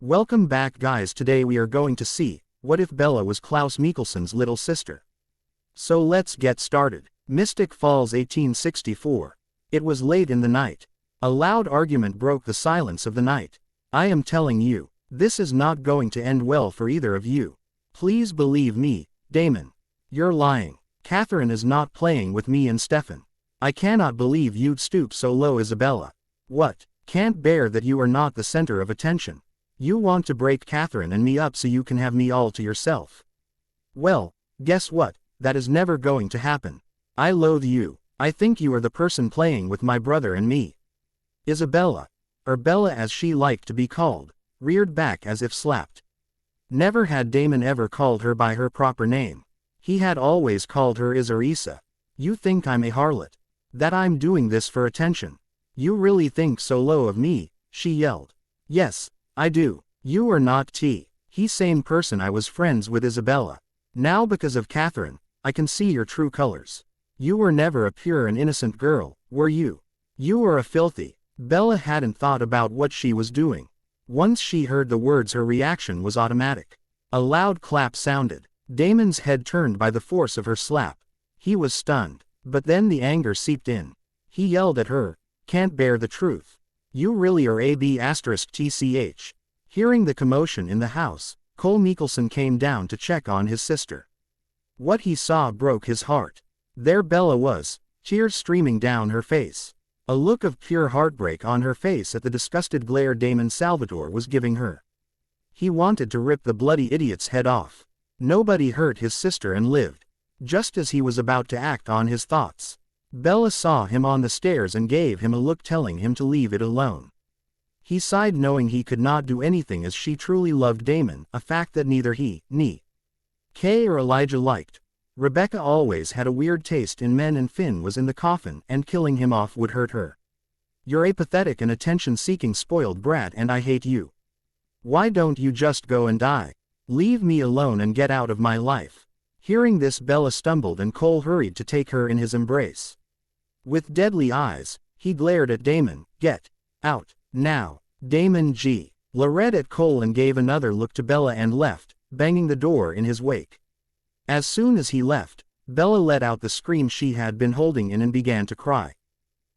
Welcome back guys, today we are going to see, what if Bella was Klaus Mikaelson's little sister? So let's get started. Mystic Falls 1864. It was late in the night. A loud argument broke the silence of the night. I am telling you, this is not going to end well for either of you. Please believe me, Damon. You're lying. Catherine is not playing with me and Stefan. I cannot believe you'd stoop so low, Isabella. What? Can't bear that you are not the center of attention. You want to break Catherine and me up so you can have me all to yourself. Well, guess what? That is never going to happen. I loathe you. I think you are the person playing with my brother and me. Isabella, or Bella as she liked to be called, reared back as if slapped. Never had Damon ever called her by her proper name. He had always called her Is or Isa. You think I'm a harlot? That I'm doing this for attention? You really think so low of me? She yelled. Yes, I do. You are not he same person I was friends with, Isabella. Now because of Catherine, I can see your true colors. You were never a pure and innocent girl, were you? You were a filthy. Bella hadn't thought about what she was doing. Once she heard the words, her reaction was automatic. A loud clap sounded. Damon's head turned by the force of her slap. He was stunned, but then the anger seeped in. He yelled at her, "Can't bear the truth. You really are **TCH. Hearing the commotion in the house, Klaus Mikaelson came down to check on his sister. What he saw broke his heart. There Bella was, tears streaming down her face. A look of pure heartbreak on her face at the disgusted glare Damon Salvatore was giving her. He wanted to rip the bloody idiot's head off. Nobody hurt his sister and lived. Just as he was about to act on his thoughts, Bella saw him on the stairs and gave him a look telling him to leave it alone. He sighed knowing he could not do anything as she truly loved Damon, a fact that neither he, Kay or Elijah liked. Rebecca always had a weird taste in men and Finn was in the coffin and killing him off would hurt her. You're a pathetic and attention-seeking spoiled brat and I hate you. Why don't you just go and die? Leave me alone and get out of my life. Hearing this, Bella stumbled and Cole hurried to take her in his embrace. With deadly eyes, he glared at Damon. Get out, now. Damon glared at Cole and gave another look to Bella and left, banging the door in his wake. As soon as he left, Bella let out the scream she had been holding in and began to cry.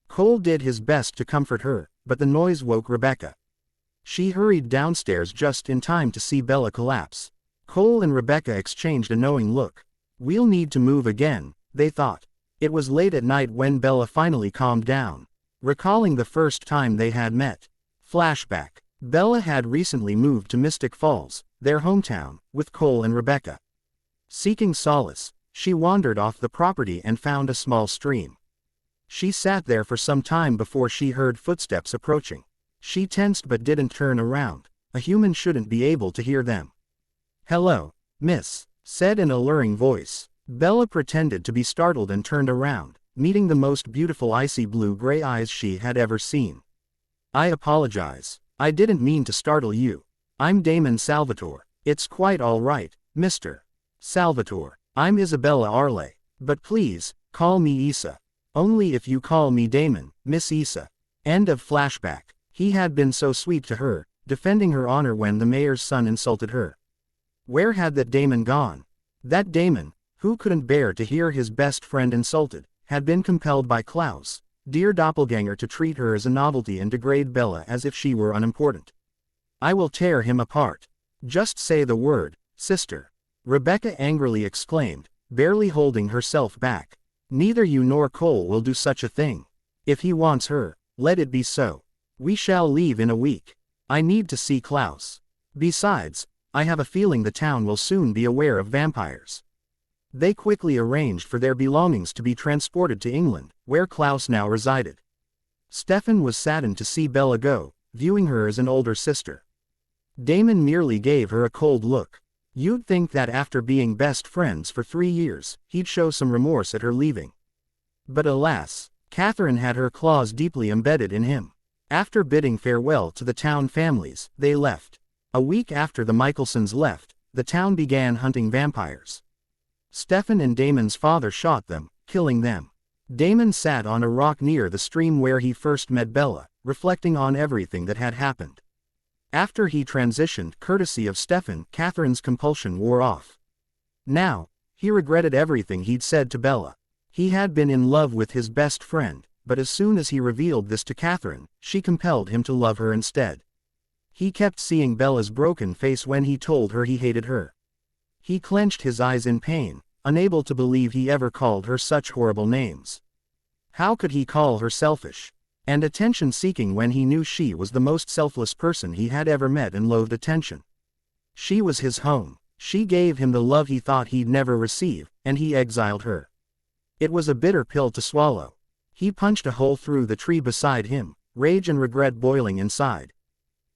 Cole did his best to comfort her, but the noise woke Rebecca. She hurried downstairs just in time to see Bella collapse. Cole and Rebecca exchanged a knowing look. We'll need to move again, they thought. It was late at night when Bella finally calmed down. Recalling the first time they had met. Flashback. Bella had recently moved to Mystic Falls, their hometown, with Cole and Rebecca. Seeking solace, she wandered off the property and found a small stream. She sat there for some time before she heard footsteps approaching. She tensed but didn't turn around. A human shouldn't be able to hear them. "Hello, miss," said an alluring voice. Bella pretended to be startled and turned around, meeting the most beautiful icy blue-gray eyes she had ever seen. "I apologize. I didn't mean to startle you. I'm Damon Salvatore." "It's quite all right, Mr. Salvatore. I'm Isabella Arle. But please, call me Isa. Only if you call me Damon, Miss Isa." End of flashback. He had been so sweet to her, defending her honor when the mayor's son insulted her. Where had that Damon gone? That Damon, who couldn't bear to hear his best friend insulted, had been compelled by Klaus, dear doppelganger, to treat her as a novelty and degrade Bella as if she were unimportant. "I will tear him apart. Just say the word, sister," Rebecca angrily exclaimed, barely holding herself back. "Neither you nor Cole will do such a thing. If he wants her, let it be so. We shall leave in a week. I need to see Klaus. Besides, I have a feeling the town will soon be aware of vampires." They quickly arranged for their belongings to be transported to England, where Klaus now resided. Stefan was saddened to see Bella go, viewing her as an older sister. Damon merely gave her a cold look. You'd think that after being best friends for 3 years, he'd show some remorse at her leaving. But alas, Catherine had her claws deeply embedded in him. After bidding farewell to the town families, they left. A week after the Mikaelsons left, the town began hunting vampires. Stefan and Damon's father shot them, killing them. Damon sat on a rock near the stream where he first met Bella, reflecting on everything that had happened. After he transitioned, courtesy of Stefan, Catherine's compulsion wore off. Now, he regretted everything he'd said to Bella. He had been in love with his best friend, but as soon as he revealed this to Catherine, she compelled him to love her instead. He kept seeing Bella's broken face when he told her he hated her. He clenched his eyes in pain, unable to believe he ever called her such horrible names. How could he call her selfish and attention-seeking when he knew she was the most selfless person he had ever met and loathed attention? She was his home. She gave him the love he thought he'd never receive, and he exiled her. It was a bitter pill to swallow. He punched a hole through the tree beside him, rage and regret boiling inside.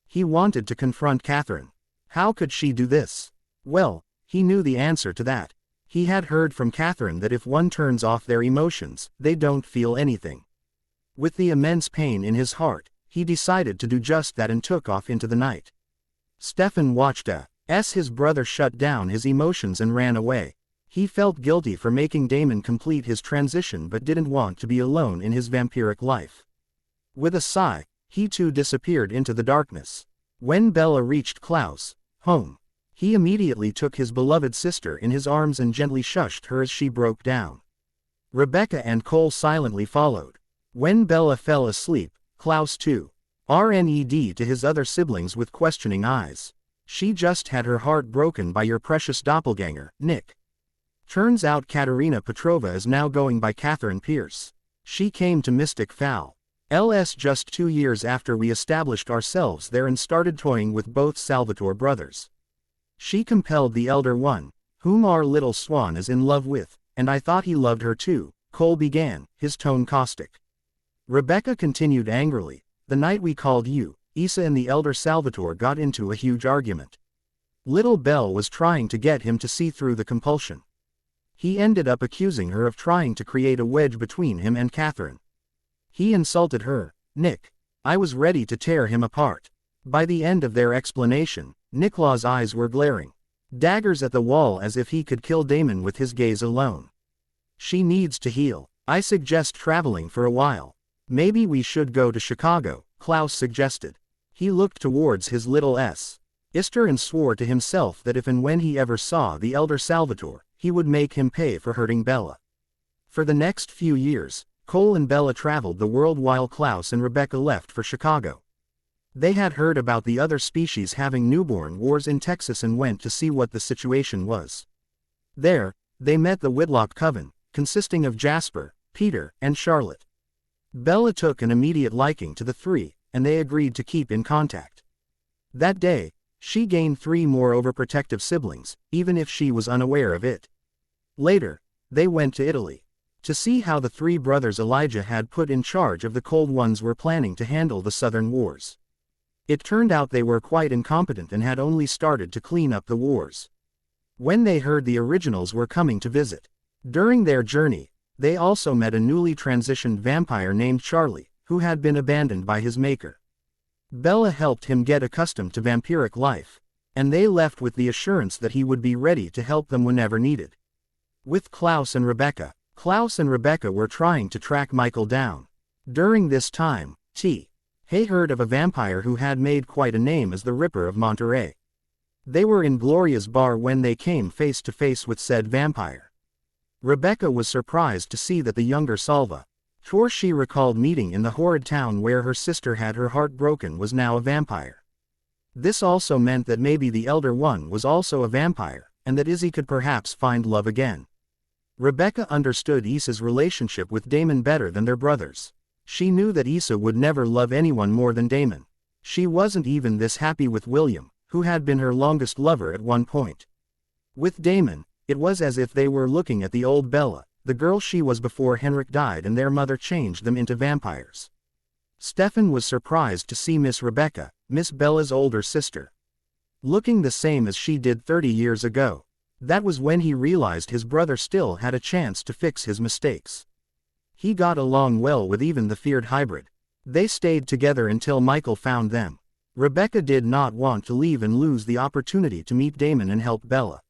He wanted to confront Catherine. How could she do this? Well, he knew the answer to that. He had heard from Catherine that if one turns off their emotions, they don't feel anything. With the immense pain in his heart, he decided to do just that and took off into the night. Stefan watched as his brother shut down his emotions and ran away. He felt guilty for making Damon complete his transition but didn't want to be alone in his vampiric life. With a sigh, he too disappeared into the darkness. When Bella reached Klaus' home, he immediately took his beloved sister in his arms and gently shushed her as she broke down. Rebecca and Cole silently followed. When Bella fell asleep, Klaus too ran to his other siblings with questioning eyes. She just had her heart broken by your precious doppelganger, Nick. Turns out Katerina Petrova is now going by Catherine Pierce. She came to Mystic Falls just 2 years after we established ourselves there and started toying with both Salvatore brothers. She compelled the elder one, whom our little Swan is in love with, and I thought he loved her too, Cole began, his tone caustic. Rebecca continued angrily, the night we called you, Issa and the elder Salvatore got into a huge argument. Little Belle was trying to get him to see through the compulsion. He ended up accusing her of trying to create a wedge between him and Catherine. He insulted her, Nick. I was ready to tear him apart. By the end of their explanation, Nikla's eyes were glaring. Daggers at the wall as if he could kill Damon with his gaze alone. She needs to heal. I suggest traveling for a while. Maybe we should go to Chicago, Klaus suggested. He looked towards his little sister and swore to himself that if and when he ever saw the elder Salvatore, he would make him pay for hurting Bella. For the next few years, Cole and Bella traveled the world while Klaus and Rebecca left for Chicago. They had heard about the other species having newborn wars in Texas and went to see what the situation was. There, they met the Whitlock Coven, consisting of Jasper, Peter, and Charlotte. Bella took an immediate liking to the three, and they agreed to keep in contact. That day, she gained 3 more overprotective siblings, even if she was unaware of it. Later, they went to Italy to see how the 3 brothers Elijah had put in charge of the Cold Ones were planning to handle the Southern Wars. It turned out they were quite incompetent and had only started to clean up the wars when they heard the originals were coming to visit. During their journey, they also met a newly transitioned vampire named Charlie, who had been abandoned by his maker. Bella helped him get accustomed to vampiric life, and they left with the assurance that he would be ready to help them whenever needed. With Klaus and Rebecca were trying to track Michael down. During this time, Hay heard of a vampire who had made quite a name as the Ripper of Monterey. They were in Gloria's bar when they came face to face with said vampire. Rebecca was surprised to see that the younger Salvatore she recalled meeting in the horrid town where her sister had her heart broken was now a vampire. This also meant that maybe the elder one was also a vampire, and that Izzy could perhaps find love again. Rebecca understood Issa's relationship with Damon better than their brothers. She knew that Issa would never love anyone more than Damon. She wasn't even this happy with William, who had been her longest lover at one point. With Damon, it was as if they were looking at the old Bella, the girl she was before Henrik died and their mother changed them into vampires. Stefan was surprised to see Miss Rebecca, Miss Bella's older sister, looking the same as she did 30 years ago. That was when he realized his brother still had a chance to fix his mistakes. He got along well with even the feared hybrid. They stayed together until Michael found them. Rebecca did not want to leave and lose the opportunity to meet Damon and help Bella.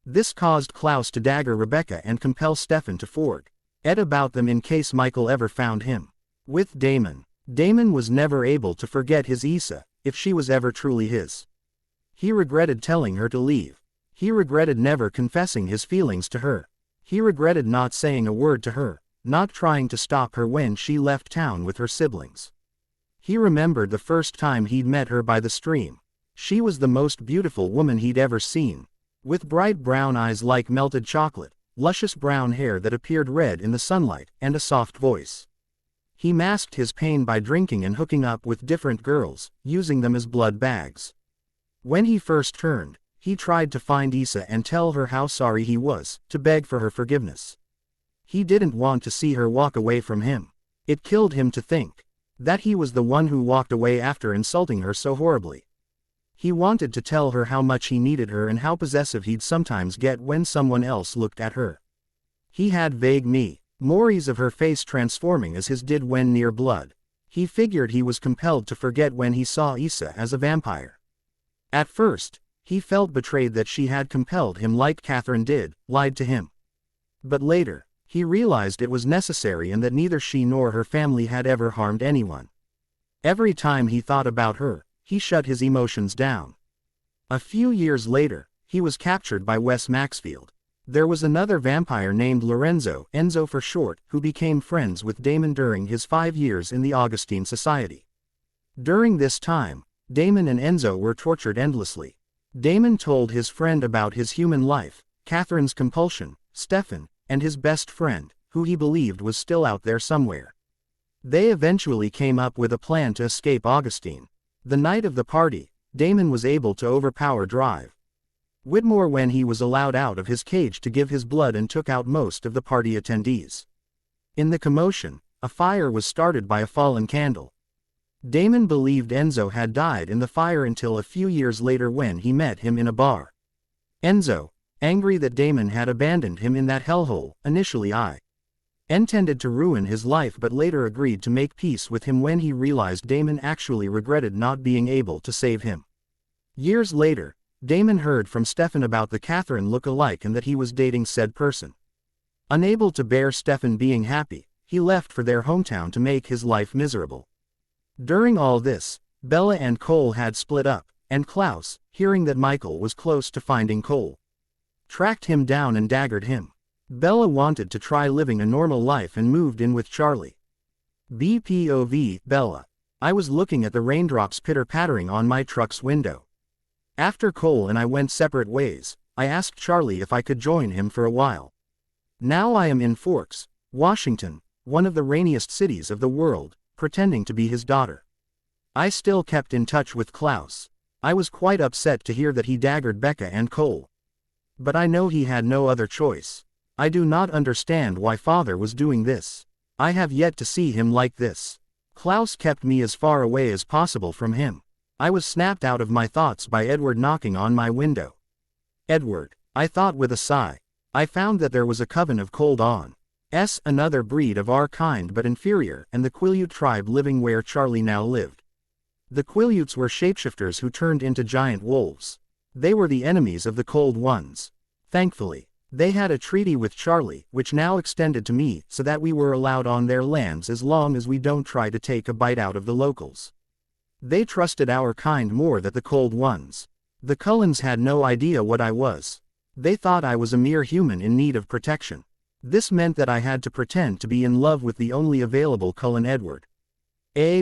This caused Klaus to dagger Rebecca and compel Stefan to forget about them in case Michael ever found him. With Damon was never able to forget his Issa. if she was ever truly his. He regretted telling her to leave. He regretted never confessing his feelings to her. He regretted not saying a word to her, not trying to stop her when she left town with her siblings. He remembered the first time he'd met her by the stream. She was the most beautiful woman he'd ever seen, with bright brown eyes like melted chocolate, luscious brown hair that appeared red in the sunlight, and a soft voice. He masked his pain by drinking and hooking up with different girls, using them as blood bags. When he first turned, he tried to find Issa and tell her how sorry he was, to beg for her forgiveness. He didn't want to see her walk away from him. It killed him to think that he was the one who walked away after insulting her so horribly. He wanted to tell her how much he needed her and how possessive he'd sometimes get when someone else looked at her. He had vague memories of her face transforming as his did when near blood. He figured he was compelled to forget when he saw Issa as a vampire. At first, he felt betrayed that she had compelled him like Catherine did, lied to him. But later, he realized it was necessary and that neither she nor her family had ever harmed anyone. Every time he thought about her, he shut his emotions down. A few years later, he was captured by Wes Maxfield. There was another vampire named Lorenzo, Enzo for short, who became friends with Damon during his 5 years in the Augustine Society. During this time, Damon and Enzo were tortured endlessly. Damon told his friend about his human life, Catherine's compulsion, Stefan, and his best friend, who he believed was still out there somewhere. They eventually came up with a plan to escape Augustine. The night of the party, Damon was able to overpower Drive Whitmore when he was allowed out of his cage to give his blood and took out most of the party attendees. In the commotion, a fire was started by a fallen candle. Damon believed Enzo had died in the fire until a few years later when he met him in a bar. Enzo, angry that Damon had abandoned him in that hellhole, initially intended to ruin his life but later agreed to make peace with him when he realized Damon actually regretted not being able to save him. Years later, Damon heard from Stefan about the Catherine look-alike and that he was dating said person. Unable to bear Stefan being happy, he left for their hometown to make his life miserable. During all this, Bella and Cole had split up, and Klaus, hearing that Michael was close to finding Cole, tracked him down and daggered him. Bella wanted to try living a normal life and moved in with Charlie. BPOV, Bella. I was looking at the raindrops pitter-pattering on my truck's window. After Cole and I went separate ways, I asked Charlie if I could join him for a while. Now I am in Forks, Washington, one of the rainiest cities of the world, pretending to be his daughter. I still kept in touch with Klaus. I was quite upset to hear that he daggered Becca and Cole. But I know he had no other choice. I do not understand why father was doing this. I have yet to see him like this. Klaus kept me as far away as possible from him. I was snapped out of my thoughts by Edward knocking on my window. Edward, I thought with a sigh. I found that there was a coven of cold on. Another breed of our kind but inferior, and the Quileute tribe living where Charlie now lived. The Quileutes were shapeshifters who turned into giant wolves. They were the enemies of the Cold Ones. Thankfully, they had a treaty with Charlie, which now extended to me, so that we were allowed on their lands as long as we don't try to take a bite out of the locals. They trusted our kind more than the Cold Ones. The Cullens had no idea what I was. They thought I was a mere human in need of protection. This meant that I had to pretend to be in love with the only available Cullen Edward.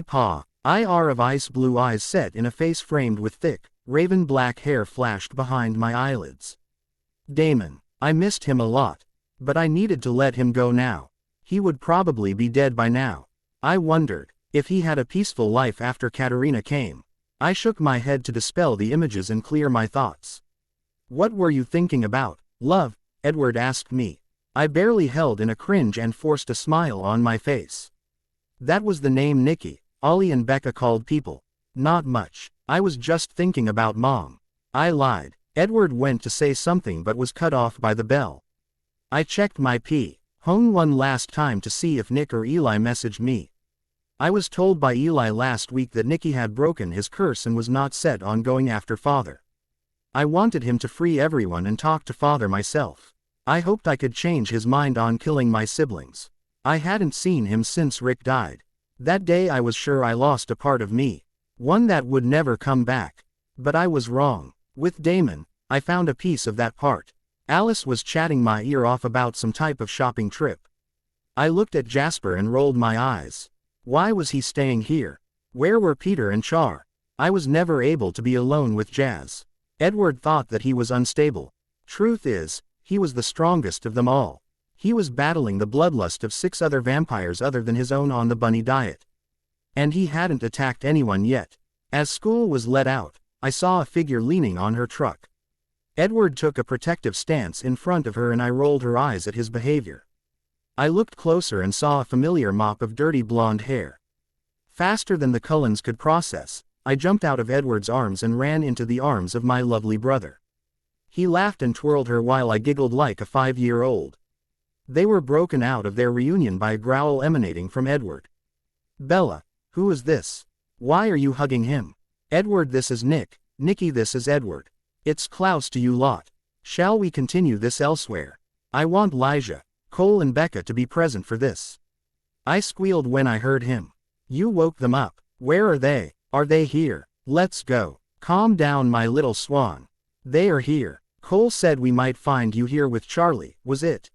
Pa. IR of ice blue eyes set in a face framed with thick, raven black hair flashed behind my eyelids. Damon. I missed him a lot. But I needed to let him go now. He would probably be dead by now. I wondered if he had a peaceful life after Katerina came. I shook my head to dispel the images and clear my thoughts. What were you thinking about, love? Edward asked me. I barely held in a cringe and forced a smile on my face. That was the name Nikki, Ollie and Becca called people. Not much. I was just thinking about Mom. I lied. Edward went to say something but was cut off by the bell. I checked my phone one last time to see if Nick or Eli messaged me. I was told by Eli last week that Nicky had broken his curse and was not set on going after father. I wanted him to free everyone and talk to father myself. I hoped I could change his mind on killing my siblings. I hadn't seen him since Rick died. That day I was sure I lost a part of me. One that would never come back. But I was wrong. With Damon, I found a piece of that part. Alice was chatting my ear off about some type of shopping trip. I looked at Jasper and rolled my eyes. Why was he staying here? Where were Peter and Char? I was never able to be alone with Jazz. Edward thought that he was unstable. Truth is, he was the strongest of them all. He was battling the bloodlust of 6 other vampires other than his own on the bunny diet. And he hadn't attacked anyone yet. As school was let out, I saw a figure leaning on her truck. Edward took a protective stance in front of her and I rolled her eyes at his behavior. I looked closer and saw a familiar mop of dirty blonde hair. Faster than the Cullens could process, I jumped out of Edward's arms and ran into the arms of my lovely brother. He laughed and twirled her while I giggled like a 5-year-old. They were broken out of their reunion by a growl emanating from Edward. Bella, who is this? Why are you hugging him? Edward, this is Nick. Nicky, this is Edward. It's Klaus to you lot. Shall we continue this elsewhere? I want Lijah, Cole and Becca to be present for this. I squealed when I heard him. You woke them up. Where are they? Are they here? Let's go. Calm down, my little swan. They are here. Cole said we might find you here with Charlie, was it?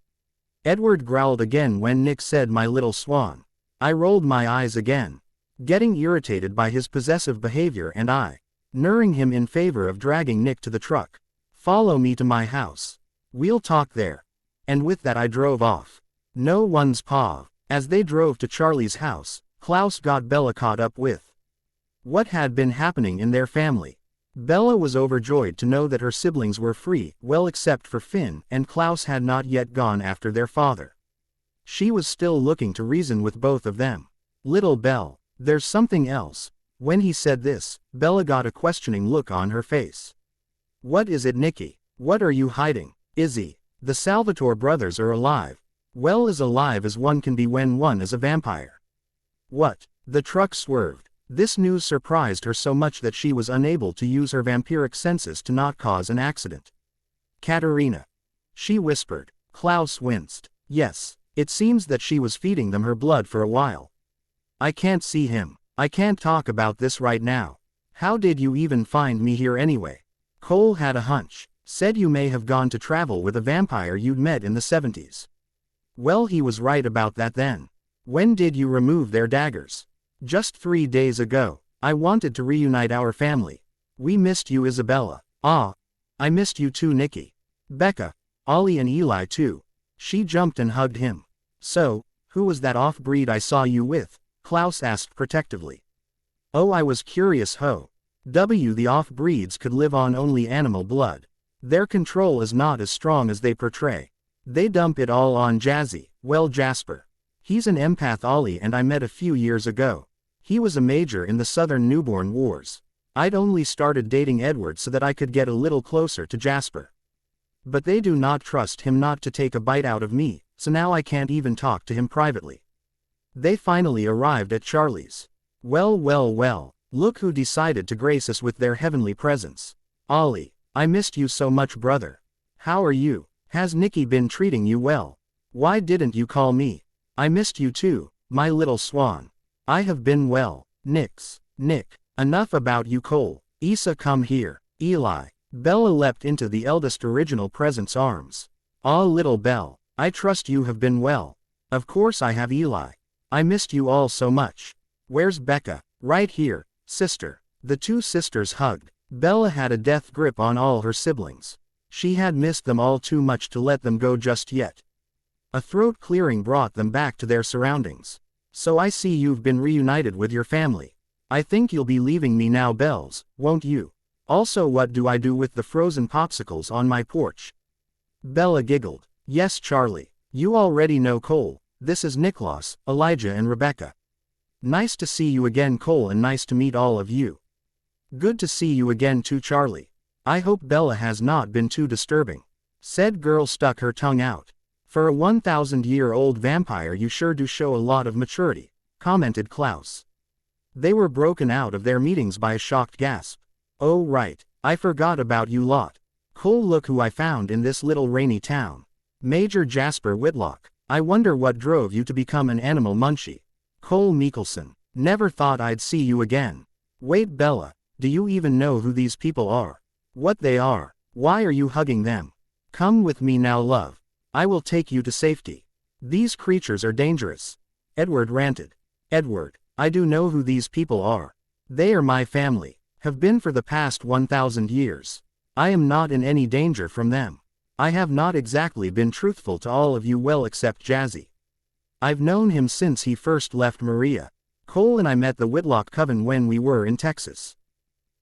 Edward growled again when Nick said my little swan. I rolled my eyes again, getting irritated by his possessive behavior and nurring him in favor of dragging Nick to the truck. Follow me to my house. We'll talk there. And with that I drove off. No one's paw. As they drove to Charlie's house, Klaus got Bella caught up with what had been happening in their family. Bella was overjoyed to know that her siblings were free, well except for Finn, and Klaus had not yet gone after their father. She was still looking to reason with both of them. Little Belle, there's something else. When he said this, Bella got a questioning look on her face. What is it, Nicky? What are you hiding? Izzy, the Salvatore brothers are alive. Well, as alive as one can be when one is a vampire. What? The truck swerved. This news surprised her so much that she was unable to use her vampiric senses to not cause an accident. Katerina, she whispered. Klaus winced. Yes, it seems that she was feeding them her blood for a while. I can't see him. I can't talk about this right now. How did you even find me here anyway? Cole had a hunch. Said you may have gone to travel with a vampire you'd met in the 70s. Well, he was right about that then. When did you remove their daggers? Just 3 days ago. I wanted to reunite our family. We missed you, Isabella. Ah, I missed you too, Nicky. Becca, Ollie and Eli too. She jumped and hugged him. So, who was that off-breed I saw you with? Klaus asked protectively. Oh, I was curious, ho. The off-breeds could live on only animal blood. Their control is not as strong as they portray. They dump it all on Jazzy. Well, Jasper. He's an empath Ollie and I met a few years ago. He was a major in the Southern Newborn Wars. I'd only started dating Edward so that I could get a little closer to Jasper. But they do not trust him not to take a bite out of me, so now I can't even talk to him privately. They finally arrived at Charlie's. Well, well, well, look who decided to grace us with their heavenly presence. Ollie, I missed you so much, brother. How are you? Has Nicky been treating you well? Why didn't you call me? I missed you too, my little swan. I have been well. Nick, enough about you, Cole. Issa, come here. Eli. Bella leapt into the eldest original present's arms. Ah, little Belle, I trust you have been well. Of course I have, Eli. I missed you all so much. Where's Becca? Right here, sister. The two sisters hugged. Bella had a death grip on all her siblings. She had missed them all too much to let them go just yet. A throat clearing brought them back to their surroundings. So I see you've been reunited with your family. I think you'll be leaving me now, Bells, won't you? Also, what do I do with the frozen popsicles on my porch? Bella giggled. Yes, Charlie. You already know Cole. This is Nicholas, Elijah and Rebecca. Nice to see you again, Cole, and nice to meet all of you. Good to see you again too, Charlie. I hope Bella has not been too disturbing. Said girl stuck her tongue out. For a 1,000-year-old vampire you sure do show a lot of maturity, commented Klaus. They were broken out of their meetings by a shocked gasp. Oh right, I forgot about you lot. Cole, look who I found in this little rainy town. Major Jasper Whitlock. I wonder what drove you to become an animal munchie. Cole Mikaelson. Never thought I'd see you again. Wait, Bella, do you even know who these people are? What they are? Why are you hugging them? Come with me now, love. I will take you to safety. These creatures are dangerous. Edward ranted. Edward, I do know who these people are. They are my family, have been for the past 1,000 years. I am not in any danger from them. I have not exactly been truthful to all of you, well, except Jazzy. I've known him since he first left Maria. Cole and I met the Whitlock coven when we were in Texas.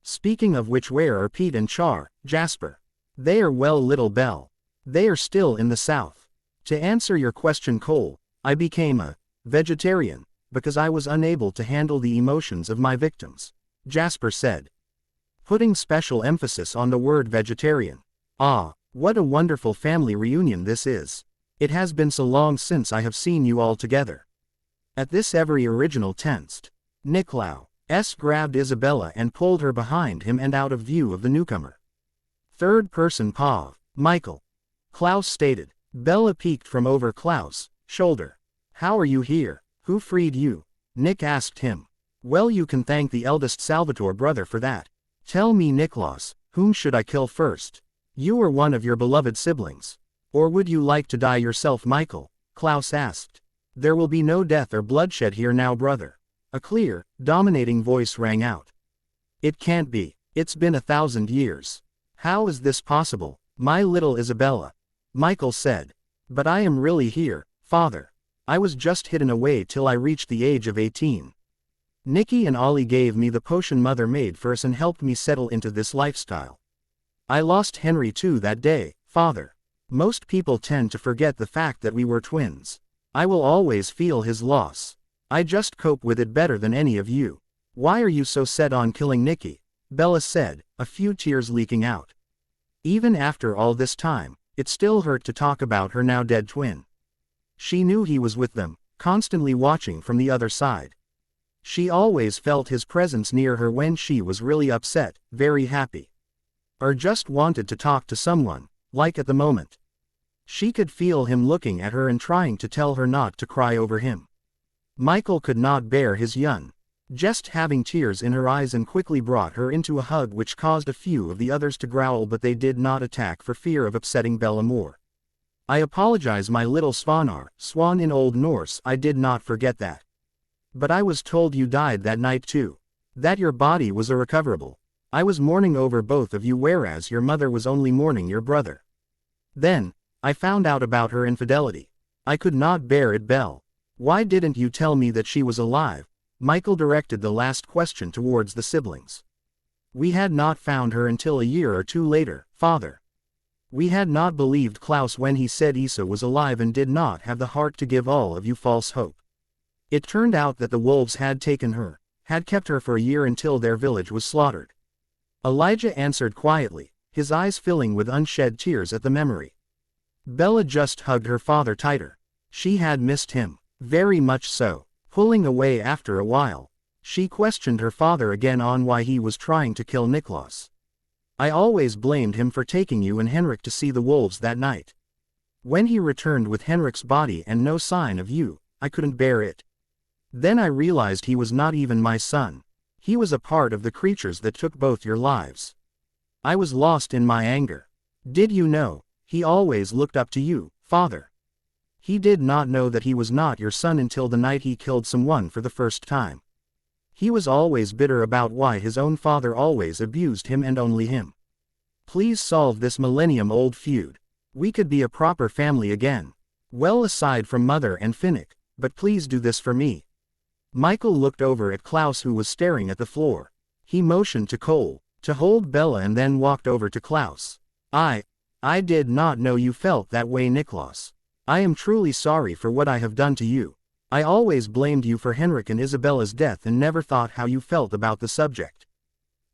Speaking of which, where are Pete and Char, Jasper? They are well, little Belle. They are still in the South. To answer your question, Cole, I became a vegetarian because I was unable to handle the emotions of my victims, Jasper said, putting special emphasis on the word vegetarian. Ah, what a wonderful family reunion this is. It has been so long since I have seen you all together. At this, every original tensed. Niklaus grabbed Isabella and pulled her behind him and out of view of the newcomer. Third person Pav, Michael. Klaus stated. Bella peeked from over Klaus' shoulder. How are you here? Who freed you? Nick asked him. Well, you can thank the eldest Salvatore brother for that. Tell me, Niklaus, whom should I kill first? You or one of your beloved siblings? Or would you like to die yourself, Michael? Klaus asked. There will be no death or bloodshed here now, brother. A clear, dominating voice rang out. It can't be. It's been 1,000 years. How is this possible, my little Isabella? Michael said. But I am really here, father. I was just hidden away till I reached the age of 18. Nikki and Ollie gave me the potion mother made for us and helped me settle into this lifestyle. I lost Henry too that day, father. Most people tend to forget the fact that we were twins. I will always feel his loss. I just cope with it better than any of you. Why are you so set on killing Nikki? Bella said, a few tears leaking out. Even after all this time, it still hurt to talk about her now dead twin. She knew he was with them, constantly watching from the other side. She always felt his presence near her when she was really upset, very happy, or just wanted to talk to someone, like at the moment. She could feel him looking at her and trying to tell her not to cry over him. Michael could not bear his Yun, just having tears in her eyes, and quickly brought her into a hug, which caused a few of the others to growl, but they did not attack for fear of upsetting Bella more. I apologize, my little Swan in Old Norse, I did not forget that. But I was told you died that night too. That your body was irrecoverable. I was mourning over both of you, whereas your mother was only mourning your brother. Then, I found out about her infidelity. I could not bear it, Belle. Why didn't you tell me that she was alive? Michael directed the last question towards the siblings. We had not found her until a year or two later, father. We had not believed Klaus when he said Isa was alive and did not have the heart to give all of you false hope. It turned out that the wolves had taken her, had kept her for a year until their village was slaughtered. Elijah answered quietly, his eyes filling with unshed tears at the memory. Bella just hugged her father tighter. She had missed him, very much so. Pulling away after a while, she questioned her father again on why he was trying to kill Niklaus. I always blamed him for taking you and Henrik to see the wolves that night. When he returned with Henrik's body and no sign of you, I couldn't bear it. Then I realized he was not even my son. He was a part of the creatures that took both your lives. I was lost in my anger. Did you know, he always looked up to you, father. He did not know that he was not your son until the night he killed someone for the first time. He was always bitter about why his own father always abused him and only him. Please solve this millennium-old feud. We could be a proper family again. Well, aside from Mother and Finnick, but please do this for me. Michael looked over at Klaus, who was staring at the floor. He motioned to Cole to hold Bella and then walked over to Klaus. I did not know you felt that way, Niklaus. I am truly sorry for what I have done to you. I always blamed you for Henrik and Isabella's death and never thought how you felt about the subject.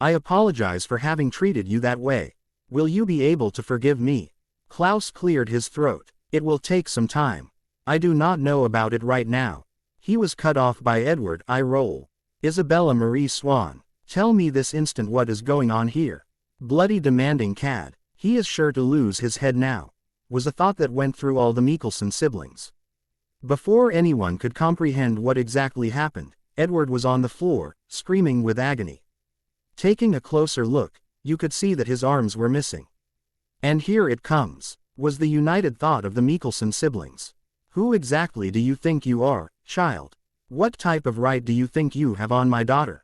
I apologize for having treated you that way. Will you be able to forgive me? Klaus cleared his throat. It will take some time. I do not know about it right now. He was cut off by Edward. I roll. Isabella Marie Swan. Tell me this instant what is going on here. Bloody demanding cad. He is sure to lose his head now, was a thought that went through all the Mikaelson siblings. Before anyone could comprehend what exactly happened, Edward was on the floor, screaming with agony. Taking a closer look, you could see that his arms were missing. And here it comes, was the united thought of the Mikaelson siblings. Who exactly do you think you are, child? What type of right do you think you have on my daughter?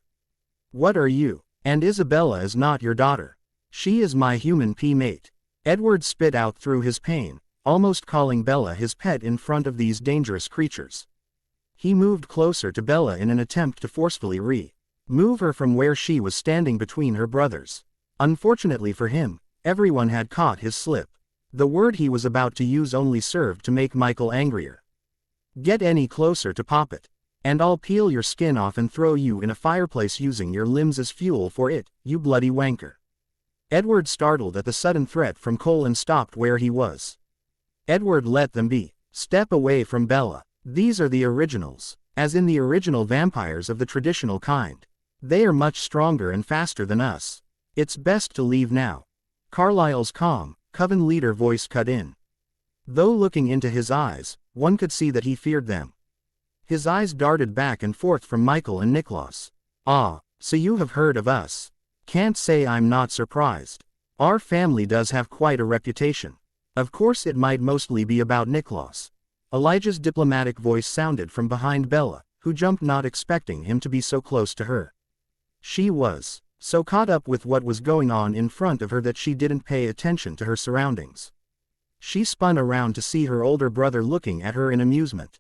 What are you? And Isabella is not your daughter. She is my human mate. Edward spit out through his pain, almost calling Bella his pet in front of these dangerous creatures. He moved closer to Bella in an attempt to forcefully remove her from where she was standing between her brothers. Unfortunately for him, everyone had caught his slip. The word he was about to use only served to make Michael angrier. Get any closer to Poppet, and I'll peel your skin off and throw you in a fireplace using your limbs as fuel for it, you bloody wanker. Edward startled at the sudden threat from Cole and stopped where he was. Edward, let them be. Step away from Bella. These are the originals, as in the original vampires of the traditional kind. They are much stronger and faster than us. It's best to leave now. Carlyle's calm, coven leader voice cut in. Though looking into his eyes, one could see that he feared them. His eyes darted back and forth from Michael and Niklaus. Ah, so you have heard of us. Can't say I'm not surprised. Our family does have quite a reputation. Of course it might mostly be about Niklaus. Elijah's diplomatic voice sounded from behind Bella, who jumped, not expecting him to be so close to her. She was so caught up with what was going on in front of her that she didn't pay attention to her surroundings. She spun around to see her older brother looking at her in amusement.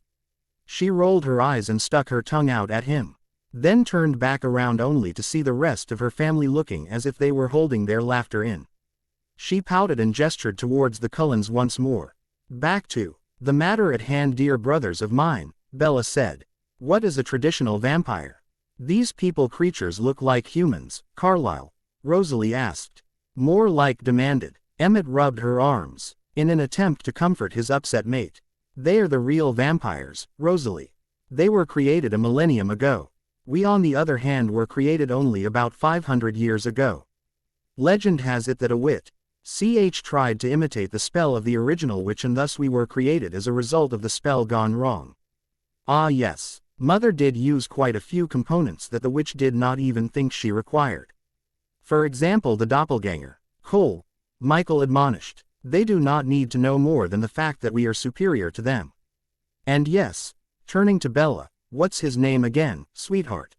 She rolled her eyes and stuck her tongue out at him, then turned back around only to see the rest of her family looking as if they were holding their laughter in. She pouted and gestured towards the Cullens once more. Back to the matter at hand, dear brothers of mine, Bella said. What is a traditional vampire? These people creatures look like humans, Carlyle, Rosalie asked. More like, demanded. Emmett rubbed her arms, in an attempt to comfort his upset mate. They are the real vampires, Rosalie. They were created a millennium ago. We on the other hand were created only about 500 years ago. Legend has it that a witch tried to imitate the spell of the original witch, and thus we were created as a result of the spell gone wrong. Ah yes, Mother did use quite a few components that the witch did not even think she required. For example, the doppelganger. Cole, Michael admonished. They do not need to know more than the fact that we are superior to them. And yes, turning to Bella, what's his name again, sweetheart?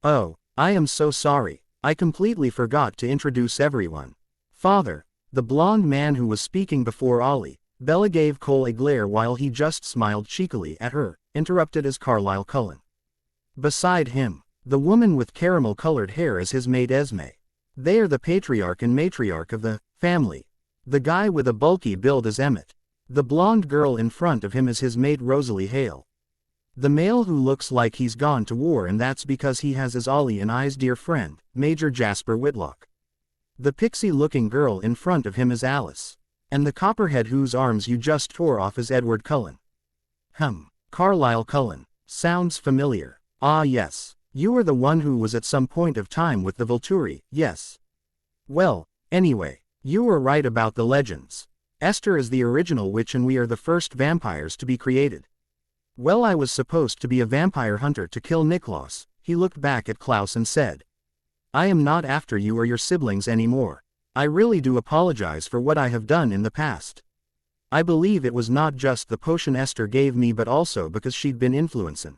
Oh, I am so sorry, I completely forgot to introduce everyone. Father, the blonde man who was speaking before Ollie. Bella gave Cole a glare while he just smiled cheekily at her, interrupted as Carlyle Cullen. Beside him, the woman with caramel-colored hair is his maid Esme. They are the patriarch and matriarch of the family. The guy with a bulky build is Emmett. The blonde girl in front of him is his mate Rosalie Hale. The male who looks like he's gone to war, and that's because he has as Ollie and I's dear friend, Major Jasper Whitlock. The pixie-looking girl in front of him is Alice. And the copperhead whose arms you just tore off is Edward Cullen. Carlyle Cullen. Sounds familiar. Ah yes, you were the one who was at some point of time with the Volturi, yes. Well, anyway, you were right about the legends. Esther is the original witch and we are the first vampires to be created. Well, I was supposed to be a vampire hunter to kill Niklaus. He looked back at Klaus and said. I am not after you or your siblings anymore. I really do apologize for what I have done in the past. I believe it was not just the potion Esther gave me but also because she'd been influencing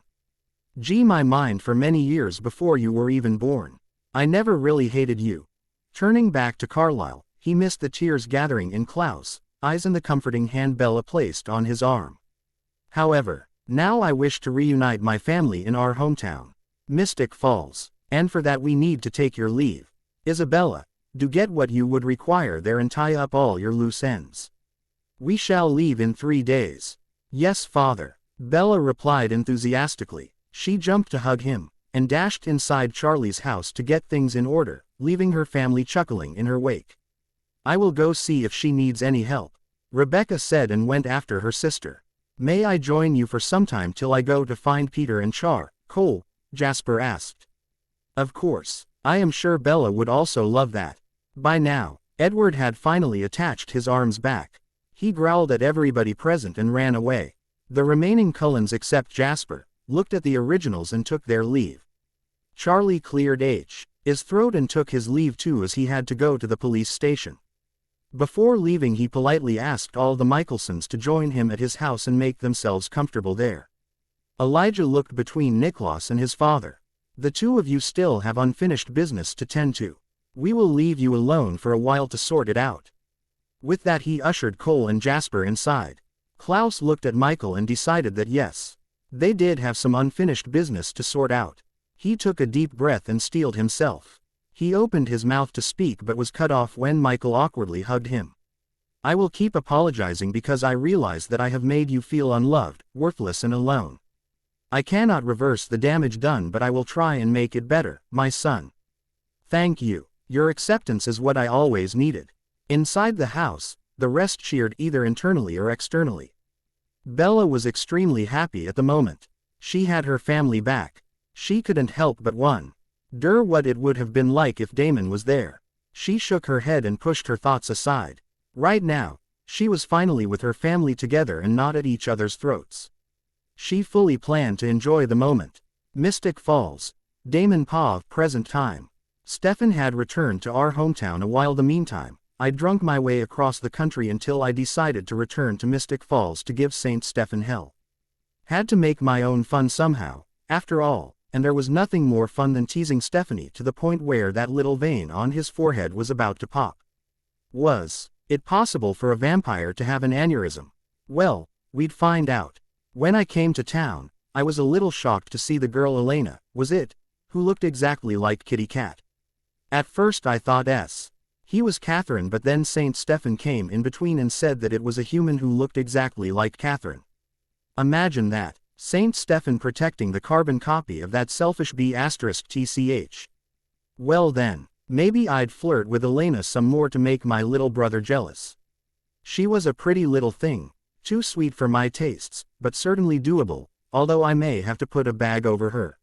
my mind for many years before you were even born. I never really hated you. Turning back to Carlyle, he missed the tears gathering in Klaus' eyes and the comforting hand Bella placed on his arm. However, now I wish to reunite my family in our hometown, Mystic Falls, and for that we need to take your leave. Isabella, do get what you would require there and tie up all your loose ends. We shall leave in 3 days. Yes, father, Bella replied enthusiastically. She jumped to hug him, and dashed inside Charlie's house to get things in order, leaving her family chuckling in her wake. I will go see if she needs any help, Rebecca said and went after her sister. May I join you for some time till I go to find Peter and Cole? Jasper asked. Of course, I am sure Bella would also love that. By now, Edward had finally attached his arms back. He growled at everybody present and ran away. The remaining Cullens except Jasper looked at the originals and took their leave. Charlie cleared his throat and took his leave too, as he had to go to the police station. Before leaving, he politely asked all the Mikaelsons to join him at his house and make themselves comfortable there. Elijah looked between Niklaus and his father. "The two of you still have unfinished business to tend to. We will leave you alone for a while to sort it out." With that, he ushered Cole and Jasper inside. Klaus looked at Michael and decided that yes, they did have some unfinished business to sort out. He took a deep breath and steeled himself. He opened his mouth to speak but was cut off when Michael awkwardly hugged him. "I will keep apologizing because I realize that I have made you feel unloved, worthless and alone. I cannot reverse the damage done, but I will try and make it better, my son. Thank you. Your acceptance is what I always needed." Inside the house, the rest cheered either internally or externally. Bella was extremely happy at the moment. She had her family back. She couldn't help but wonder what it would have been like if Damon was there. She shook her head and pushed her thoughts aside. Right now, she was finally with her family together and not at each other's throats. She fully planned to enjoy the moment. Mystic Falls. Damon Pa of present time. Stefan had returned to our hometown a while. The meantime, I drunk my way across the country until I decided to return to Mystic Falls to give Saint Stefan hell. Had to make my own fun somehow, after all, and there was nothing more fun than teasing Stephanie to the point where that little vein on his forehead was about to pop. Was it possible for a vampire to have an aneurysm? Well, we'd find out. When I came to town, I was a little shocked to see the girl Elena, was it, who looked exactly like Kitty Cat. At first I thought he was Catherine, but then Saint Stefan came in between and said that it was a human who looked exactly like Catherine. Imagine that, Saint Stefan protecting the carbon copy of that selfish B*TCH. Well then, maybe I'd flirt with Elena some more to make my little brother jealous. She was a pretty little thing, too sweet for my tastes, but certainly doable, although I may have to put a bag over her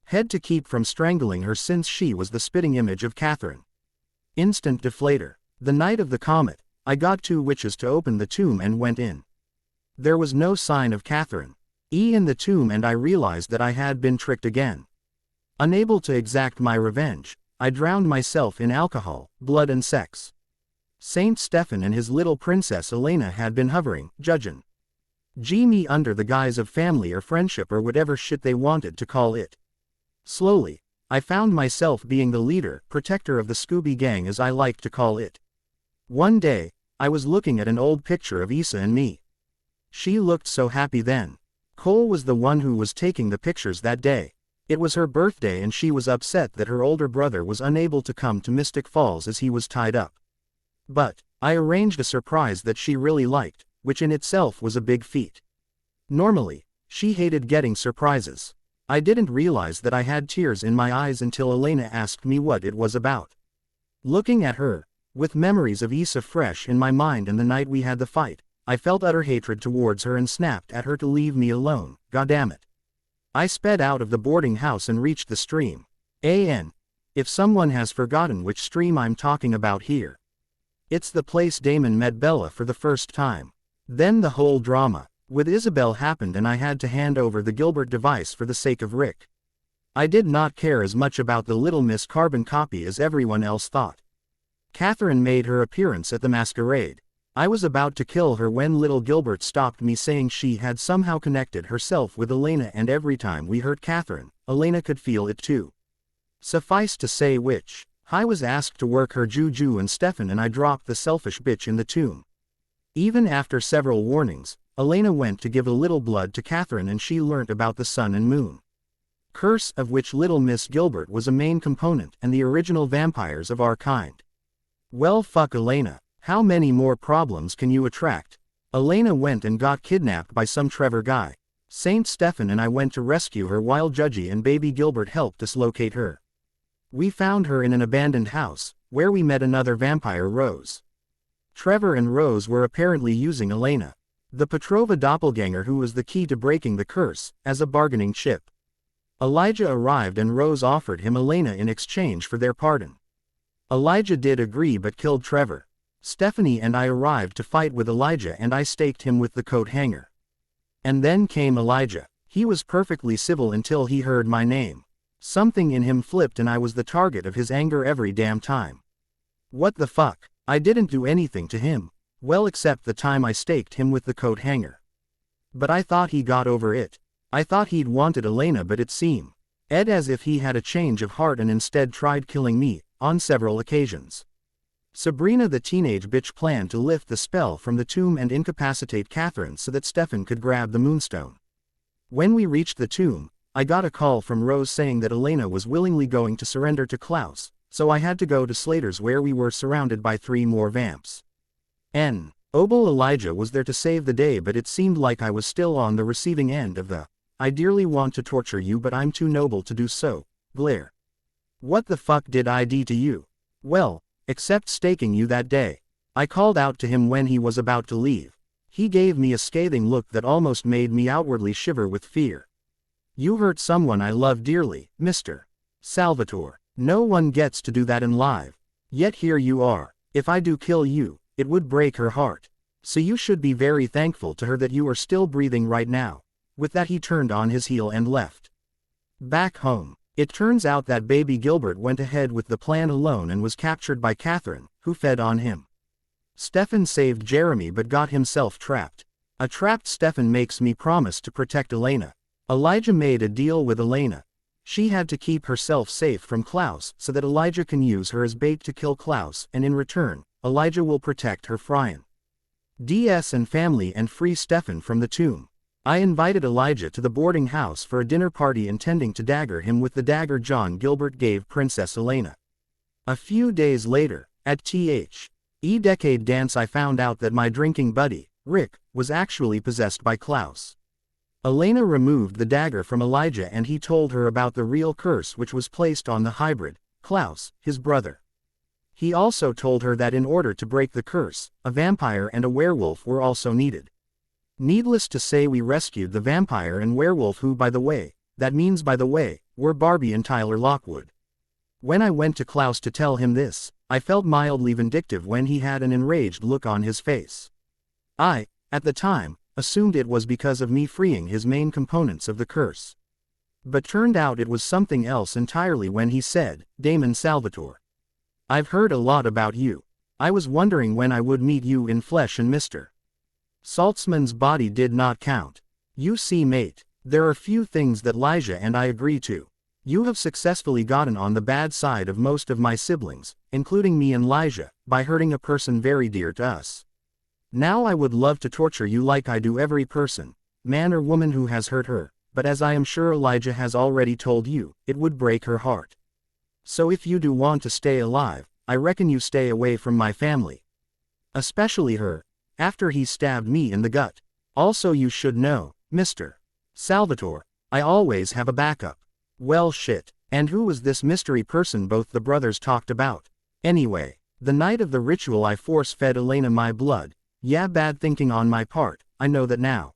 head to keep from strangling her since she was the spitting image of Catherine. Instant deflator. The night of the comet, I got 2 witches to open the tomb and went in. There was no sign of Catherine in the tomb, and I realized that I had been tricked again. Unable to exact my revenge, I drowned myself in alcohol, blood and sex. Saint Stefan and his little princess Elena had been hovering, judging me under the guise of family or friendship or whatever shit they wanted to call it. Slowly, I found myself being the leader, protector of the Scooby Gang as I liked to call it. One day, I was looking at an old picture of Issa and me. She looked so happy then. Cole was the one who was taking the pictures that day. It was her birthday and she was upset that her older brother was unable to come to Mystic Falls as he was tied up. But I arranged a surprise that she really liked, which in itself was a big feat. Normally, she hated getting surprises. I didn't realize that I had tears in my eyes until Elena asked me what it was about. Looking at her, with memories of Issa fresh in my mind and the night we had the fight, I felt utter hatred towards her and snapped at her to leave me alone. Goddammit. I sped out of the boarding house and reached the stream. If someone has forgotten which stream I'm talking about here, it's the place Damon met Bella for the first time. Then the whole drama with Isabel happened and I had to hand over the Gilbert device for the sake of Rick. I did not care as much about the Little Miss carbon copy as everyone else thought. Catherine made her appearance at the masquerade. I was about to kill her when little Gilbert stopped me, saying she had somehow connected herself with Elena, and every time we hurt Catherine, Elena could feel it too. Suffice to say I was asked to work her juju and Stefan and I dropped the selfish bitch in the tomb. Even after several warnings, Elena went to give a little blood to Catherine and she learnt about the sun and moon curse, of which Little Miss Gilbert was a main component and the original vampires of our kind. Well, fuck Elena, how many more problems can you attract? Elena went and got kidnapped by some Trevor guy. Saint Stefan and I went to rescue her while Judgy and baby Gilbert helped us locate her. We found her in an abandoned house, where we met another vampire, Rose. Trevor and Rose were apparently using Elena, the Petrova doppelganger who was the key to breaking the curse, as a bargaining chip. Elijah arrived and Rose offered him Elena in exchange for their pardon. Elijah did agree but killed Trevor. Stephanie and I arrived to fight with Elijah and I staked him with the coat hanger. And then came Elijah. He was perfectly civil until he heard my name. Something in him flipped and I was the target of his anger every damn time. What the fuck? I didn't do anything to him. Well, except the time I staked him with the coat hanger. But I thought he got over it. I thought he'd wanted Elena, but it seemed as if he had a change of heart and instead tried killing me, on several occasions. Sabrina the teenage bitch planned to lift the spell from the tomb and incapacitate Catherine so that Stefan could grab the moonstone. When we reached the tomb, I got a call from Rose saying that Elena was willingly going to surrender to Klaus, so I had to go to Slater's where we were surrounded by 3 more vamps. Obel Elijah was there to save the day, but it seemed like I was still on the receiving end of the "I dearly want to torture you but I'm too noble to do so" glare. What the fuck did I do to you? Well, except staking you that day. I called out to him when he was about to leave. He gave me a scathing look that almost made me outwardly shiver with fear. You hurt someone I love dearly, Mr. Salvatore. No one gets to do that in life. Yet here you are. If I do kill you, it would break her heart. So you should be very thankful to her that you are still breathing right now. With that he turned on his heel and left. Back home, it turns out that baby Gilbert went ahead with the plan alone and was captured by Catherine, who fed on him. Stefan saved Jeremy but got himself trapped. A trapped Stefan makes me promise to protect Elena. Elijah made a deal with Elena. She had to keep herself safe from Klaus so that Elijah can use her as bait to kill Klaus, and in return, Elijah will protect her Frian DS and family and free Stefan from the tomb. I invited Elijah to the boarding house for a dinner party intending to dagger him with the dagger John Gilbert gave Princess Elena. A few days later, at the decade dance I found out that my drinking buddy, Rick, was actually possessed by Klaus. Elena removed the dagger from Elijah and he told her about the real curse which was placed on the hybrid, Klaus, his brother. He also told her that in order to break the curse, a vampire and a werewolf were also needed. Needless to say, we rescued the vampire and werewolf who, by the way, were Barbie and Tyler Lockwood. When I went to Klaus to tell him this, I felt mildly vindictive when he had an enraged look on his face. I, at the time, assumed it was because of me freeing his main components of the curse. But turned out it was something else entirely when he said, "Damon Salvatore, I've heard a lot about you. I was wondering when I would meet you in flesh and Mr. Saltzman's body did not count. You see, mate, there are few things that Elijah and I agree to. You have successfully gotten on the bad side of most of my siblings, including me and Elijah, by hurting a person very dear to us. Now I would love to torture you like I do every person, man or woman who has hurt her, but as I am sure Elijah has already told you, it would break her heart. So if you do want to stay alive, I reckon you stay away from my family. Especially her, after he stabbed me in the gut. Also you should know, Mr. Salvatore, I always have a backup." Well shit, and who was this mystery person both the brothers talked about? Anyway, the night of the ritual I force-fed Elena my blood. Yeah, bad thinking on my part, I know that now.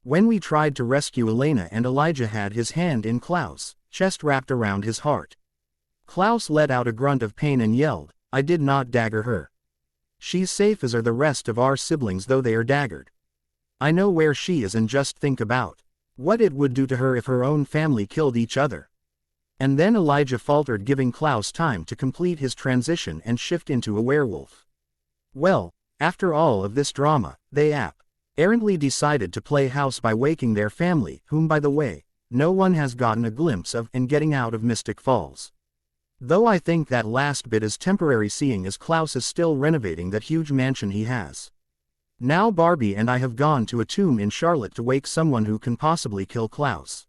When we tried to rescue Elena and Elijah had his hand in Klaus' chest wrapped around his heart. Klaus let out a grunt of pain and yelled, "I did not dagger her. She's safe as are the rest of our siblings though they are daggered. I know where she is and just think about what it would do to her if her own family killed each other." And then Elijah faltered, giving Klaus time to complete his transition and shift into a werewolf. Well, after all of this drama, they errantly decided to play house by waking their family, whom by the way, no one has gotten a glimpse of, and getting out of Mystic Falls. Though I think that last bit is temporary, seeing as Klaus is still renovating that huge mansion he has. Now Barbie and I have gone to a tomb in Charlotte to wake someone who can possibly kill Klaus.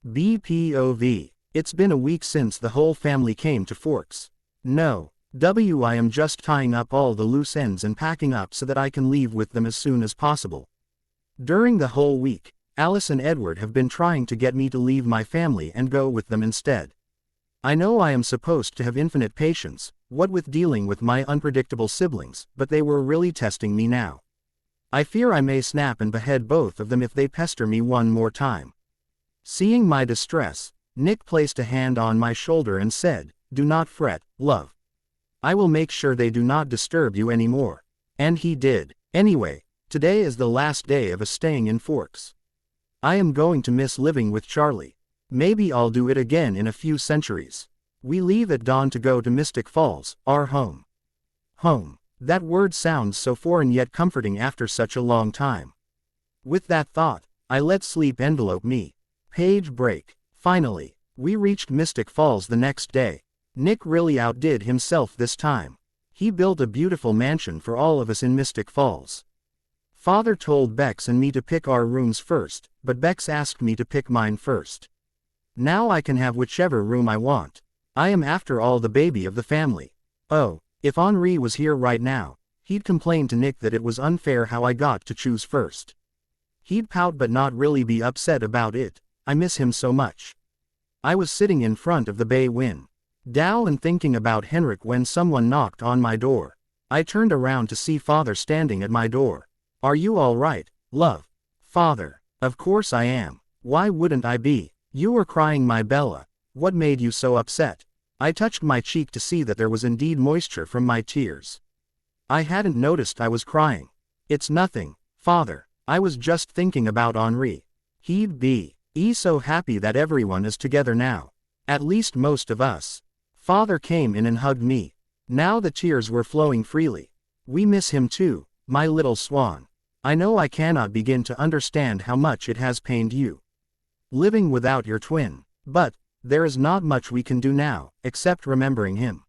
BPOV. It's been a week since the whole family came to Forks. No. I am just tying up all the loose ends and packing up so that I can leave with them as soon as possible. During the whole week, Alice and Edward have been trying to get me to leave my family and go with them instead. I know I am supposed to have infinite patience, what with dealing with my unpredictable siblings, but they were really testing me now. I fear I may snap and behead both of them if they pester me one more time. Seeing my distress, Nick placed a hand on my shoulder and said, "Do not fret, love. I will make sure they do not disturb you anymore." And he did. Anyway, today is the last day of us staying in Forks. I am going to miss living with Charlie. Maybe I'll do it again in a few centuries. We leave at dawn to go to Mystic Falls, our home. Home. That word sounds so foreign yet comforting after such a long time. With that thought, I let sleep envelope me. Page break. Finally, we reached Mystic Falls the next day. Nick really outdid himself this time. He built a beautiful mansion for all of us in Mystic Falls. Father told Bex and me to pick our rooms first, but Bex asked me to pick mine first. Now I can have whichever room I want. I am after all the baby of the family. Oh, if Henri was here right now, he'd complain to Nick that it was unfair how I got to choose first. He'd pout but not really be upset about it. I miss him so much. I was sitting in front of the bay window and thinking about Henrik when someone knocked on my door. I turned around to see Father standing at my door. Are you all right, love? Father, of course I am. Why wouldn't I be? You were crying, my Bella. What made you so upset? I touched my cheek to see that there was indeed moisture from my tears. I hadn't noticed I was crying. It's nothing, Father. I was just thinking about Henri. He'd be so happy that everyone is together now. At least most of us. Father came in and hugged me. Now the tears were flowing freely. We miss him too, my little Swan. I know I cannot begin to understand how much it has pained you. Living without your twin. But there is not much we can do now, except remembering him.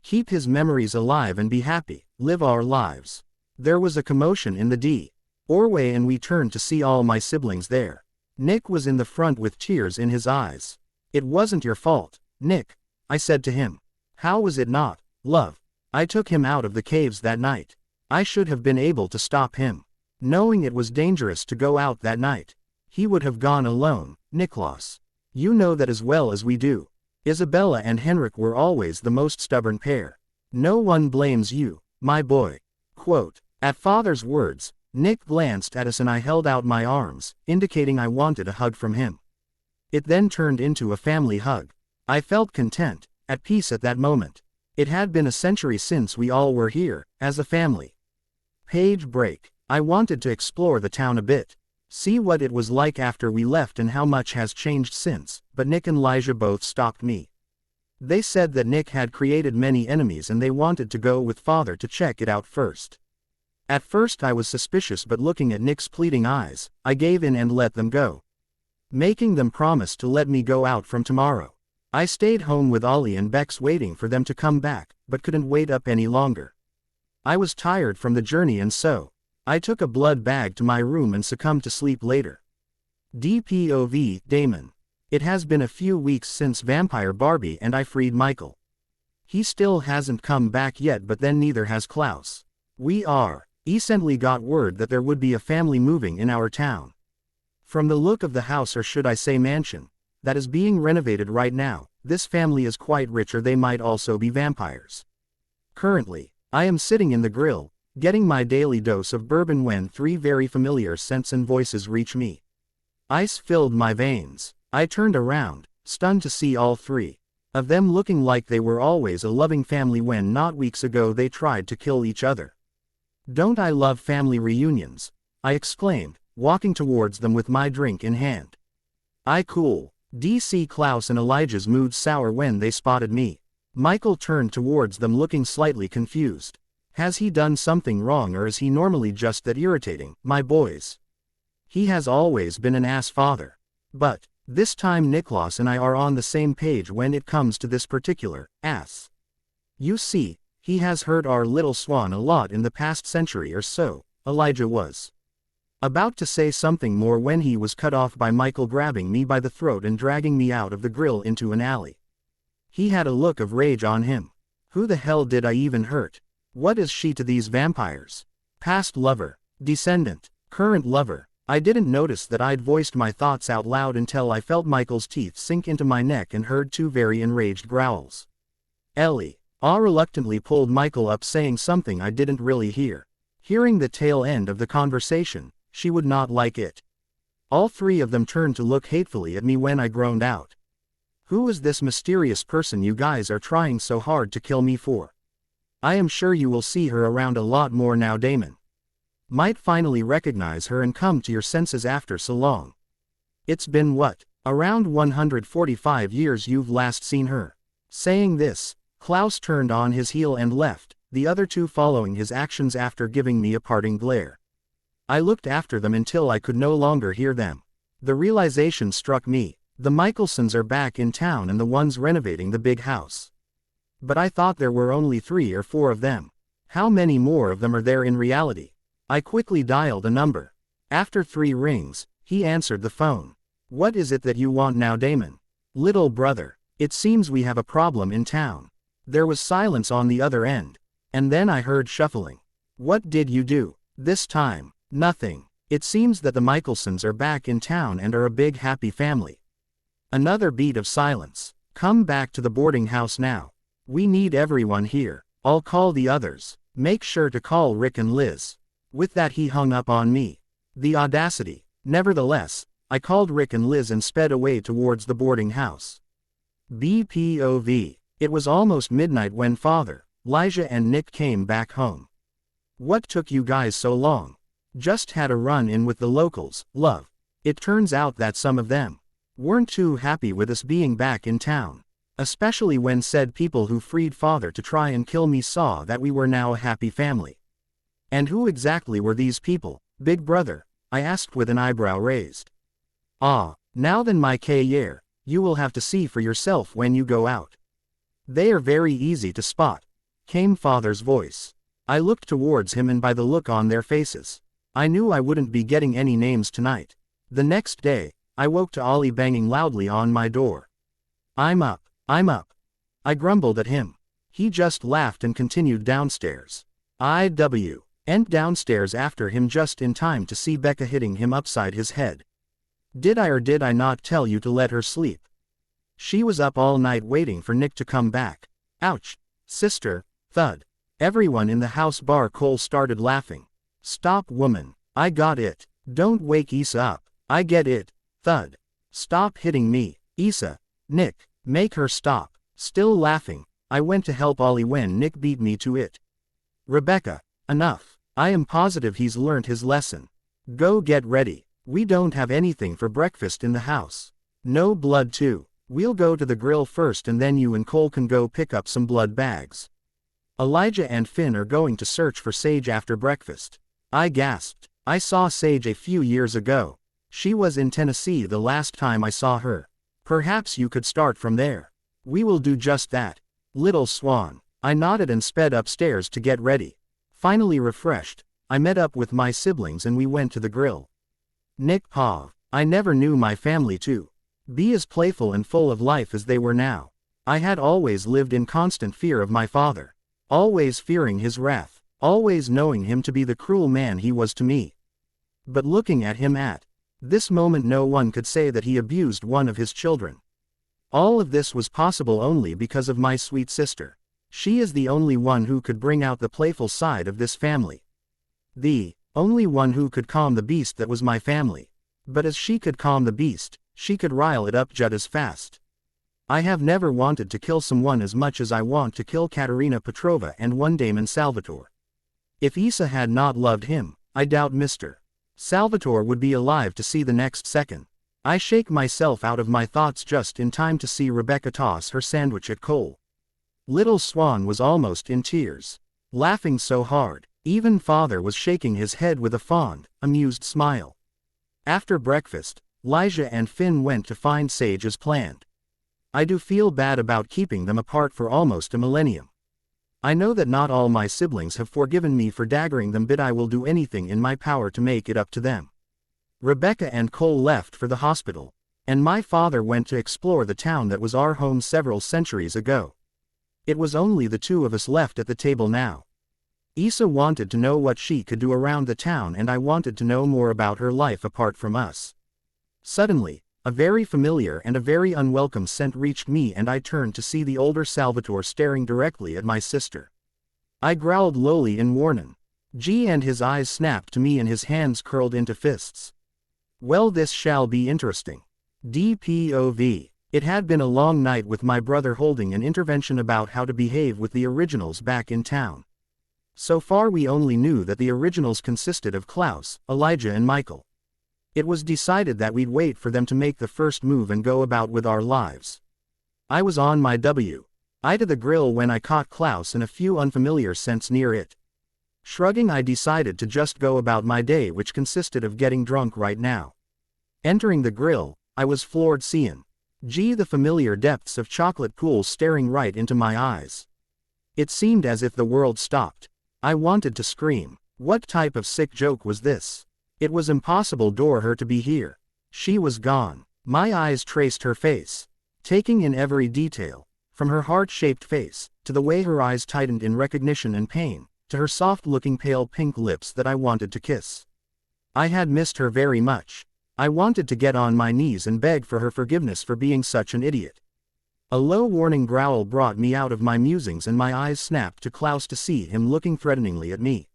Keep his memories alive and be happy, live our lives. There was a commotion in the doorway and we turned to see all my siblings there. Nick was in the front with tears in his eyes. It wasn't your fault, Nick, I said to him. How was it not, love? I took him out of the caves that night. I should have been able to stop him. Knowing it was dangerous to go out that night. He would have gone alone, Niklaus. You know that as well as we do. Isabella and Henrik were always the most stubborn pair. No one blames you, my boy. Quote. At Father's words, Nick glanced at us and I held out my arms, indicating I wanted a hug from him. It then turned into a family hug. I felt content, at peace at that moment. It had been a century since we all were here, as a family. Page break. I wanted to explore the town a bit. See what it was like after we left and how much has changed since, but Nick and Elijah both stopped me. They said that Nick had created many enemies and they wanted to go with Father to check it out first. At first I was suspicious, but looking at Nick's pleading eyes, I gave in and let them go. Making them promise to let me go out from tomorrow. I stayed home with Ollie and Bex waiting for them to come back, but couldn't wait up any longer. I was tired from the journey and so, I took a blood bag to my room and succumbed to sleep later. DPOV, Damon. It has been a few weeks since Vampire Barbie and I freed Michael. He still hasn't come back yet, but then neither has Klaus. We recently got word that there would be a family moving in our town. From the look of the house, or should I say mansion, that is being renovated right now, this family is quite rich, or they might also be vampires. Currently, I am sitting in the grill, getting my daily dose of bourbon when three very familiar scents and voices reach me. Ice filled my veins. I turned around, stunned to see all three of them looking like they were always a loving family when not weeks ago they tried to kill each other. Don't I love family reunions? I exclaimed, walking towards them with my drink in hand. Cool. DC Klaus and Elijah's mood sour when they spotted me. Michael turned towards them looking slightly confused. Has he done something wrong, or is he normally just that irritating, my boys? He has always been an ass father. But this time Niklaus and I are on the same page when it comes to this particular ass. You see, he has hurt our little Swan a lot in the past century or so. Elijah was about to say something more when he was cut off by Michael grabbing me by the throat and dragging me out of the grill into an alley. He had a look of rage on him. Who the hell did I even hurt? What is she to these vampires? Past lover, descendant, current lover. I didn't notice that I'd voiced my thoughts out loud until I felt Michael's teeth sink into my neck and heard two very enraged growls. Ellie reluctantly pulled Michael up, saying something I didn't really hear. Hearing the tail end of the conversation, she would not like it. All three of them turned to look hatefully at me when I groaned out. Who is this mysterious person you guys are trying so hard to kill me for? I am sure you will see her around a lot more now. Damon might finally recognize her and come to your senses after so long. It's been what, Around 145 years you've last seen her. Saying this, Klaus turned on his heel and left, the other two following his actions after giving me a parting glare. I looked after them until I could no longer hear them. The realization struck me. The Mikaelsons are back in town and the ones renovating the big house. But I thought there were only 3 or 4 of them. How many more of them are there in reality? I quickly dialed a number. After 3 rings, he answered the phone. What is it that you want now, Damon? Little brother, it seems we have a problem in town. There was silence on the other end. And then I heard shuffling. What did you do? This time, nothing. It seems that the Mikaelsons are back in town and are a big happy family. Another beat of silence. Come back to the boarding house now. We need everyone here. I'll call the others. Make sure to call Rick and Liz. With that he hung up on me. The audacity. Nevertheless, I called Rick and Liz and sped away towards the boarding house. BPOV. It was almost midnight when Father, Elijah and Nick came back home. What took you guys so long? Just had a run-in with the locals, love. It turns out that some of them weren't too happy with us being back in town. Especially when said people who freed Father to try and kill me saw that we were now a happy family. And who exactly were these people, big brother? I asked with an eyebrow raised. Ah, now then my K-year, you will have to see for yourself when you go out. They are very easy to spot, came Father's voice. I looked towards him and by the look on their faces, I knew I wouldn't be getting any names tonight. The next day, I woke to Ollie banging loudly on my door. I'm up. I grumbled at him. He just laughed and continued downstairs. I went downstairs after him just in time to see Becca hitting him upside his head. Did I or did I not tell you to let her sleep? She was up all night waiting for Nick to come back. Ouch, sister, thud. Everyone in the house bar Cole started laughing. Stop woman, I got it. Don't wake Issa up. I get it, thud. Stop hitting me, Issa. Nick, make her stop. Still laughing, I went to help Ollie when Nick beat me to it. Rebecca, enough. I am positive he's learnt his lesson. Go get ready. We don't have anything for breakfast in the house. No blood too. We'll go to the grill first and then you and Cole can go pick up some blood bags. Elijah and Finn are going to search for Sage after breakfast. I gasped. I saw Sage a few years ago. She was in Tennessee the last time I saw her. Perhaps you could start from there. We will do just that. Little Swan. I nodded and sped upstairs to get ready. Finally refreshed, I met up with my siblings and we went to the grill. Nick Pav. I never knew my family to be as playful and full of life as they were now. I had always lived in constant fear of my father. Always fearing his wrath. Always knowing him to be the cruel man he was to me. But looking at him at this moment no one could say that he abused one of his children. All of this was possible only because of my sweet sister. She is the only one who could bring out the playful side of this family. The only one who could calm the beast that was my family. But as she could calm the beast, she could rile it up just as fast. I have never wanted to kill someone as much as I want to kill Katerina Petrova and one Damon Salvatore. If Issa had not loved him, I doubt Mr. Salvatore would be alive to see the next second. I shake myself out of my thoughts just in time to see Rebecca toss her sandwich at Cole. Little Swan was almost in tears. Laughing so hard, even Father was shaking his head with a fond, amused smile. After breakfast, Elijah and Finn went to find Sage as planned. I do feel bad about keeping them apart for almost a millennium. I know that not all my siblings have forgiven me for daggering them, but I will do anything in my power to make it up to them. Rebecca and Cole left for the hospital, and my father went to explore the town that was our home several centuries ago. It was only the two of us left at the table now. Issa wanted to know what she could do around the town and I wanted to know more about her life apart from us. Suddenly, a very familiar and a very unwelcome scent reached me and I turned to see the older Salvatore staring directly at my sister. I growled lowly in warning. Gee, and his eyes snapped to me and his hands curled into fists. Well, this shall be interesting. DPOV. It had been a long night with my brother holding an intervention about how to behave with the originals back in town. So far we only knew that the originals consisted of Klaus, Elijah and Michael. It was decided that we'd wait for them to make the first move and go about with our lives. I was on my way to the grill when I caught Klaus and a few unfamiliar scents near it. Shrugging, I decided to just go about my day, which consisted of getting drunk right now. Entering the grill, I was floored seeing the familiar depths of chocolate pools staring right into my eyes. It seemed as if the world stopped. I wanted to scream. What type of sick joke was this? It was impossible for her to be here. She was gone. My eyes traced her face, taking in every detail, from her heart-shaped face, to the way her eyes tightened in recognition and pain, to her soft-looking pale pink lips that I wanted to kiss. I had missed her very much. I wanted to get on my knees and beg for her forgiveness for being such an idiot. A low warning growl brought me out of my musings and my eyes snapped to Klaus to see him looking threateningly at me.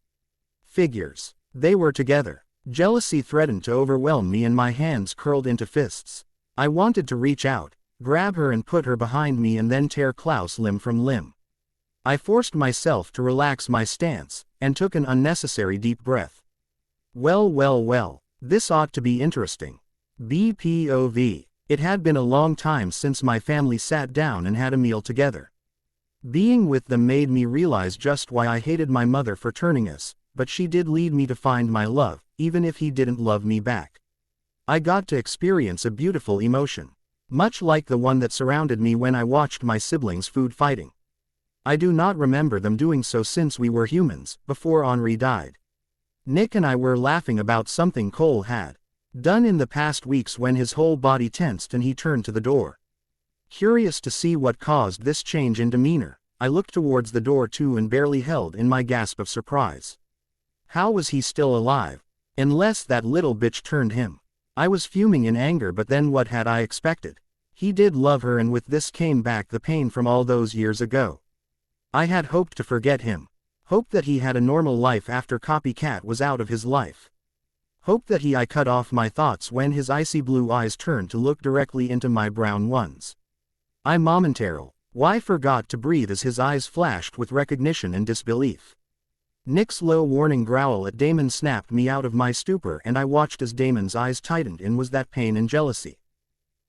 Figures. They were together. Jealousy threatened to overwhelm me and my hands curled into fists. I wanted to reach out, grab her and put her behind me and then tear Klaus limb from limb. I forced myself to relax my stance, and took an unnecessary deep breath. Well, this ought to be interesting. BPOV. It had been a long time since my family sat down and had a meal together. Being with them made me realize just why I hated my mother for turning us, but she did lead me to find my love, even if he didn't love me back. I got to experience a beautiful emotion, much like the one that surrounded me when I watched my siblings food fighting. I do not remember them doing so since we were humans, before Henri died. Nick and I were laughing about something Cole had done in the past weeks when his whole body tensed and he turned to the door. Curious to see what caused this change in demeanor, I looked towards the door too and barely held in my gasp of surprise. How was he still alive? Unless that little bitch turned him. I was fuming in anger, but then what had I expected? He did love her, and with this came back the pain from all those years ago. I had hoped to forget him. Hoped that he had a normal life after Copycat was out of his life. Hoped that I cut off my thoughts when his icy blue eyes turned to look directly into my brown ones. I momentarily forgot to breathe as his eyes flashed with recognition and disbelief. Nick's low warning growl at Damon snapped me out of my stupor, and I watched as Damon's eyes tightened. And was that pain and jealousy?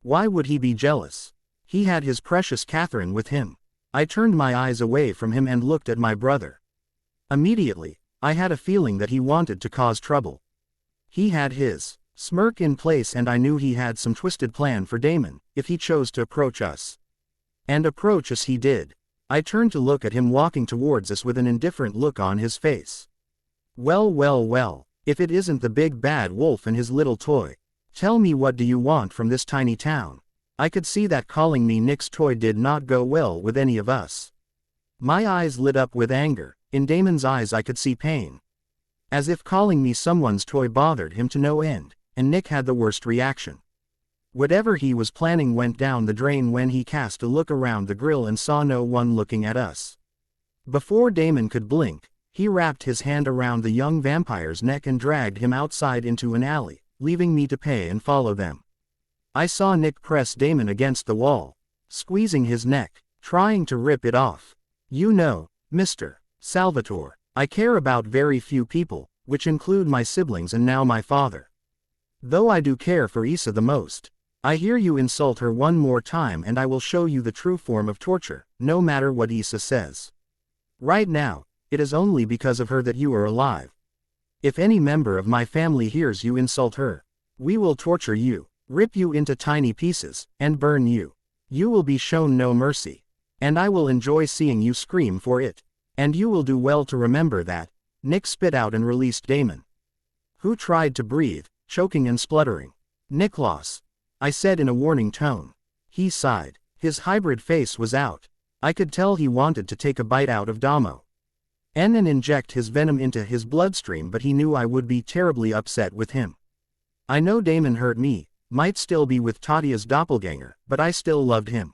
Why would he be jealous? He had his precious Catherine with him. I turned my eyes away from him and looked at my brother. Immediately, I had a feeling that he wanted to cause trouble. He had his smirk in place, and I knew he had some twisted plan for Damon, if he chose to approach us. And approach us he did. I turned to look at him walking towards us with an indifferent look on his face. Well, if it isn't the big bad wolf and his little toy. Tell me, what do you want from this tiny town? I could see that calling me Nick's toy did not go well with any of us. My eyes lit up with anger. In Damon's eyes I could see pain. As if calling me someone's toy bothered him to no end, and Nick had the worst reaction. Whatever he was planning went down the drain when he cast a look around the grill and saw no one looking at us. Before Damon could blink, he wrapped his hand around the young vampire's neck and dragged him outside into an alley, leaving me to pay and follow them. I saw Nick press Damon against the wall, squeezing his neck, trying to rip it off. You know, Mr. Salvatore, I care about very few people, which include my siblings and now my father. Though I do care for Issa the most. I hear you insult her one more time and I will show you the true form of torture, no matter what Issa says. Right now, it is only because of her that you are alive. If any member of my family hears you insult her, we will torture you, rip you into tiny pieces, and burn you. You will be shown no mercy. And I will enjoy seeing you scream for it. And you will do well to remember that. Nick spit out and released Damon, who tried to breathe, choking and spluttering. Niklaus, I said in a warning tone. He sighed. His hybrid face was out. I could tell he wanted to take a bite out of Damo and inject his venom into his bloodstream, but he knew I would be terribly upset with him. I know Damon hurt me, might still be with Tatia's doppelganger, but I still loved him.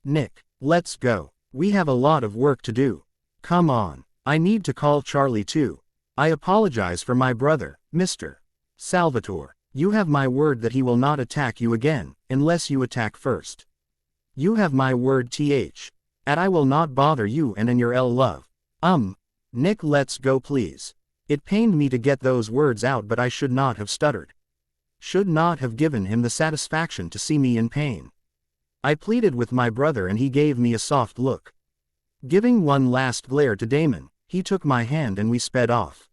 Nick, let's go. We have a lot of work to do. Come on. I need to call Charlie too. I apologize for my brother, Mr. Salvatore. You have my word that he will not attack you again, unless you attack first. You have my word and I will not bother you and in your love. Nick, let's go please. It pained me to get those words out, but I should not have stuttered. should not have given him the satisfaction to see me in pain. I pleaded with my brother and he gave me a soft look. Giving one last glare to Damon, he took my hand and we sped off.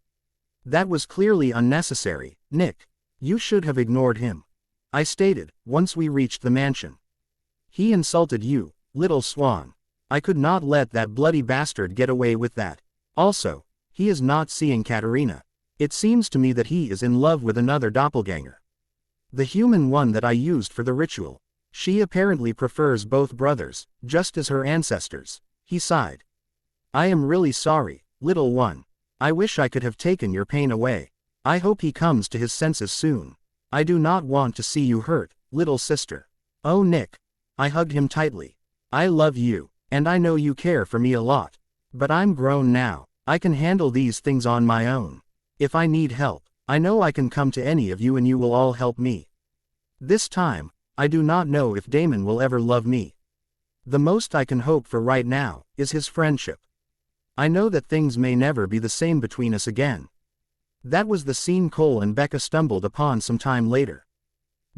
That was clearly unnecessary, Nick. You should have ignored him, I stated, once we reached the mansion. He insulted you, little Swan. I could not let that bloody bastard get away with that. Also, he is not seeing Katerina. It seems to me that he is in love with another doppelganger. The human one that I used for the ritual. She apparently prefers both brothers, just as her ancestors. He sighed. I am really sorry, little one. I wish I could have taken your pain away. I hope he comes to his senses soon. I do not want to see you hurt, little sister. Oh Nick. I hugged him tightly. I love you, and I know you care for me a lot. But I'm grown now. I can handle these things on my own. If I need help, I know I can come to any of you and you will all help me. This time, I do not know if Damon will ever love me. The most I can hope for right now is his friendship. I know that things may never be the same between us again. That was the scene Cole and Becca stumbled upon some time later.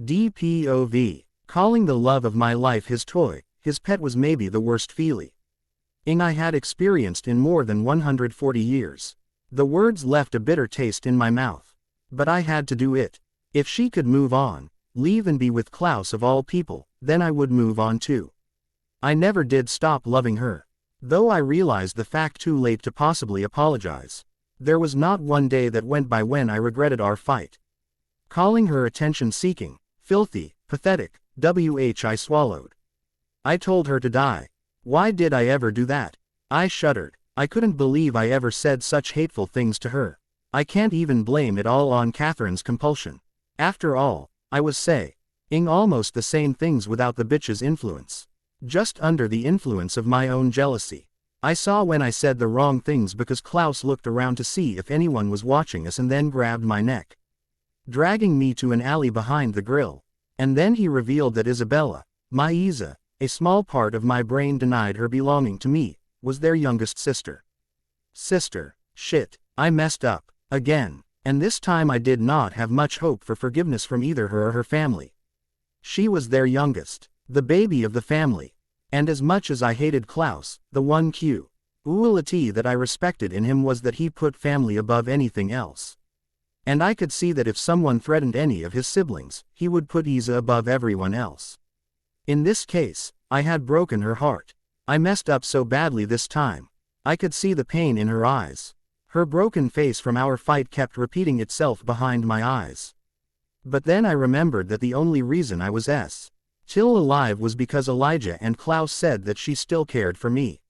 DPOV. Calling the love of my life his toy, his pet was maybe the worst feeling I had experienced in more than 140 years. The words left a bitter taste in my mouth. But I had to do it. If she could move on, leave and be with Klaus of all people, then I would move on too. I never did stop loving her. Though I realized the fact too late to possibly apologize. There was not one day that went by when I regretted our fight. Calling her attention-seeking, filthy, pathetic, I swallowed. I told her to die. Why did I ever do that? I shuddered. I couldn't believe I ever said such hateful things to her. I can't even blame it all on Catherine's compulsion. After all, I was saying almost the same things without the bitch's influence. Just under the influence of my own jealousy. I saw when I said the wrong things because Klaus looked around to see if anyone was watching us and then grabbed my neck, dragging me to an alley behind the grill. And then he revealed that Isabella, my Isa, a small part of my brain denied her belonging to me, was their youngest sister. Shit, I messed up, again, and this time I did not have much hope for forgiveness from either her or her family. She was their youngest, the baby of the family, and as much as I hated Klaus, the one quality that I respected in him was that he put family above anything else. And I could see that if someone threatened any of his siblings, he would put Isa above everyone else. In this case, I had broken her heart. I messed up so badly this time. I could see the pain in her eyes. Her broken face from our fight kept repeating itself behind my eyes. But then I remembered that the only reason I was still alive was because Elijah and Klaus said that she still cared for me.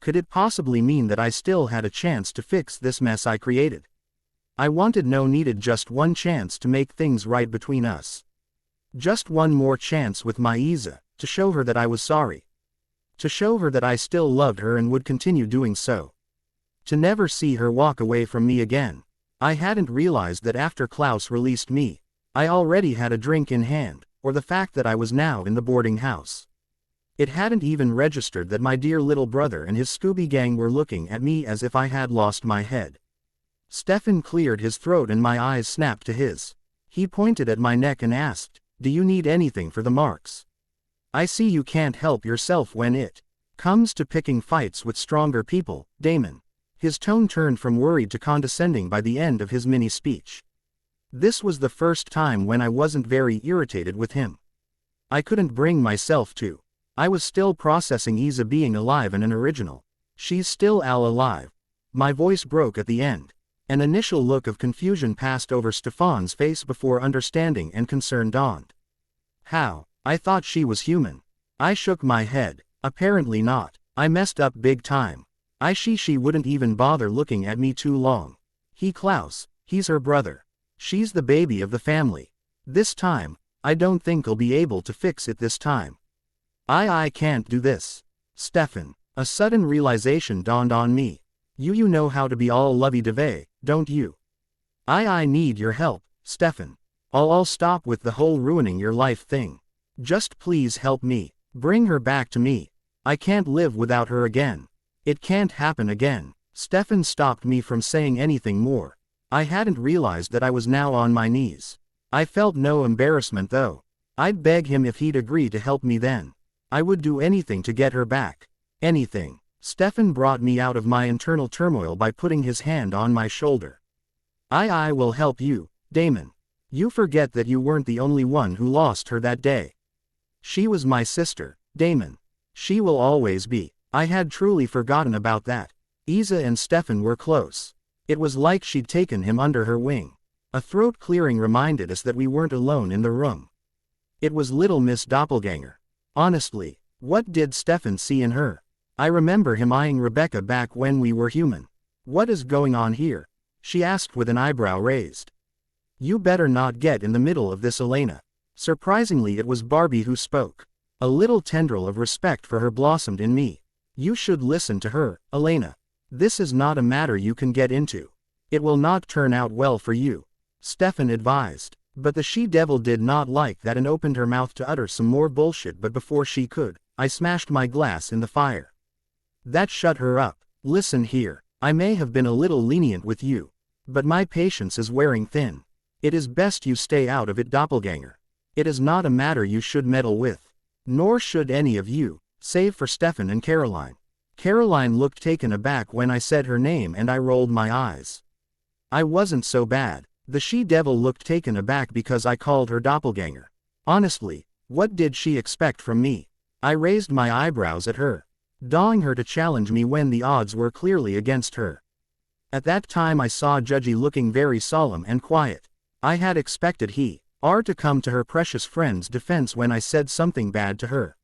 Could it possibly mean that I still had a chance to fix this mess I created? I needed just one chance to make things right between us. Just one more chance with my Isa, to show her that I was sorry. To show her that I still loved her and would continue doing so. To never see her walk away from me again. I hadn't realized that after Klaus released me, I already had a drink in hand, or the fact that I was now in the boarding house. It hadn't even registered that my dear little brother and his Scooby gang were looking at me as if I had lost my head. Stefan cleared his throat and my eyes snapped to his. He pointed at my neck and asked, "Do you need anything for the marks? I see you can't help yourself when it comes to picking fights with stronger people, Damon." His tone turned from worried to condescending by the end of his mini-speech. This was the first time when I wasn't very irritated with him. I couldn't bring myself to. I was still processing Isa being alive and an original. She's still alive. My voice broke at the end. An initial look of confusion passed over Stefan's face before understanding and concern dawned. How? I thought she was human. I shook my head. Apparently not. I messed up big time. She wouldn't even bother looking at me too long. Klaus, he's her brother. She's the baby of the family. This time, I don't think I'll be able to fix it this time. I can't do this. Stefan. A sudden realization dawned on me. You know how to be all lovey-dovey, don't you? I need your help, Stefan. I'll stop with the whole ruining your life thing. Just please help me. Bring her back to me. I can't live without her again. It can't happen again. Stefan stopped me from saying anything more. I hadn't realized that I was now on my knees. I felt no embarrassment though. I'd beg him if he'd agree to help me then. I would do anything to get her back. Anything. Stefan brought me out of my internal turmoil by putting his hand on my shoulder. I will help you, Damon. You forget that you weren't the only one who lost her that day. She was my sister, Damon. She will always be. I had truly forgotten about that. Isa and Stefan were close. It was like she'd taken him under her wing. A throat clearing reminded us that we weren't alone in the room. It was Little Miss Doppelganger. Honestly, what did Stefan see in her? I remember him eyeing Rebecca back when we were human. What is going on here? She asked with an eyebrow raised. You better not get in the middle of this, Elena. Surprisingly, it was Barbie who spoke. A little tendril of respect for her blossomed in me. You should listen to her, Elena. This is not a matter you can get into. It will not turn out well for you, Stefan advised. But the she-devil did not like that and opened her mouth to utter some more bullshit, but before she could, I smashed my glass in the fire. That shut her up. Listen here, I may have been a little lenient with you, but my patience is wearing thin. It is best you stay out of it, Doppelganger. It is not a matter you should meddle with. Nor should any of you, save for Stefan and Caroline. Caroline looked taken aback when I said her name and I rolled my eyes. I wasn't so bad. The she-devil looked taken aback because I called her Doppelganger. Honestly, what did she expect from me? I raised my eyebrows at her, dawing her to challenge me when the odds were clearly against her. At that time I saw Judgy looking very solemn and quiet. I had expected he, or to come to her precious friend's defense when I said something bad to her.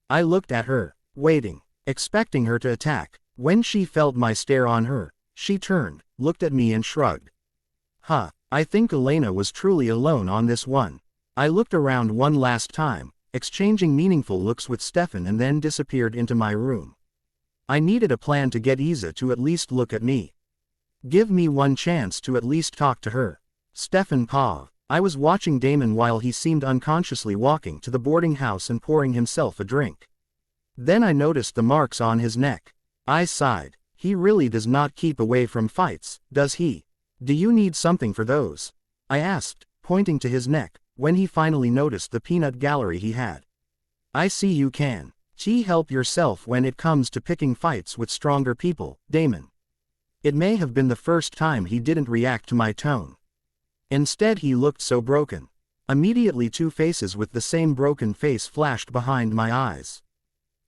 I looked at her, waiting, expecting her to attack. When she felt my stare on her, she turned, looked at me and shrugged. Huh, I think Elena was truly alone on this one. I looked around one last time, exchanging meaningful looks with Stefan, and then disappeared into my room. I needed a plan to get Isa to at least look at me. Give me one chance to at least talk to her. Stefan paused. I was watching Damon while he seemed unconsciously walking to the boarding house and pouring himself a drink. Then I noticed the marks on his neck. I sighed. He really does not keep away from fights, does he? Do you need something for those? I asked, pointing to his neck, when he finally noticed the peanut gallery he had. I see you can. Help yourself when it comes to picking fights with stronger people, Damon. It may have been the first time he didn't react to my tone. Instead he looked so broken. Immediately two faces with the same broken face flashed behind my eyes.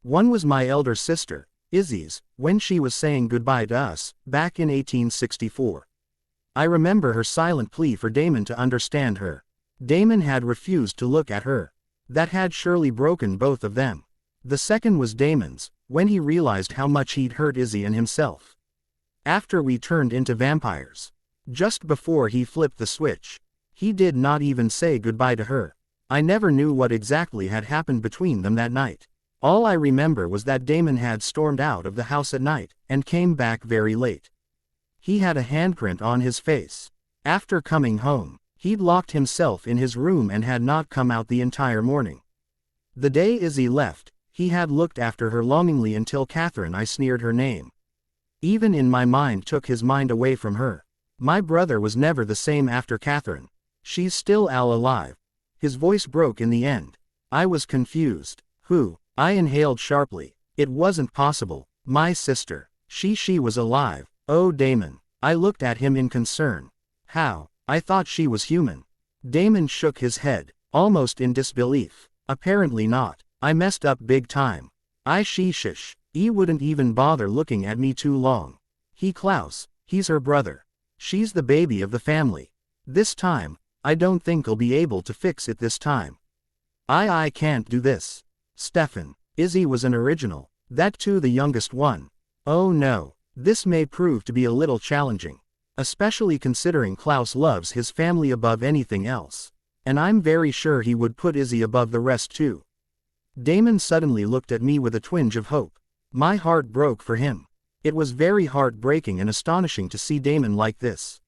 One was my elder sister, Izzy's, when she was saying goodbye to us, back in 1864. I remember her silent plea for Damon to understand her. Damon had refused to look at her. That had surely broken both of them. The second was Damon's, when he realized how much he'd hurt Izzy and himself. After we turned into vampires. Just before he flipped the switch. He did not even say goodbye to her. I never knew what exactly had happened between them that night. All I remember was that Damon had stormed out of the house at night, and came back very late. He had a handprint on his face. After coming home, he'd locked himself in his room and had not come out the entire morning. The day Izzy left, he had looked after her longingly until Catherine I sneered her name. Even in my mind took his mind away from her. My brother was never the same after Catherine. She's still alive. His voice broke in the end. I was confused. Who? I inhaled sharply. It wasn't possible. My sister. She was alive. Oh Damon. I looked at him in concern. How? I thought she was human. Damon shook his head, almost in disbelief. Apparently not. I messed up big time. Shish. He wouldn't even bother looking at me too long. Klaus, he's her brother. She's the baby of the family. This time, I don't think I'll be able to fix it this time. I can't do this. Stefan. Izzy was an original. That too, the youngest one. Oh no. This may prove to be a little challenging. Especially considering Klaus loves his family above anything else. And I'm very sure he would put Izzy above the rest too. Damon suddenly looked at me with a twinge of hope. My heart broke for him. It was very heartbreaking and astonishing to see Damon like this.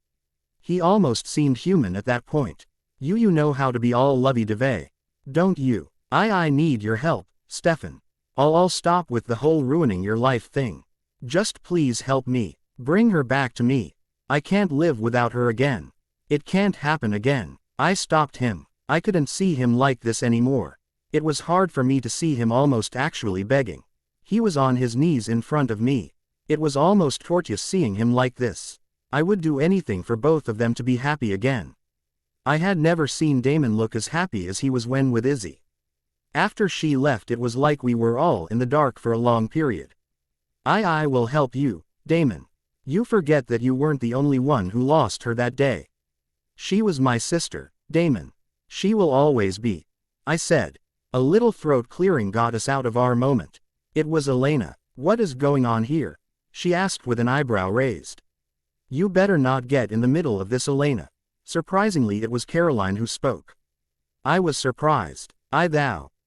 He almost seemed human at that point. You know how to be all lovey-dovey. Don't you? I need your help, Stefan. I'll stop with the whole ruining your life thing. Just please help me. Bring her back to me. I can't live without her again. It can't happen again. I stopped him. I couldn't see him like this anymore. It was hard for me to see him almost actually begging. He was on his knees in front of me. It was almost torturous seeing him like this. I would do anything for both of them to be happy again. I had never seen Damon look as happy as he was when with Izzy. After she left, it was like we were all in the dark for a long period. I will help you, Damon. You forget that you weren't the only one who lost her that day. She was my sister, Damon. She will always be, I said. A little throat clearing got us out of our moment. It was Elena. What is going on here? She asked with an eyebrow raised. You better not get in the middle of this, Elena. Surprisingly, it was Caroline who spoke. I was surprised.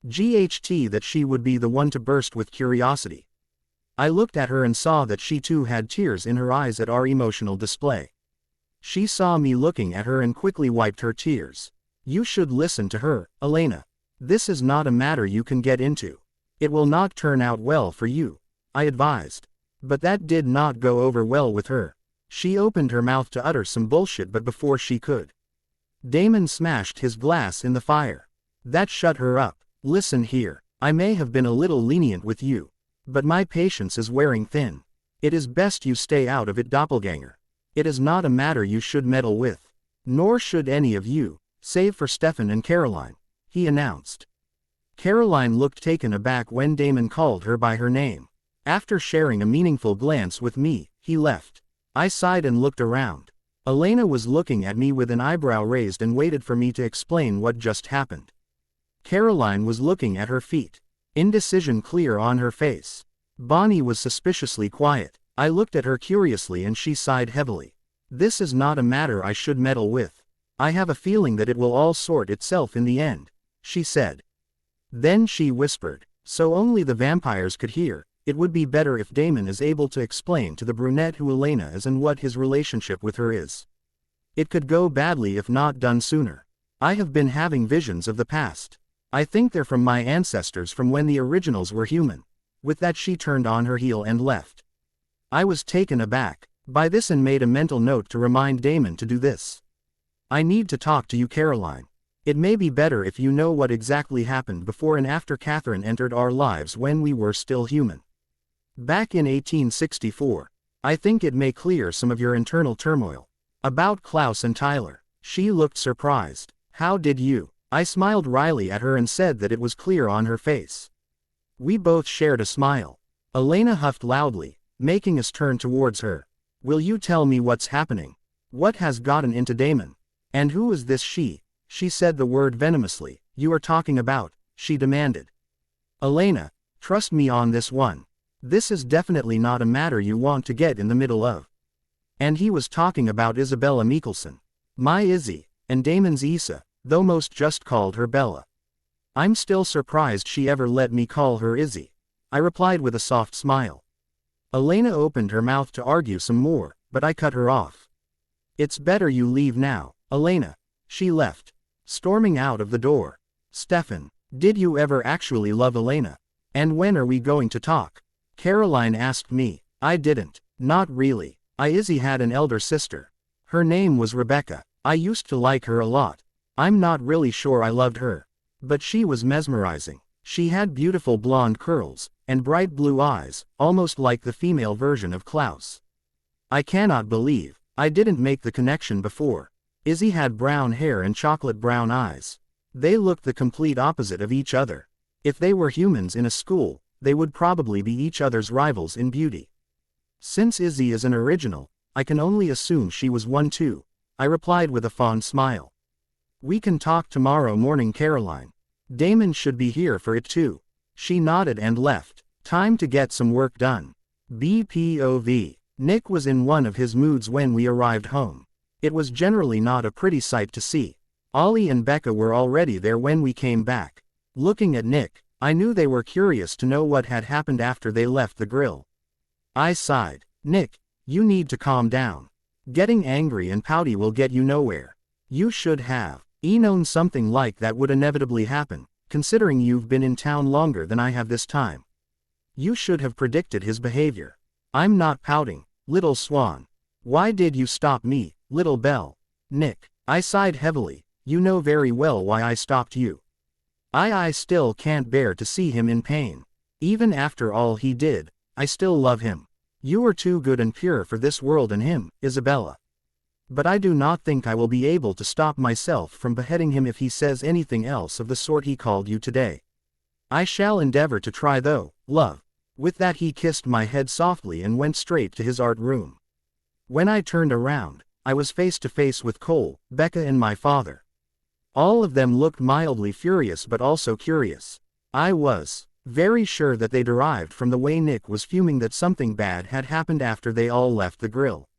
GHT that she would be the one to burst with curiosity. I looked at her and saw that she too had tears in her eyes at our emotional display. She saw me looking at her and quickly wiped her tears. You should listen to her, Elena. This is not a matter you can get into. It will not turn out well for you, I advised. But that did not go over well with her. She opened her mouth to utter some bullshit, but before she could, Damon smashed his glass in the fire. That shut her up. Listen here, I may have been a little lenient with you, but my patience is wearing thin. It is best you stay out of it, doppelganger. It is not a matter you should meddle with. Nor should any of you, save for Stefan and Caroline, he announced. Caroline looked taken aback when Damon called her by her name. After sharing a meaningful glance with me, he left. I sighed and looked around. Elena was looking at me with an eyebrow raised and waited for me to explain what just happened. Caroline was looking at her feet, indecision clear on her face. Bonnie was suspiciously quiet. I looked at her curiously and she sighed heavily. This is not a matter I should meddle with. I have a feeling that it will all sort itself in the end, she said. Then she whispered, so only the vampires could hear, it would be better if Damon is able to explain to the brunette who Elena is and what his relationship with her is. It could go badly if not done sooner. I have been having visions of the past. I think they're from my ancestors from when the originals were human. With that she turned on her heel and left. I was taken aback by this and made a mental note to remind Damon to do this. I need to talk to you, Caroline. It may be better if you know what exactly happened before and after Catherine entered our lives when we were still human. Back in 1864. I think it may clear some of your internal turmoil. About Klaus and Tyler. She looked surprised. How did you? I smiled wryly at her and said that it was clear on her face. We both shared a smile. Elena huffed loudly, making us turn towards her. Will you tell me what's happening? What has gotten into Damon? And who is this she? She said the word venomously. You are talking about, she demanded. Elena, trust me on this one. This is definitely not a matter you want to get in the middle of. And he was talking about Isabella Mikaelson. My Izzy, and Damon's Issa, though most just called her Bella. I'm still surprised she ever let me call her Izzy, I replied with a soft smile. Elena opened her mouth to argue some more, but I cut her off. It's better you leave now, Elena. She left, storming out of the door. Stefan, did you ever actually love Elena? And when are we going to talk? Caroline asked me. I didn't. Not really. Izzy had an elder sister. Her name was Rebecca. I used to like her a lot. I'm not really sure I loved her. But she was mesmerizing. She had beautiful blonde curls, and bright blue eyes, almost like the female version of Klaus. I cannot believe I didn't make the connection before. Izzy had brown hair and chocolate brown eyes. They looked the complete opposite of each other. If they were humans in a school, they would probably be each other's rivals in beauty. Since Izzy is an original, I can only assume she was one too, I replied with a fond smile. We can talk tomorrow morning, Caroline. Damon should be here for it too. She nodded and left. Time to get some work done. BPOV. Nick was in one of his moods when we arrived home. It was generally not a pretty sight to see. Ollie and Becca were already there when we came back. Looking at Nick, I knew they were curious to know what had happened after they left the grill. I sighed. Nick, you need to calm down. Getting angry and pouty will get you nowhere. You should have known something like that would inevitably happen, considering you've been in town longer than I have this time. You should have predicted his behavior. I'm not pouting, little Swan. Why did you stop me, little Belle? Nick, I sighed heavily. You know very well why I stopped you. I still can't bear to see him in pain. Even after all he did, I still love him. You are too good and pure for this world and him, Isabella. But I do not think I will be able to stop myself from beheading him if he says anything else of the sort he called you today. I shall endeavor to try though, love." With that he kissed my head softly and went straight to his art room. When I turned around, I was face to face with Cole, Becca and my father. All of them looked mildly furious but also curious. I was very sure that they derived from the way Nick was fuming that something bad had happened after they all left the grill.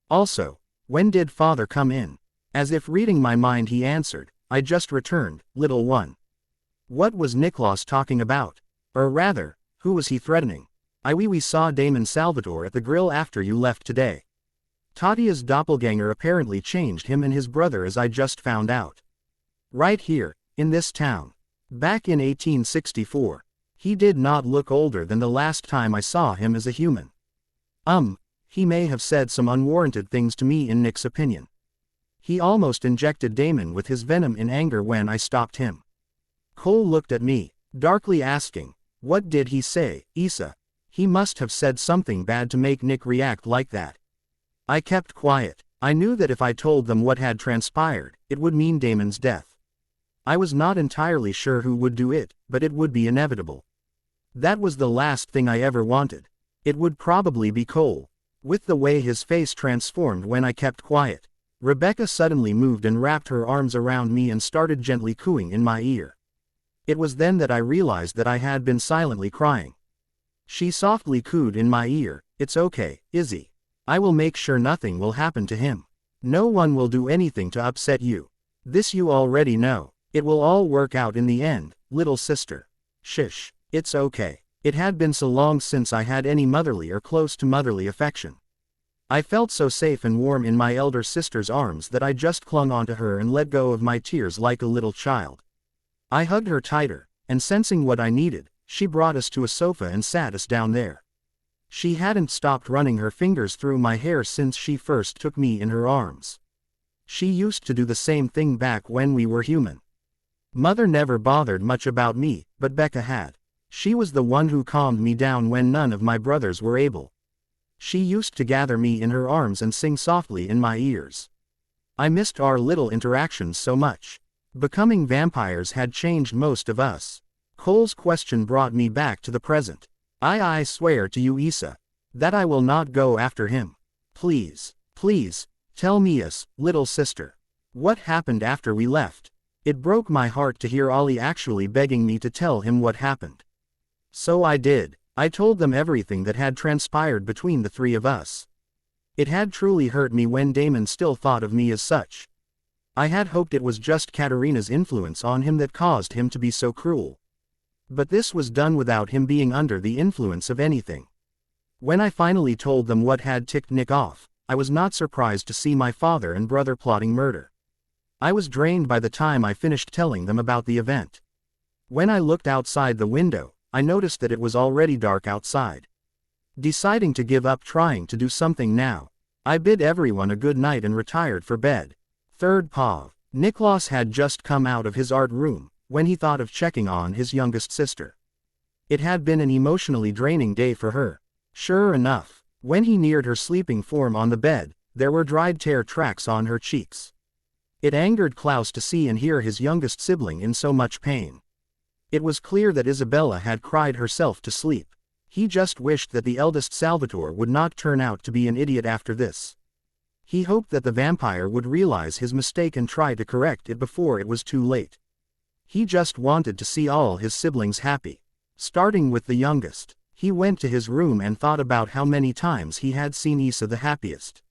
Also, when did father come in? As if reading my mind he answered, "I just returned, little one." What was Niklaus talking about? Or rather, who was he threatening? We saw Damon Salvatore at the grill after you left today. Tatia's doppelganger apparently changed him and his brother, as I just found out. Right here, in this town. Back in 1864. He did not look older than the last time I saw him as a human. He may have said some unwarranted things to me in Nick's opinion. He almost injected Damon with his venom in anger when I stopped him. Cole looked at me, darkly asking, "What did he say, Issa?" He must have said something bad to make Nick react like that. I kept quiet. I knew that if I told them what had transpired, it would mean Damon's death. I was not entirely sure who would do it, but it would be inevitable. That was the last thing I ever wanted. It would probably be Cole. With the way his face transformed when I kept quiet, Rebecca suddenly moved and wrapped her arms around me and started gently cooing in my ear. It was then that I realized that I had been silently crying. She softly cooed in my ear, "It's okay, Izzy. I will make sure nothing will happen to him. No one will do anything to upset you. This you already know. It will all work out in the end, little sister. Shish, it's okay." It had been so long since I had any motherly or close to motherly affection. I felt so safe and warm in my elder sister's arms that I just clung onto her and let go of my tears like a little child. I hugged her tighter, and sensing what I needed, she brought us to a sofa and sat us down there. She hadn't stopped running her fingers through my hair since she first took me in her arms. She used to do the same thing back when we were human. Mother never bothered much about me, but Becca had. She was the one who calmed me down when none of my brothers were able. She used to gather me in her arms and sing softly in my ears. I missed our little interactions so much. Becoming vampires had changed most of us. Cole's question brought me back to the present. I swear to you, Issa, that I will not go after him. Please, tell me, little sister. What happened after we left? It broke my heart to hear Ollie actually begging me to tell him what happened. So I did. I told them everything that had transpired between the three of us. It had truly hurt me when Damon still thought of me as such. I had hoped it was just Katerina's influence on him that caused him to be so cruel. But this was done without him being under the influence of anything. When I finally told them what had ticked Nick off, I was not surprised to see my father and brother plotting murder. I was drained by the time I finished telling them about the event. When I looked outside the window, I noticed that it was already dark outside. Deciding to give up trying to do something now, I bid everyone a good night and retired for bed. 3rd Pav. Niklaus had just come out of his art room, when he thought of checking on his youngest sister. It had been an emotionally draining day for her. Sure enough, when he neared her sleeping form on the bed, there were dried tear tracks on her cheeks. It angered Klaus to see and hear his youngest sibling in so much pain. It was clear that Isabella had cried herself to sleep. He just wished that the eldest Salvatore would not turn out to be an idiot after this. He hoped that the vampire would realize his mistake and try to correct it before it was too late. He just wanted to see all his siblings happy. Starting with the youngest, he went to his room and thought about how many times he had seen Issa the happiest.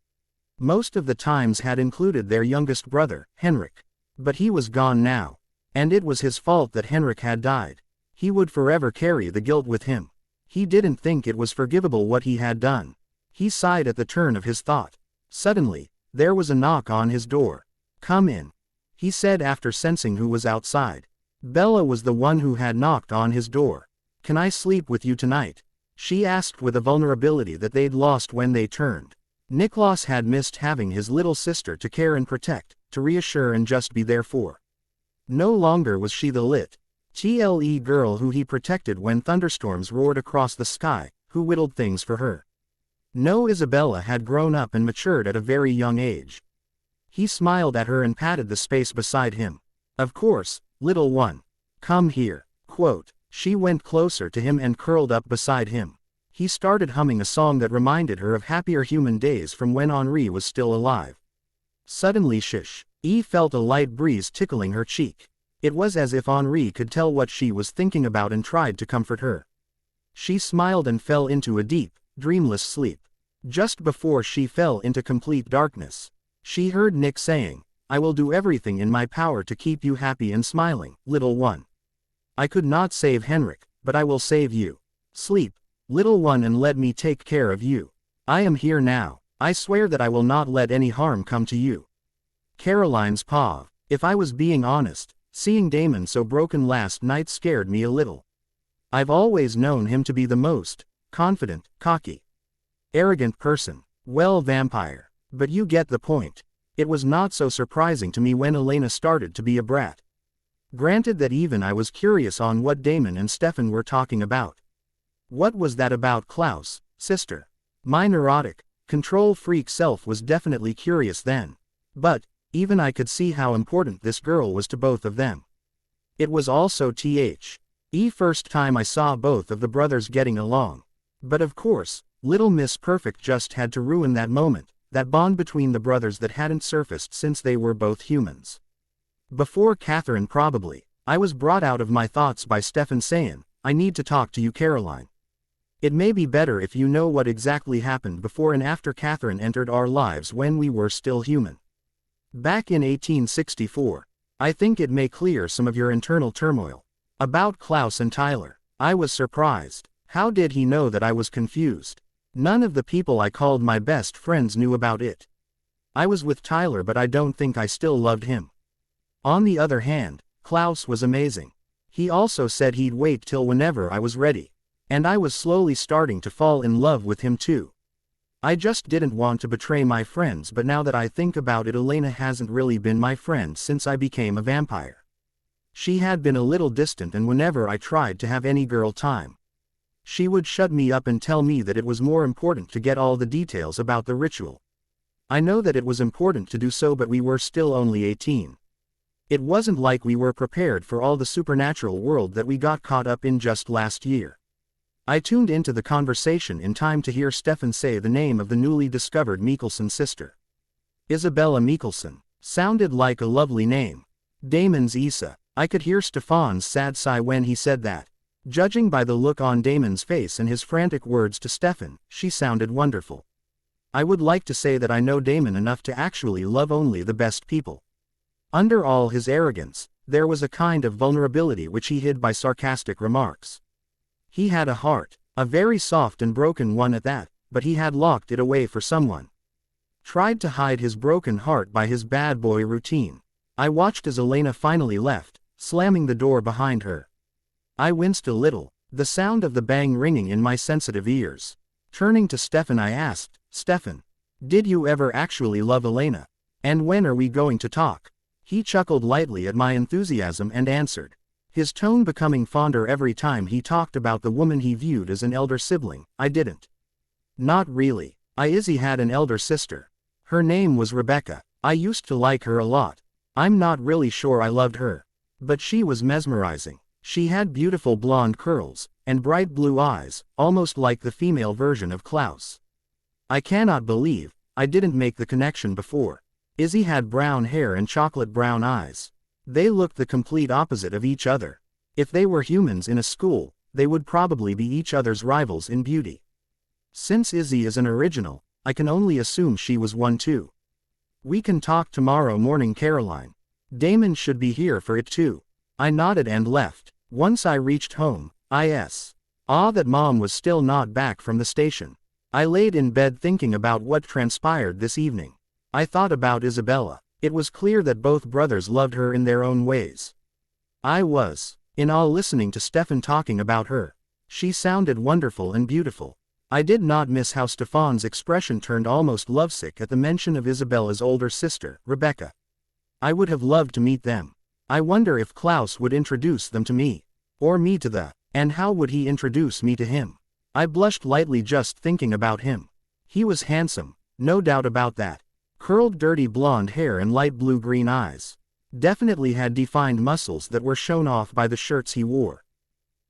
Most of the times had included their youngest brother, Henrik. But he was gone now. And it was his fault that Henrik had died. He would forever carry the guilt with him. He didn't think it was forgivable what he had done. He sighed at the turn of his thought. Suddenly, there was a knock on his door. "Come in," he said after sensing who was outside. Bella was the one who had knocked on his door. "Can I sleep with you tonight?" she asked with a vulnerability that they'd lost when they turned. Niklaus had missed having his little sister to care and protect, to reassure and just be there for. No longer was she the tle girl who he protected when thunderstorms roared across the sky, who whittled things for her. No, Isabella had grown up and matured at a very young age. He smiled at her and patted the space beside him. Of course, little one. Come here. Quote. She went closer to him and curled up beside him. He started humming a song that reminded her of happier human days from when Henri was still alive. Suddenly Eve felt a light breeze tickling her cheek. It was as if Henri could tell what she was thinking about and tried to comfort her. She smiled and fell into a deep, dreamless sleep. Just before she fell into complete darkness, she heard Nick saying, I will do everything in my power to keep you happy and smiling, little one. I could not save Henrik, but I will save you. Sleep, little one, and let me take care of you. I am here now. I swear that I will not let any harm come to you. Caroline's paw. If I was being honest, seeing Damon so broken last night scared me a little. I've always known him to be the most confident, cocky, arrogant person. Well, vampire. But you get the point. It was not so surprising to me when Elena started to be a brat. Granted that even I was curious on what Damon and Stefan were talking about. What was that about Klaus, sister? My neurotic, control freak self was definitely curious then. But, even I could see how important this girl was to both of them. It was also the first time I saw both of the brothers getting along. But of course, Little Miss Perfect just had to ruin that moment, that bond between the brothers that hadn't surfaced since they were both humans. Before Catherine probably, I was brought out of my thoughts by Stefan saying, I need to talk to you, Caroline. It may be better if you know what exactly happened before and after Catherine entered our lives when we were still human. Back in 1864, I think it may clear some of your internal turmoil. About Klaus and Tyler, I was surprised. How did he know that I was confused? None of the people I called my best friends knew about it. I was with Tyler, but I don't think I still loved him. On the other hand, Klaus was amazing. He also said he'd wait till whenever I was ready. And I was slowly starting to fall in love with him too. I just didn't want to betray my friends, but now that I think about it, Elena hasn't really been my friend since I became a vampire. She had been a little distant, and whenever I tried to have any girl time, she would shut me up and tell me that it was more important to get all the details about the ritual. I know that it was important to do so, but we were still only 18. It wasn't like we were prepared for all the supernatural world that we got caught up in just last year. I tuned into the conversation in time to hear Stefan say the name of the newly discovered Mikaelson sister. Isabella Mikaelson. Sounded like a lovely name. Damon's Isa. I could hear Stefan's sad sigh when he said that. Judging by the look on Damon's face and his frantic words to Stefan, she sounded wonderful. I would like to say that I know Damon enough to actually love only the best people. Under all his arrogance, there was a kind of vulnerability which he hid by sarcastic remarks. He had a heart, a very soft and broken one at that, but he had locked it away for someone. Tried to hide his broken heart by his bad boy routine. I watched as Elena finally left, slamming the door behind her. I winced a little, the sound of the bang ringing in my sensitive ears. Turning to Stefan, I asked, Stefan, did you ever actually love Elena? And when are we going to talk? He chuckled lightly at my enthusiasm and answered, his tone becoming fonder every time he talked about the woman he viewed as an elder sibling. I didn't. Not really. Izzy had an elder sister. Her name was Rebecca. I used to like her a lot. I'm not really sure I loved her. But she was mesmerizing. She had beautiful blonde curls, and bright blue eyes, almost like the female version of Klaus. I cannot believe I didn't make the connection before. Izzy had brown hair and chocolate brown eyes. They looked the complete opposite of each other. If they were humans in a school, they would probably be each other's rivals in beauty. Since Izzy is an original, I can only assume she was one too. We can talk tomorrow morning, Caroline. Damon should be here for it too. I nodded and left. Once I reached home, that Mom was still not back from the station. I laid in bed thinking about what transpired this evening. I thought about Isabella. It was clear that both brothers loved her in their own ways. I was, in awe, listening to Stefan talking about her. She sounded wonderful and beautiful. I did not miss how Stefan's expression turned almost lovesick at the mention of Isabella's older sister, Rebecca. I would have loved to meet them. I wonder if Klaus would introduce them to me. Or me to the, and how would he introduce me to him? I blushed lightly just thinking about him. He was handsome, no doubt about that. Curled dirty blonde hair and light blue-green eyes. Definitely had defined muscles that were shown off by the shirts he wore.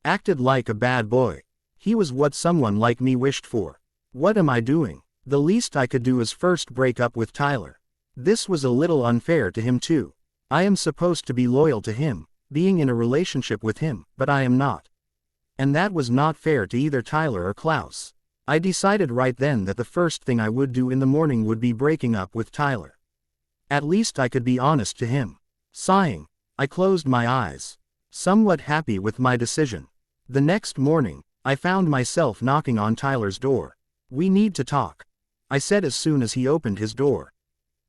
Acted like a bad boy. He was what someone like me wished for. What am I doing? The least I could do is first break up with Tyler. This was a little unfair to him too. I am supposed to be loyal to him, being in a relationship with him, but I am not. And that was not fair to either Tyler or Klaus. I decided right then that the first thing I would do in the morning would be breaking up with Tyler. At least I could be honest to him. Sighing, I closed my eyes, somewhat happy with my decision. The next morning, I found myself knocking on Tyler's door. "We need to talk," I said as soon as he opened his door.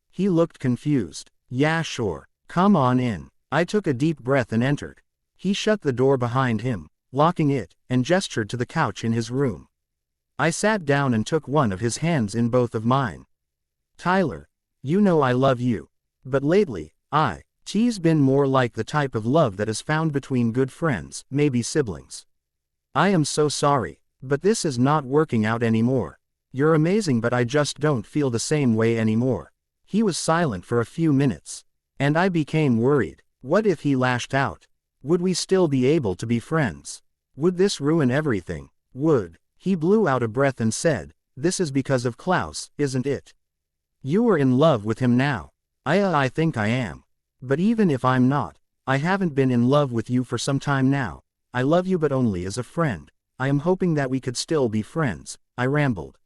He looked confused. "Yeah, sure. Come on in." I took a deep breath and entered. He shut the door behind him, locking it, and gestured to the couch in his room. I sat down and took one of his hands in both of mine. "Tyler, you know I love you. But lately, T's been more like the type of love that is found between good friends, maybe siblings. I am so sorry, but this is not working out anymore. You're amazing, but I just don't feel the same way anymore." He was silent for a few minutes. And I became worried. What if he lashed out? Would we still be able to be friends? Would this ruin everything? He blew out a breath and said, "This is because of Klaus, isn't it? You are in love with him now." I think I am. But even if I'm not, I haven't been in love with you for some time now. I love you, but only as a friend. I am hoping that we could still be friends," I rambled.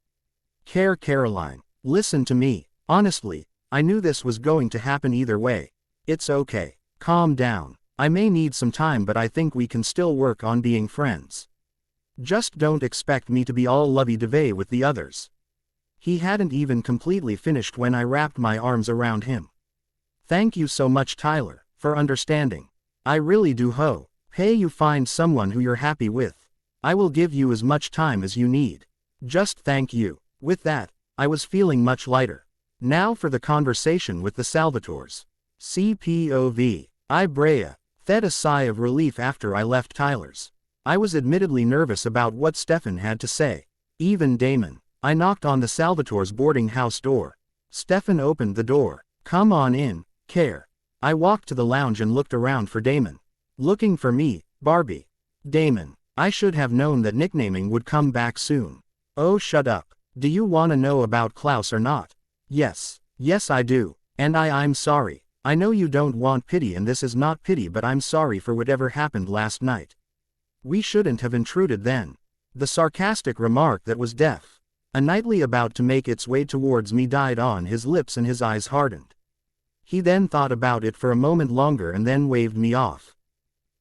Caroline, listen to me. Honestly, I knew this was going to happen either way. It's okay. Calm down. I may need some time, but I think we can still work on being friends. Just don't expect me to be all lovey-dovey with the others. He hadn't even completely finished when I wrapped my arms around him. "Thank you so much, Tyler, for understanding. I really do hope you find someone who you're happy with. I will give you as much time as you need. Just thank you." With that, I was feeling much lighter. Now for the conversation with the Salvatores. CPOV. Brea fed a sigh of relief after I left Tyler's. I was admittedly nervous about what Stefan had to say. Even Damon. I knocked on the Salvatore's boarding house door. Stefan opened the door. "Come on in, Care." I walked to the lounge and looked around for Damon. "Looking for me, Barbie?" "Damon. I should have known that nicknaming would come back soon." "Oh, shut up. Do you want to know about Klaus or not?" Yes I do. And I'm sorry. I know you don't want pity, and this is not pity, but I'm sorry for whatever happened last night. We shouldn't have intruded then." The sarcastic remark that was deaf, a nightly about to make its way towards me, died on his lips and his eyes hardened. He then thought about it for a moment longer and then waved me off.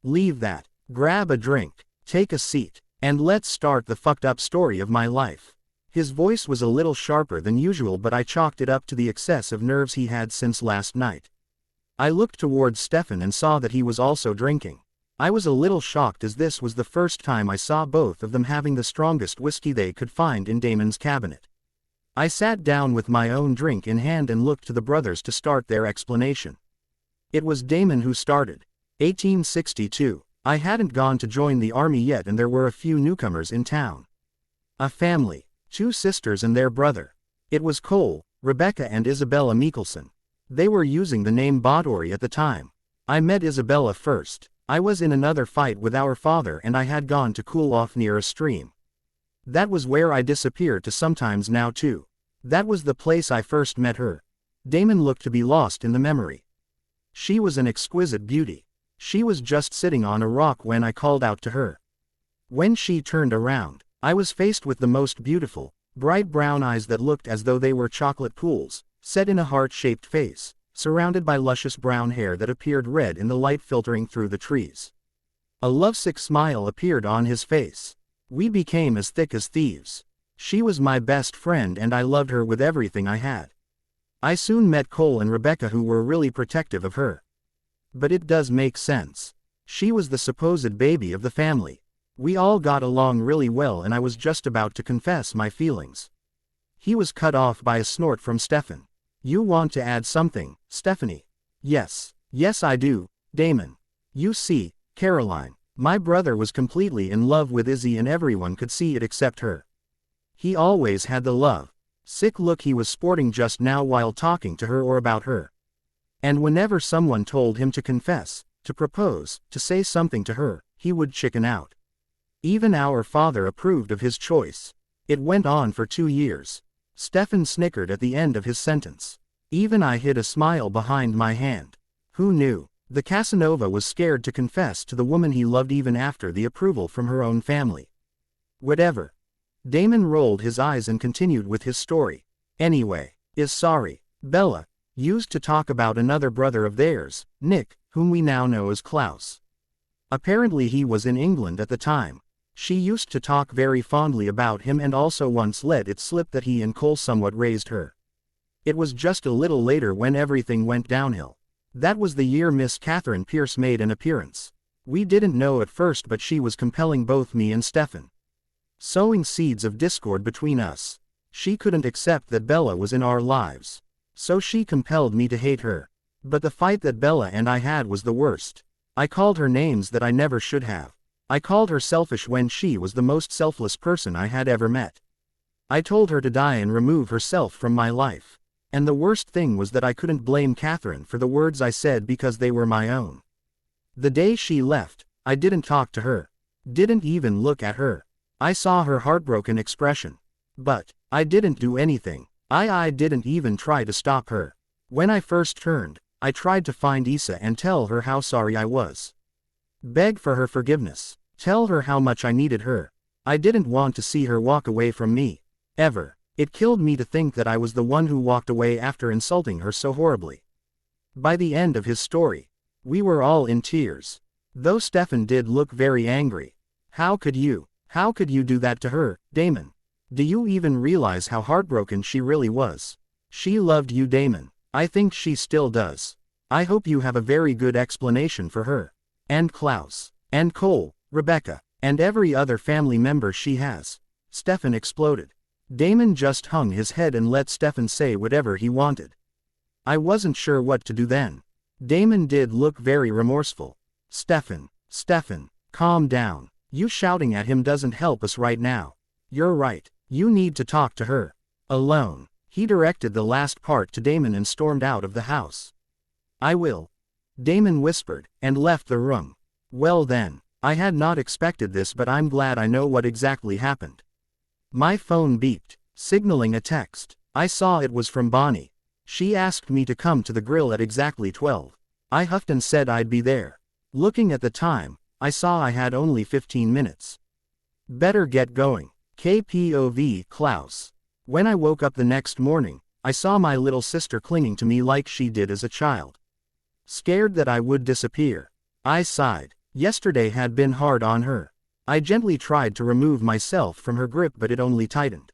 "Leave that. Grab a drink, take a seat, and let's start the fucked up story of my life." His voice was a little sharper than usual, but I chalked it up to the excess of nerves he had since last night. I looked towards Stefan and saw that he was also drinking. I was a little shocked, as this was the first time I saw both of them having the strongest whiskey they could find in Damon's cabinet. I sat down with my own drink in hand and looked to the brothers to start their explanation. It was Damon who started. 1862. I hadn't gone to join the army yet, and there were a few newcomers in town. A family, 2 sisters and their brother. It was Cole, Rebecca and Isabella Mikaelson. They were using the name Bottori at the time. I met Isabella first. I was in another fight with our father and I had gone to cool off near a stream. That was where I disappeared to sometimes now too. That was the place I first met her. Damon looked to be lost in the memory. She was an exquisite beauty. She was just sitting on a rock when I called out to her. When she turned around, I was faced with the most beautiful, bright brown eyes that looked as though they were chocolate pools, set in a heart-shaped face, surrounded by luscious brown hair that appeared red in the light filtering through the trees. A lovesick smile appeared on his face. We became as thick as thieves. She was my best friend and I loved her with everything I had. I soon met Cole and Rebecca, who were really protective of her. But it does make sense. She was the supposed baby of the family. We all got along really well and I was just about to confess my feelings. He was cut off by a snort from Stefan. "You want to add something, Stephanie? Yes. Yes I do, Damon. You see, Caroline, my brother was completely in love with Izzy and everyone could see it except her. He always had the sick look he was sporting just now while talking to her or about her. And whenever someone told him to confess, to propose, to say something to her, he would chicken out. Even our father approved of his choice. It went on for 2 years. Stefan snickered at the end of his sentence. Even I hid a smile behind my hand. Who knew? The Casanova was scared to confess to the woman he loved even after the approval from her own family. Whatever. Damon rolled his eyes and continued with his story. Anyway, is sorry. Bella used to talk about another brother of theirs, Nick, whom we now know as Klaus. Apparently he was in England at the time. She used to talk very fondly about him and also once let it slip that he and Cole somewhat raised her. It was just a little later when everything went downhill. That was the year Miss Catherine Pierce made an appearance. We didn't know at first but she was compelling both me and Stefan. Sowing seeds of discord between us. She couldn't accept that Bella was in our lives. So she compelled me to hate her. But the fight that Bella and I had was the worst. I called her names that I never should have. I called her selfish when she was the most selfless person I had ever met. I told her to die and remove herself from my life. And the worst thing was that I couldn't blame Catherine for the words I said because they were my own. The day she left, I didn't talk to her. Didn't even look at her. I saw her heartbroken expression. But I didn't do anything. I didn't even try to stop her. When I first turned, I tried to find Isa and tell her how sorry I was. Beg for her forgiveness. Tell her how much I needed her. I didn't want to see her walk away from me. Ever. It killed me to think that I was the one who walked away after insulting her so horribly. By the end of his story, we were all in tears. Though Stefan did look very angry. How could you do that to her, Damon? Do you even realize how heartbroken she really was? She loved you, Damon. I think she still does. I hope you have a very good explanation for her. And Klaus. And Cole, Rebecca, and every other family member she has. Stefan exploded. Damon just hung his head and let Stefan say whatever he wanted. I wasn't sure what to do then. Damon did look very remorseful. Stefan, calm down. You shouting at him doesn't help us right now. You're right. You need to talk to her. Alone. He directed the last part to Damon and stormed out of the house. I will. Damon whispered, and left the room. Well then, I had not expected this but I'm glad I know what exactly happened. My phone beeped, signaling a text. I saw it was from Bonnie. She asked me to come to the grill at exactly 12. I huffed and said I'd be there. Looking at the time, I saw I had only 15 minutes. Better get going. KPOV Klaus. When I woke up the next morning, I saw my little sister clinging to me like she did as a child. Scared that I would disappear. I sighed. Yesterday had been hard on her. I gently tried to remove myself from her grip but it only tightened.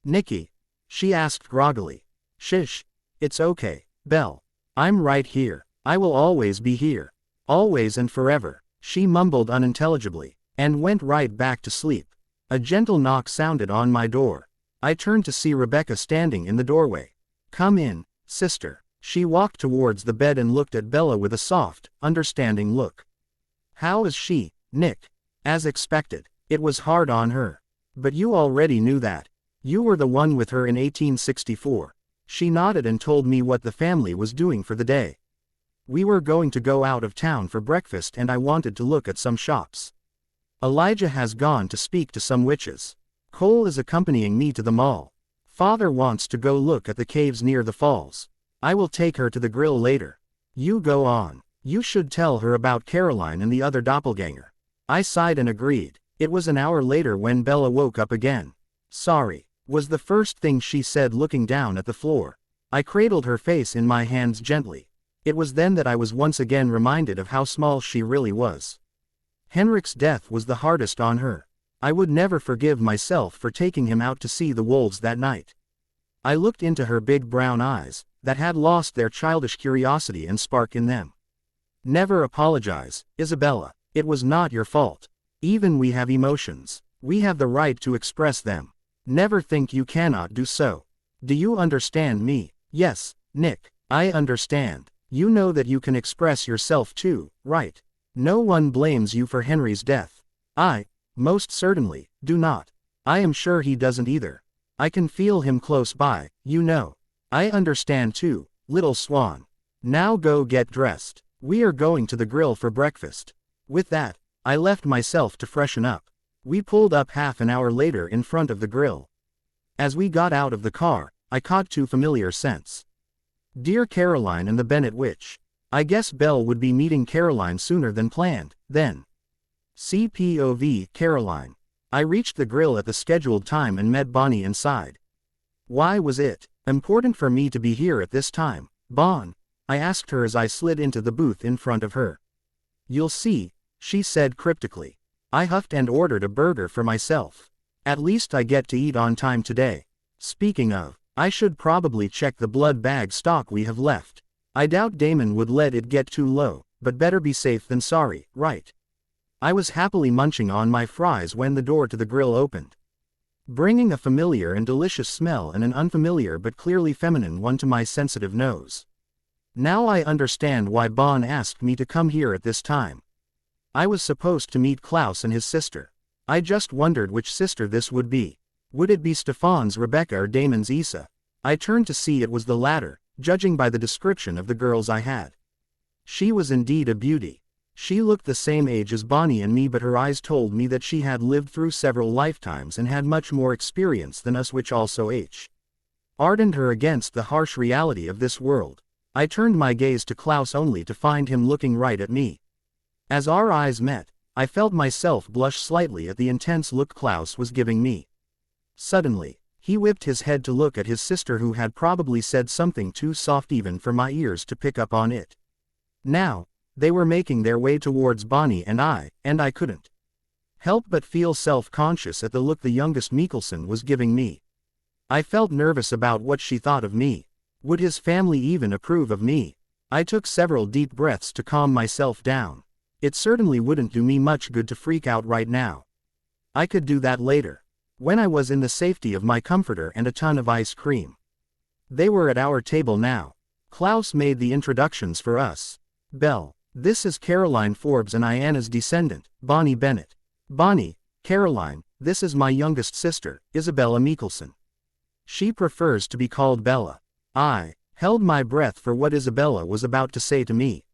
Nikki? She asked groggily. Shish. It's okay, Belle. I'm right here. I will always be here. Always and forever. She mumbled unintelligibly, and went right back to sleep. A gentle knock sounded on my door. I turned to see Rebecca standing in the doorway. Come in, sister. She walked towards the bed and looked at Bella with a soft, understanding look. How is she, Nick? As expected, it was hard on her. But you already knew that. You were the one with her in 1864. She nodded and told me what the family was doing for the day. We were going to go out of town for breakfast and I wanted to look at some shops. Elijah has gone to speak to some witches. Cole is accompanying me to the mall. Father wants to go look at the caves near the falls. I will take her to the grill later. You go on. You should tell her about Caroline and the other doppelganger. I sighed and agreed. It was an hour later when Bella woke up again. Sorry, was the first thing she said looking down at the floor. I cradled her face in my hands gently. It was then that I was once again reminded of how small she really was. Henrik's death was the hardest on her. I would never forgive myself for taking him out to see the wolves that night. I looked into her big brown eyes, that had lost their childish curiosity and spark in them. Never apologize, Isabella. It was not your fault. Even we have emotions. We have the right to express them. Never think you cannot do so. Do you understand me? Yes, Nick, I understand. You know that you can express yourself too, right? No one blames you for Henry's death. I, most certainly, do not. I am sure he doesn't either. I can feel him close by, you know. I understand too, little Swan. Now go get dressed. We are going to the grill for breakfast. With that, I left myself to freshen up. We pulled up half an hour later in front of the grill. As we got out of the car, I caught two familiar scents. Dear Caroline and the Bennett Witch. I guess Belle would be meeting Caroline sooner than planned, then. CPOV, Caroline. I reached the grill at the scheduled time and met Bonnie inside. Why was it important for me to be here at this time, Bon? I asked her as I slid into the booth in front of her. You'll see, she said cryptically. I huffed and ordered a burger for myself. At least I get to eat on time today. Speaking of, I should probably check the blood bag stock we have left. I doubt Damon would let it get too low, but better be safe than sorry, right? I was happily munching on my fries when the door to the grill opened, bringing a familiar and delicious smell and an unfamiliar but clearly feminine one to my sensitive nose. Now I understand why Bon asked me to come here at this time. I was supposed to meet Klaus and his sister. I just wondered which sister this would be. Would it be Stefan's Rebecca or Damon's Issa? I turned to see it was the latter, judging by the description of the girls I had. She was indeed a beauty. She looked the same age as Bonnie and me, but her eyes told me that she had lived through several lifetimes and had much more experience than us, which also hardened her against the harsh reality of this world. I turned my gaze to Klaus only to find him looking right at me. As our eyes met, I felt myself blush slightly at the intense look Klaus was giving me. Suddenly, he whipped his head to look at his sister, who had probably said something too soft even for my ears to pick up on it. Now, they were making their way towards Bonnie and I couldn't help but feel self-conscious at the look the youngest Mikaelson was giving me. I felt nervous about what she thought of me. Would his family even approve of me? I took several deep breaths to calm myself down. It certainly wouldn't do me much good to freak out right now. I could do that later, when I was in the safety of my comforter and a ton of ice cream. They were at our table now. Klaus made the introductions for us. Belle. This is Caroline Forbes and Iana's descendant, Bonnie Bennett. Bonnie, Caroline, this is my youngest sister, Isabella Mikaelson. She prefers to be called Bella. I held my breath for what Isabella was about to say to me.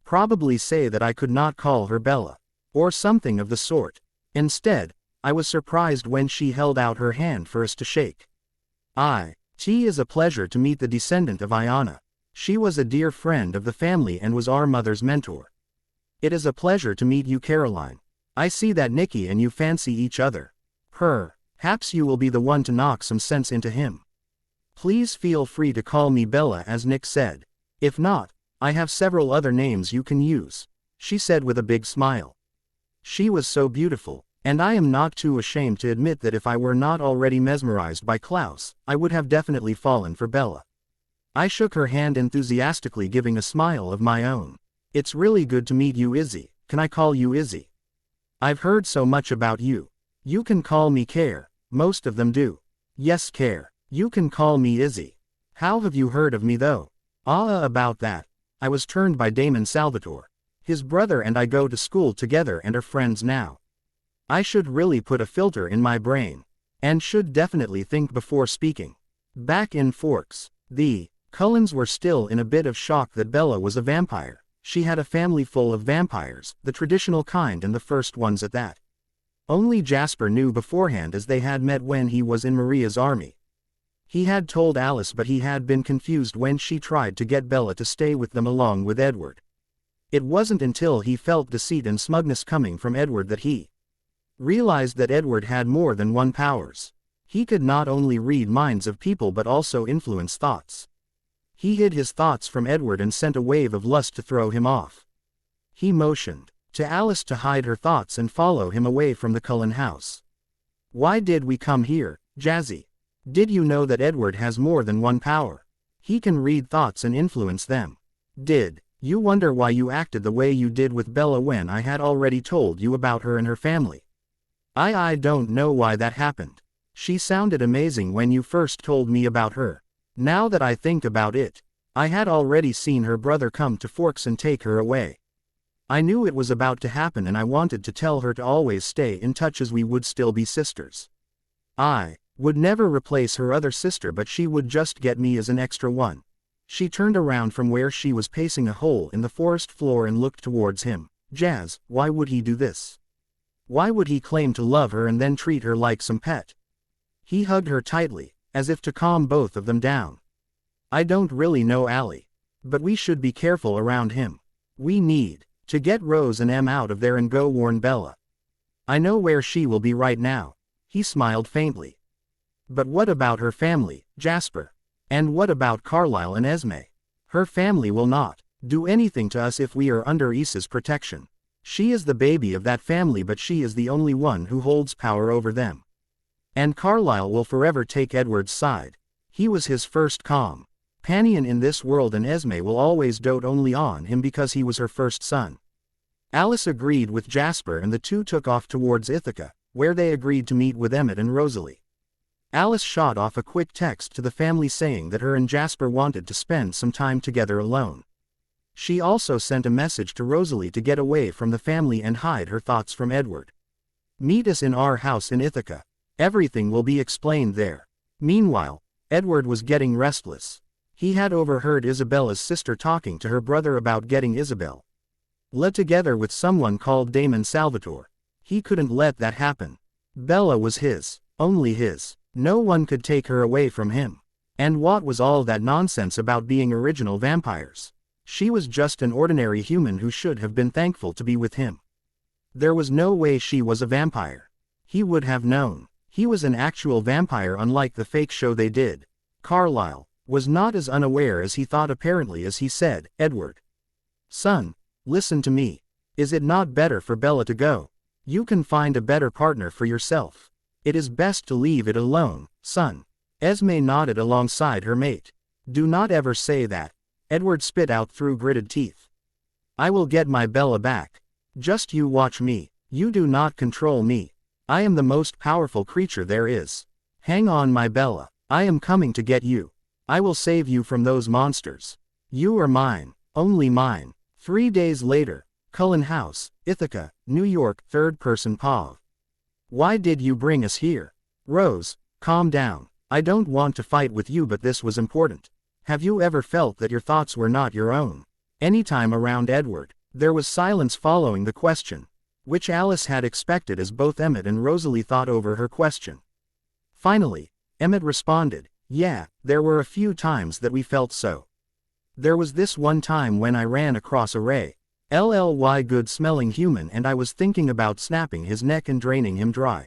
Probably say that I could not call her Bella, or something of the sort. Instead, I was surprised when she held out her hand for us to shake. It is a pleasure to meet the descendant of Iana. She was a dear friend of the family and was our mother's mentor. It is a pleasure to meet you, Caroline. I see that Nicky and you fancy each other. Perhaps you will be the one to knock some sense into him. Please feel free to call me Bella, as Nick said. If not, I have several other names you can use, she said with a big smile. She was so beautiful, and I am not too ashamed to admit that if I were not already mesmerized by Klaus, I would have definitely fallen for Bella. I shook her hand enthusiastically, giving a smile of my own. It's really good to meet you, Izzy. Can I call you Izzy? I've heard so much about you. You can call me Care. Most of them do. Yes, Care. You can call me Izzy. How have you heard of me though? About that. I was turned by Damon Salvatore. His brother and I go to school together and are friends now. I should really put a filter in my brain. And should definitely think before speaking. Back in Forks, the Cullens were still in a bit of shock that Bella was a vampire. She had a family full of vampires, the traditional kind, and the first ones at that. Only Jasper knew beforehand, as they had met when he was in Maria's army. He had told Alice, but he had been confused when she tried to get Bella to stay with them along with Edward. It wasn't until he felt deceit and smugness coming from Edward that he realized that Edward had more than one powers. He could not only read minds of people but also influence thoughts. He hid his thoughts from Edward and sent a wave of lust to throw him off. He motioned to Alice to hide her thoughts and follow him away from the Cullen house. Why did we come here, Jazzy? Did you know that Edward has more than one power? He can read thoughts and influence them. Did you wonder why you acted the way you did with Bella when I had already told you about her and her family? I don't know why that happened. She sounded amazing when you first told me about her. Now that I think about it, I had already seen her brother come to Forks and take her away. I knew it was about to happen and I wanted to tell her to always stay in touch as we would still be sisters. I would never replace her other sister, but she would just get me as an extra one. She turned around from where she was pacing a hole in the forest floor and looked towards him. Jazz, why would he do this? Why would he claim to love her and then treat her like some pet? He hugged her tightly, as if to calm both of them down. I don't really know Allie. But we should be careful around him. We need to get Rose and Em out of there and go warn Bella. I know where she will be right now. He smiled faintly. But what about her family, Jasper? And what about Carlisle and Esme? Her family will not do anything to us if we are under Issa's protection. She is the baby of that family, but she is the only one who holds power over them. And Carlisle will forever take Edward's side. He was his first companion in this world, and Esme will always dote only on him because he was her first son. Alice agreed with Jasper and the two took off towards Ithaca, where they agreed to meet with Emmett and Rosalie. Alice shot off a quick text to the family saying that her and Jasper wanted to spend some time together alone. She also sent a message to Rosalie to get away from the family and hide her thoughts from Edward. Meet us in our house in Ithaca. Everything will be explained there. Meanwhile, Edward was getting restless. He had overheard Isabella's sister talking to her brother about getting Isabel together with someone called Damon Salvatore. He couldn't let that happen. Bella was his, only his. No one could take her away from him. And what was all that nonsense about being original vampires? She was just an ordinary human who should have been thankful to be with him. There was no way she was a vampire. He would have known. He was an actual vampire, unlike the fake show they did. Carlisle was not as unaware as he thought, apparently, as he said, Edward, son, listen to me. Is it not better for Bella to go? You can find a better partner for yourself. It is best to leave it alone, son. Esme nodded alongside her mate. Do not ever say that. Edward spit out through gritted teeth. I will get my Bella back. Just you watch me. You do not control me. I am the most powerful creature there is. Hang on, my Bella. I am coming to get you. I will save you from those monsters. You are mine, only mine. 3 days later, Cullen House, Ithaca, New York, third-person POV. Why did you bring us here? Rose, calm down. I don't want to fight with you, but this was important. Have you ever felt that your thoughts were not your own? Anytime around Edward, there was silence following the question, which Alice had expected as both Emmett and Rosalie thought over her question. Finally, Emmett responded, yeah, there were a few times that we felt so. There was this one time when I ran across a good-smelling human and I was thinking about snapping his neck and draining him dry.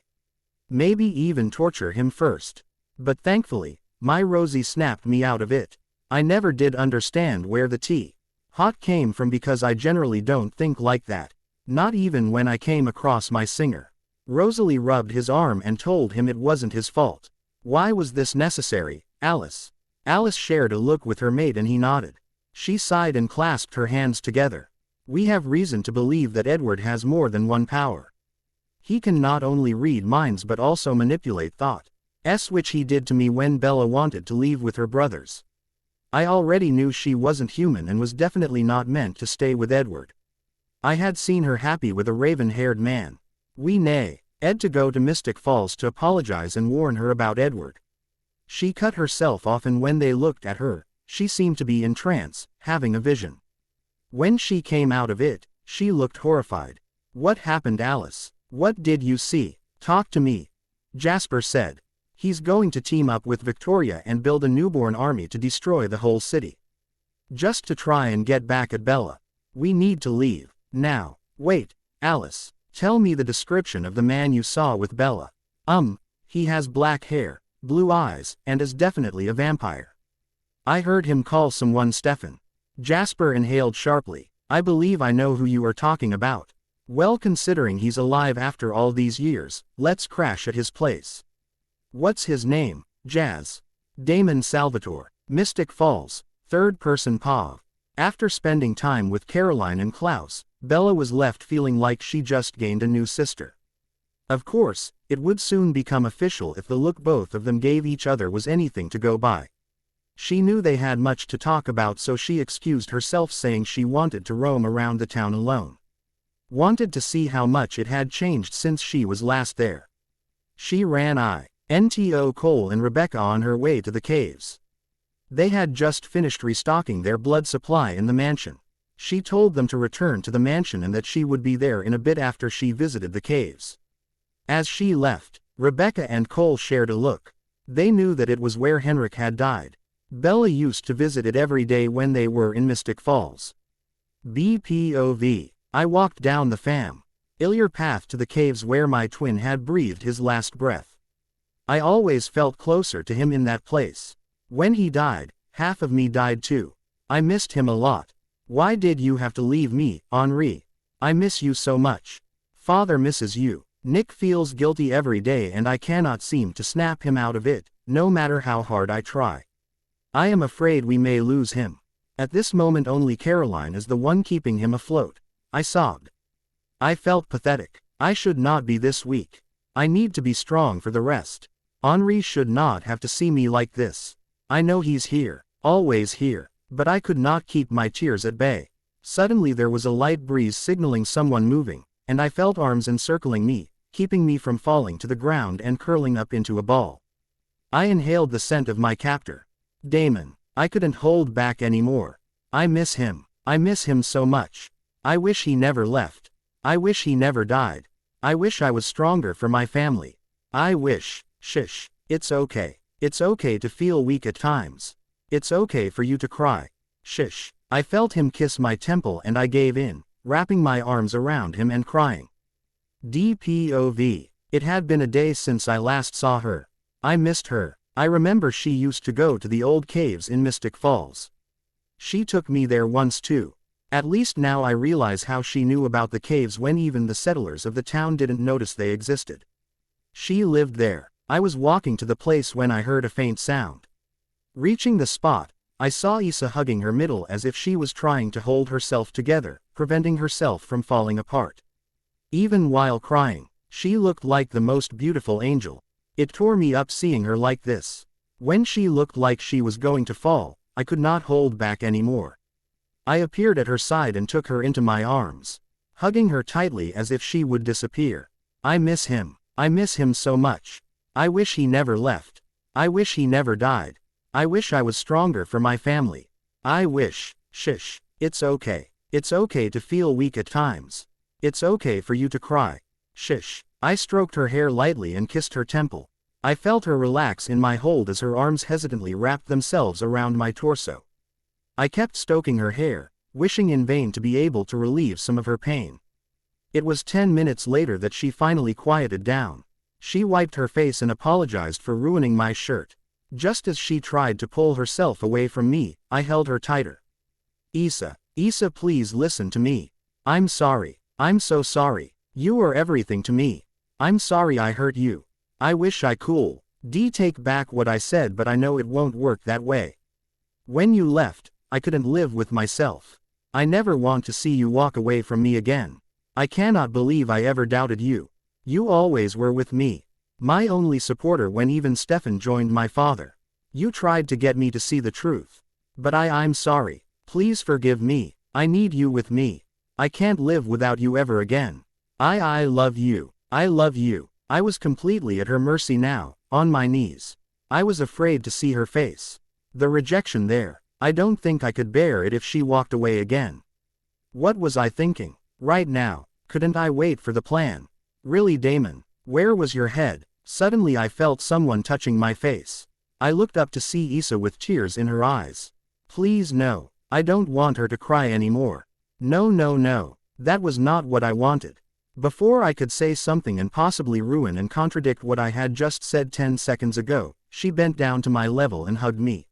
Maybe even torture him first. But thankfully, my Rosie snapped me out of it. I never did understand where the hot came from because I generally don't think like that. Not even when I came across my singer. Rosalie rubbed his arm and told him it wasn't his fault. Why was this necessary, Alice? Alice shared a look with her mate and he nodded. She sighed and clasped her hands together. We have reason to believe that Edward has more than one power. He can not only read minds but also manipulate thought. Which he did to me when Bella wanted to leave with her brothers. I already knew she wasn't human and was definitely not meant to stay with Edward. I had seen her happy with a raven-haired man. Ed to go to Mystic Falls to apologize and warn her about Edward. She cut herself off, and when they looked at her, she seemed to be in trance, having a vision. When she came out of it, she looked horrified. What happened, Alice? What did you see? Talk to me. Jasper said. He's going to team up with Victoria and build a newborn army to destroy the whole city. Just to try and get back at Bella. We need to leave. Now. Wait, Alice. Tell me the description of the man you saw with Bella. He has black hair, blue eyes, and is definitely a vampire. I heard him call someone Stefan. Jasper inhaled sharply. I believe I know who you are talking about. Well, considering he's alive after all these years, let's crash at his place. What's his name? Jazz. Damon Salvatore. Mystic Falls, third-person POV. After spending time with Caroline and Klaus, Bella was left feeling like she just gained a new sister. Of course, it would soon become official if the look both of them gave each other was anything to go by. She knew they had much to talk about, so she excused herself, saying she wanted to roam around the town alone. Wanted to see how much it had changed since she was last there. She ran into Cole and Rebecca on her way to the caves. They had just finished restocking their blood supply in the mansion. She told them to return to the mansion and that she would be there in a bit after she visited the caves. As she left, Rebecca and Cole shared a look. They knew that it was where Henrik had died. Bella used to visit it every day when they were in Mystic Falls. BPOV. I walked down the familiar path to the caves where my twin had breathed his last breath. I always felt closer to him in that place. When he died, half of me died too. I missed him a lot. Why did you have to leave me, Henri? I miss you so much. Father misses you. Nick feels guilty every day and I cannot seem to snap him out of it, no matter how hard I try. I am afraid we may lose him. At this moment only Caroline is the one keeping him afloat. I sobbed. I felt pathetic. I should not be this weak. I need to be strong for the rest. Henri should not have to see me like this. I know he's here, always here, but I could not keep my tears at bay. Suddenly there was a light breeze signaling someone moving, and I felt arms encircling me, keeping me from falling to the ground and curling up into a ball. I inhaled the scent of my captor. Damon. I couldn't hold back anymore. I miss him. I miss him so much. I wish he never left. I wish he never died. I wish I was stronger for my family. I wish. Shish. It's okay. It's okay to feel weak at times. It's okay for you to cry. Shish. I felt him kiss my temple and I gave in, wrapping my arms around him and crying. DPOV. It had been a day since I last saw her. I missed her. I remember she used to go to the old caves in Mystic Falls. She took me there once too. At least now I realize how she knew about the caves when even the settlers of the town didn't notice they existed. She lived there. I was walking to the place when I heard a faint sound. Reaching the spot, I saw Issa hugging her middle as if she was trying to hold herself together, preventing herself from falling apart. Even while crying, she looked like the most beautiful angel. It tore me up seeing her like this. When she looked like she was going to fall, I could not hold back anymore. I appeared at her side and took her into my arms, hugging her tightly as if she would disappear. I miss him. I miss him so much. I wish he never left. I wish he never died. I wish I was stronger for my family. I wish. Shish. It's okay. It's okay to feel weak at times. It's okay for you to cry. Shish. I stroked her hair lightly and kissed her temple. I felt her relax in my hold as her arms hesitantly wrapped themselves around my torso. I kept stoking her hair, wishing in vain to be able to relieve some of her pain. It was 10 minutes later that she finally quieted down. She wiped her face and apologized for ruining my shirt. Just as she tried to pull herself away from me, I held her tighter. Issa, please listen to me. I'm sorry. I'm so sorry. You are everything to me. I'm sorry I hurt you. I wish I could take back what I said, but I know it won't work that way. When you left, I couldn't live with myself. I never want to see you walk away from me again. I cannot believe I ever doubted you. You always were with me. My only supporter when even Stefan joined my father. You tried to get me to see the truth. But I'm sorry. Please forgive me. I need you with me. I can't live without you ever again. I love you. I love you. I was completely at her mercy now, on my knees. I was afraid to see her face. The rejection there. I don't think I could bear it if she walked away again. What was I thinking? Right now, couldn't I wait for the plan? Really, Damon, where was your head? Suddenly I felt someone touching my face. I looked up to see Issa with tears in her eyes. Please no, I don't want her to cry anymore. No. That was not what I wanted. Before I could say something and possibly ruin and contradict what I had just said 10 seconds ago, she bent down to my level and hugged me.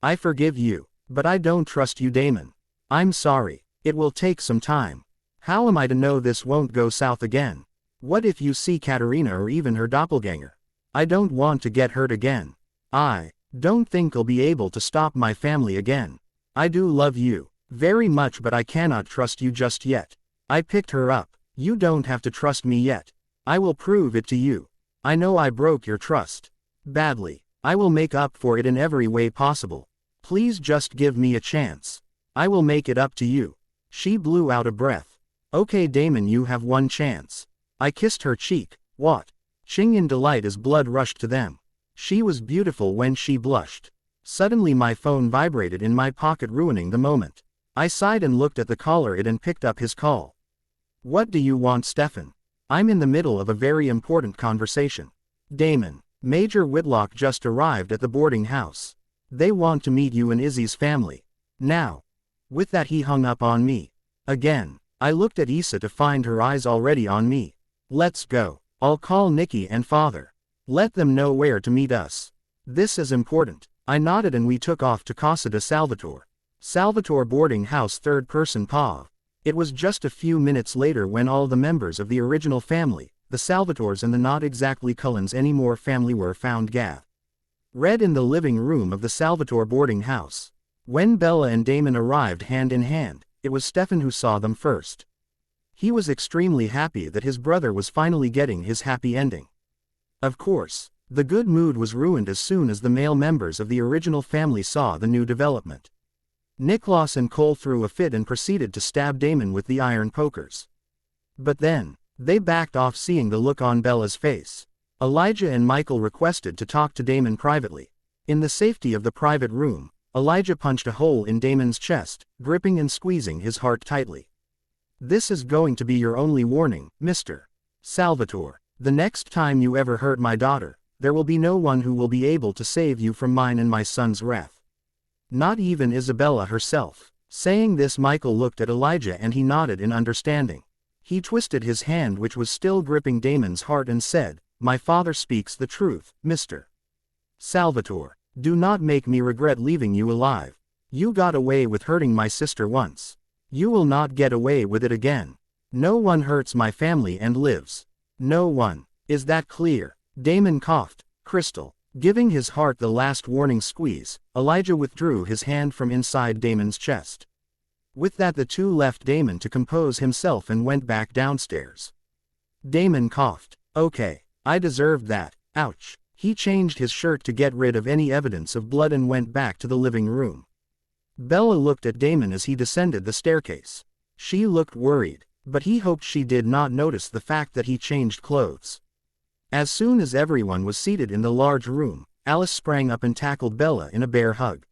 I forgive you, but I don't trust you, Damon. I'm sorry. It will take some time. How am I to know this won't go south again? What if you see Katerina or even her doppelganger? I don't want to get hurt again. I don't think I'll be able to stop my family again. I do love you very much, but I cannot trust you just yet. I picked her up. You don't have to trust me yet. I will prove it to you. I know I broke your trust badly. I will make up for it in every way possible. Please just give me a chance. I will make it up to you. She blew out a breath. Okay Damon, you have one chance. I kissed her cheek. What? Ching in delight as blood rushed to them. She was beautiful when she blushed. Suddenly my phone vibrated in my pocket, ruining the moment. I sighed and looked at the caller and picked up his call. What do you want, Stefan? I'm in the middle of a very important conversation. Damon. Major Whitlock just arrived at the boarding house. They want to meet you and Izzy's family. Now. With that he hung up on me. Again. I looked at Issa to find her eyes already on me. Let's go. I'll call Nikki and father. Let them know where to meet us. This is important. I nodded and we took off to Casa de Salvatore. Salvatore boarding house, third person POV. It was just a few minutes later when all the members of the original family, the Salvatores and the not exactly Cullens anymore family, were found gathered in the living room of the Salvatore boarding house. When Bella and Damon arrived hand in hand, it was Stefan who saw them first. He was extremely happy that his brother was finally getting his happy ending. Of course, the good mood was ruined as soon as the male members of the original family saw the new development. Niklas and Cole threw a fit and proceeded to stab Damon with the iron pokers. But then, they backed off seeing the look on Bella's face. Elijah and Michael requested to talk to Damon privately. In the safety of the private room, Elijah punched a hole in Damon's chest, gripping and squeezing his heart tightly. This is going to be your only warning, Mr. Salvatore. The next time you ever hurt my daughter, there will be no one who will be able to save you from mine and my son's wrath. Not even Isabella herself. Saying this, Michael looked at Elijah and he nodded in understanding. He twisted his hand, which was still gripping Damon's heart, and said, "My father speaks the truth, Mr. Salvatore. Do not make me regret leaving you alive. You got away with hurting my sister once. You will not get away with it again. No one hurts my family and lives. No one. Is that clear?" Damon coughed. Crystal. Giving his heart the last warning squeeze, Elijah withdrew his hand from inside Damon's chest. With that the two left Damon to compose himself and went back downstairs. Damon coughed. Okay, I deserved that. Ouch. He changed his shirt to get rid of any evidence of blood and went back to the living room. Bella looked at Damon as he descended the staircase. She looked worried, but he hoped she did not notice the fact that he changed clothes. As soon as everyone was seated in the large room, Alice sprang up and tackled Bella in a bear hug.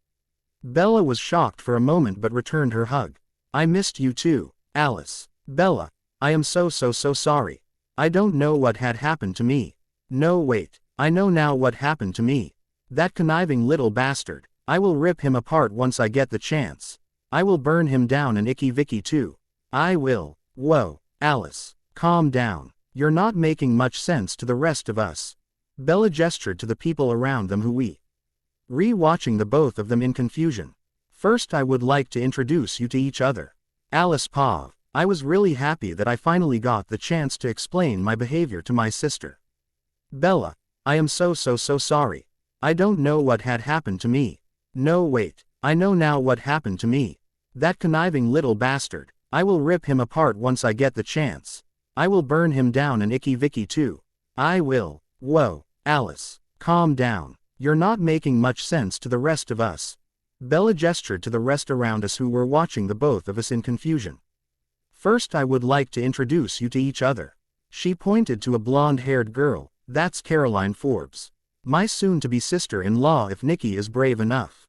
Bella was shocked for a moment but returned her hug. I missed you too, Alice. Bella, I am so sorry. I don't know what had happened to me. No wait, I know now what happened to me. That conniving little bastard. I will rip him apart once I get the chance. I will burn him down and Icky Vicky too. I will. Whoa, Alice, calm down. You're not making much sense to the rest of us. Bella gestured to the people around them who were re-watching the both of them in confusion. First I would like to introduce you to each other. Alice Pav. I was really happy that I finally got the chance to explain my behavior to my sister. Bella. I am so sorry. I don't know what had happened to me. No wait, I know now what happened to me. That conniving little bastard. I will rip him apart once I get the chance. I will burn him down and Icky Vicky too. I will. Whoa, Alice, calm down. You're not making much sense to the rest of us. Bella gestured to the rest around us who were watching the both of us in confusion. First I would like to introduce you to each other. She pointed to a blonde-haired girl. That's Caroline Forbes. My soon-to-be sister-in-law if Nikki is brave enough.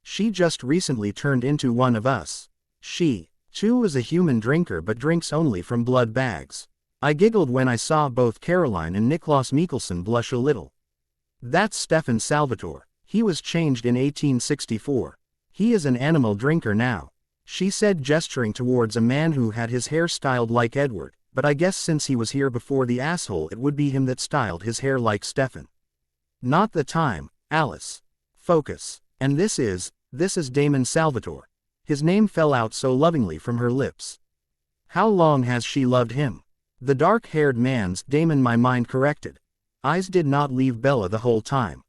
She just recently turned into one of us. She, too, is a human drinker but drinks only from blood bags. I giggled when I saw both Caroline and Klaus Mikaelson blush a little. That's Stefan Salvatore. He was changed in 1864. He is an animal drinker now. She said, gesturing towards a man who had his hair styled like Edward, but I guess since he was here before the asshole it would be him that styled his hair like Stefan. Not the time, Alice. Focus. And this is Damon Salvatore. His name fell out so lovingly from her lips. How long has she loved him? The dark-haired man's Damon, my mind corrected. Eyes did not leave Bella the whole time.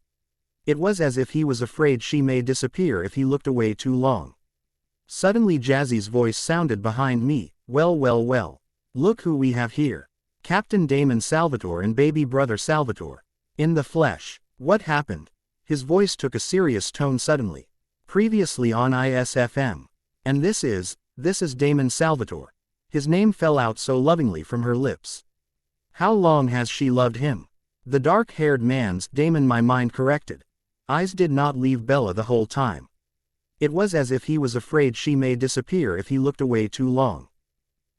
It was as if he was afraid she may disappear if he looked away too long. Suddenly Jazzy's voice sounded behind me. Well. Look who we have here. Captain Damon Salvatore and baby brother Salvatore. In the flesh. What happened? His voice took a serious tone suddenly. Previously on ISFM. And this is Damon Salvatore. His name fell out so lovingly from her lips. How long has she loved him? The dark-haired man's Damon, my mind corrected. Eyes did not leave Bella the whole time. It was as if he was afraid she may disappear if he looked away too long.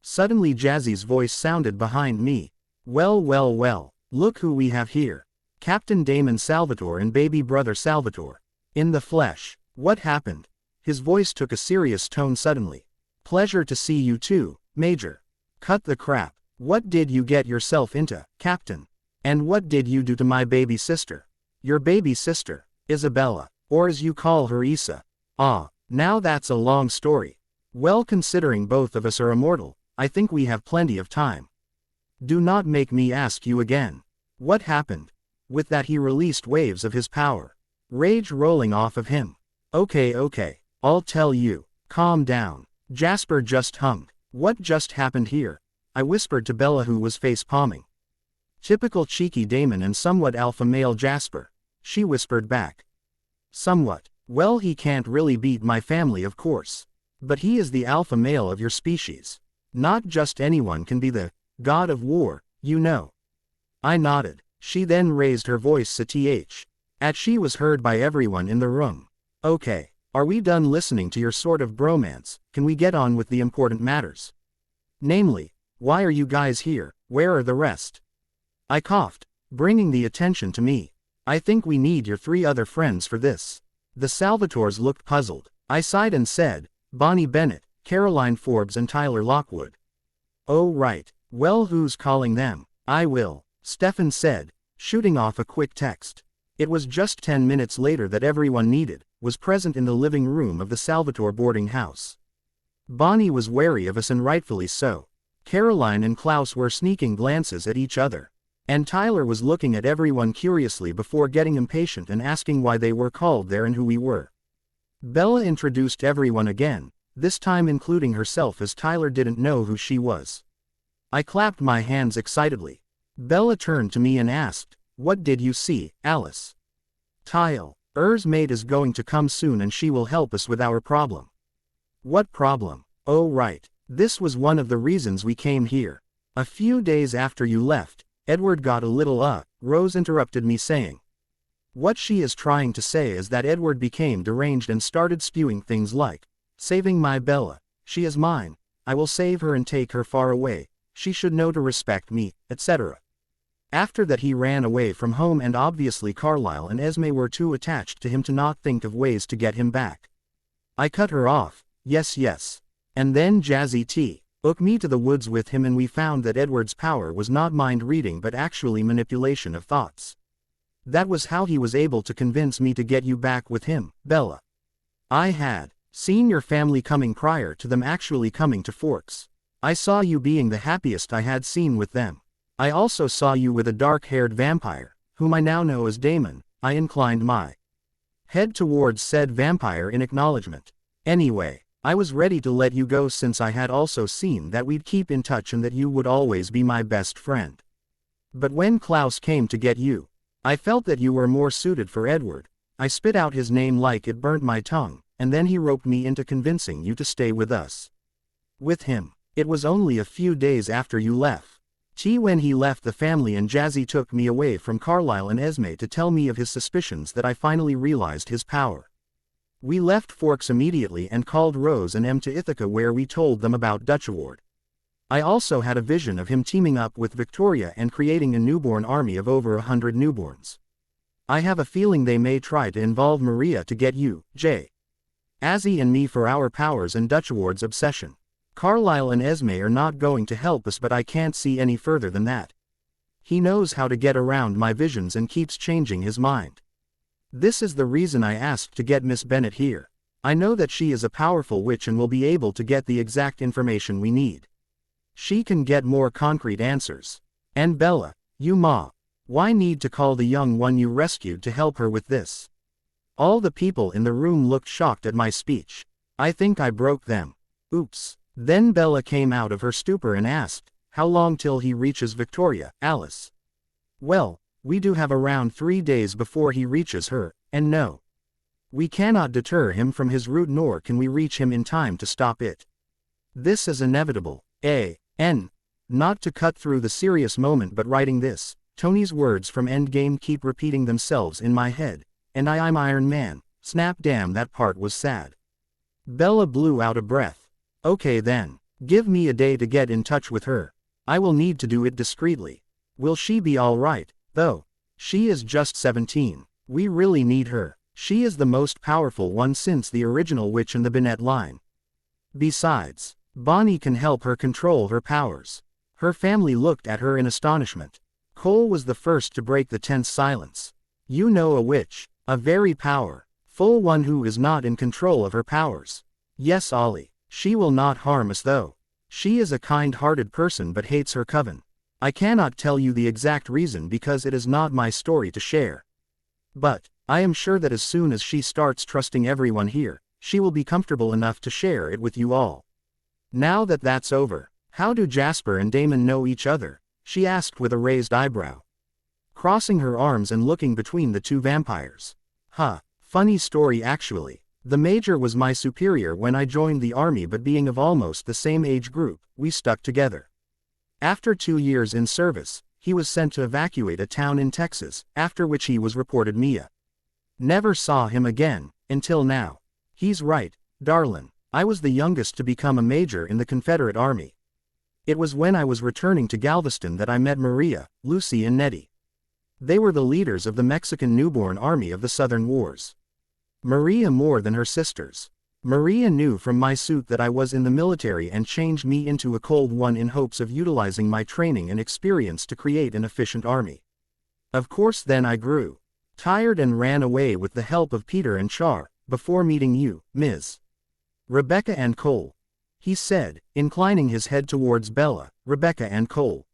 Suddenly Jazzy's voice sounded behind me. Well, well, well, look who we have here. Captain Damon Salvatore and baby brother Salvatore. In the flesh. What happened? His voice took a serious tone suddenly. Pleasure to see you too, Major. Cut the crap. What did you get yourself into, Captain? And what did you do to my baby sister? Your baby sister, Isabella, or as you call her Isa. Ah, now that's a long story. Well, considering both of us are immortal, I think we have plenty of time. Do not make me ask you again. What happened? With that he released waves of his power. Rage rolling off of him. Okay, I'll tell you. Calm down. Jasper just hummed. What just happened here? I whispered to Bella, who was face-palming. Typical cheeky Damon and somewhat alpha male Jasper. She whispered back. Somewhat. Well, he can't really beat my family, of course. But he is the alpha male of your species. Not just anyone can be the god of war, you know. I nodded. She then raised her voice at she was heard by everyone in the room. Okay, are we done listening to your sort of bromance? Can we get on with the important matters? Namely, why are you guys here? Where are the rest? I coughed, bringing the attention to me. I think we need your 3 other friends for this. The Salvatores looked puzzled. I sighed and said, Bonnie Bennett, Caroline Forbes and Tyler Lockwood. Oh right, well, who's calling them? I will, Stefan said, shooting off a quick text. It was just 10 minutes later that everyone needed was present in the living room of the Salvatore boarding house. Bonnie was wary of us, and rightfully so. Caroline and Klaus were sneaking glances at each other. And Tyler was looking at everyone curiously before getting impatient and asking why they were called there and who we were. Bella introduced everyone again, this time including herself, as Tyler didn't know who she was. I clapped my hands excitedly. Bella turned to me and asked, What did you see, Alice? Tyle. Mate is going to come soon and she will help us with our problem. What problem? Oh right. This was one of the reasons we came here. A few days after you left, Edward got a little Rose interrupted me, saying. What she is trying to say is that Edward became deranged and started spewing things like, saving my Bella, she is mine, I will save her and take her far away, she should know to respect me, etc. After that he ran away from home, and obviously Carlisle and Esme were too attached to him to not think of ways to get him back. I cut her off. Yes. And then Jazzy T took me to the woods with him, and we found that Edward's power was not mind reading but actually manipulation of thoughts. That was how he was able to convince me to get you back with him, Bella. I had seen your family coming prior to them actually coming to Forks. I saw you being the happiest I had seen with them. I also saw you with a dark-haired vampire, whom I now know as Damon. I inclined my head towards said vampire in acknowledgement. Anyway, I was ready to let you go since I had also seen that we'd keep in touch and that you would always be my best friend. But when Klaus came to get you, I felt that you were more suited for Edward. I spit out his name like it burnt my tongue, and then he roped me into convincing you to stay with us. With him. It was only a few days after you left. When he left the family and Jazzy took me away from Carlisle and Esme to tell me of his suspicions that I finally realized his power. We left Forks immediately and called Rose and Em to Ithaca, where we told them about Dutch Award. I also had a vision of him teaming up with Victoria and creating a newborn army of over 100 newborns. I have a feeling they may try to involve Maria to get you, Azzy and me for our powers and Dutch Award's obsession. Carlisle and Esme are not going to help us, but I can't see any further than that. He knows how to get around my visions and keeps changing his mind. This is the reason I asked to get Miss Bennett here. I know that she is a powerful witch and will be able to get the exact information we need. She can get more concrete answers. And Bella, why need to call the young one you rescued to help her with this? All the people in the room looked shocked at my speech. I think I broke them. Oops. Then Bella came out of her stupor and asked, How long till he reaches Victoria, Alice? Well, we do have around 3 days before he reaches her, and no. We cannot deter him from his route, nor can we reach him in time to stop it. This is inevitable. Not to cut through the serious moment, but writing this, Tony's words from Endgame keep repeating themselves in my head, and I'm Iron Man. Snap, damn, that part was sad. Bella blew out a breath. Okay then. Give me a day to get in touch with her. I will need to do it discreetly. Will she be alright, though? She is just 17. We really need her. She is the most powerful one since the original Witch in the Bennett line. Besides, Bonnie can help her control her powers. Her family looked at her in astonishment. Cole was the first to break the tense silence. You know, a witch, a very powerful one who is not in control of her powers. Yes, Ollie. She will not harm us though. She is a kind-hearted person but hates her coven. I cannot tell you the exact reason because it is not my story to share. But, I am sure that as soon as she starts trusting everyone here, she will be comfortable enough to share it with you all. Now that that's over, how do Jasper and Damon know each other? She asked with a raised eyebrow. Crossing her arms and looking between the two vampires. Funny story actually. The Major was my superior when I joined the army, but being of almost the same age group, we stuck together. After 2 years in service, he was sent to evacuate a town in Texas, after which he was reported Mia. Never saw him again, until now. He's right, darlin', I was the youngest to become a major in the Confederate Army. It was when I was returning to Galveston that I met Maria, Lucy and Nettie. They were the leaders of the Mexican newborn army of the Southern Wars. Maria more than her sisters. Maria knew from my suit that I was in the military and changed me into a cold one in hopes of utilizing my training and experience to create an efficient army. Of course then I grew tired and ran away with the help of Peter and Char, before meeting you, Ms. Rebecca and Cole. He said, inclining his head towards Bella. Rebecca and Cole.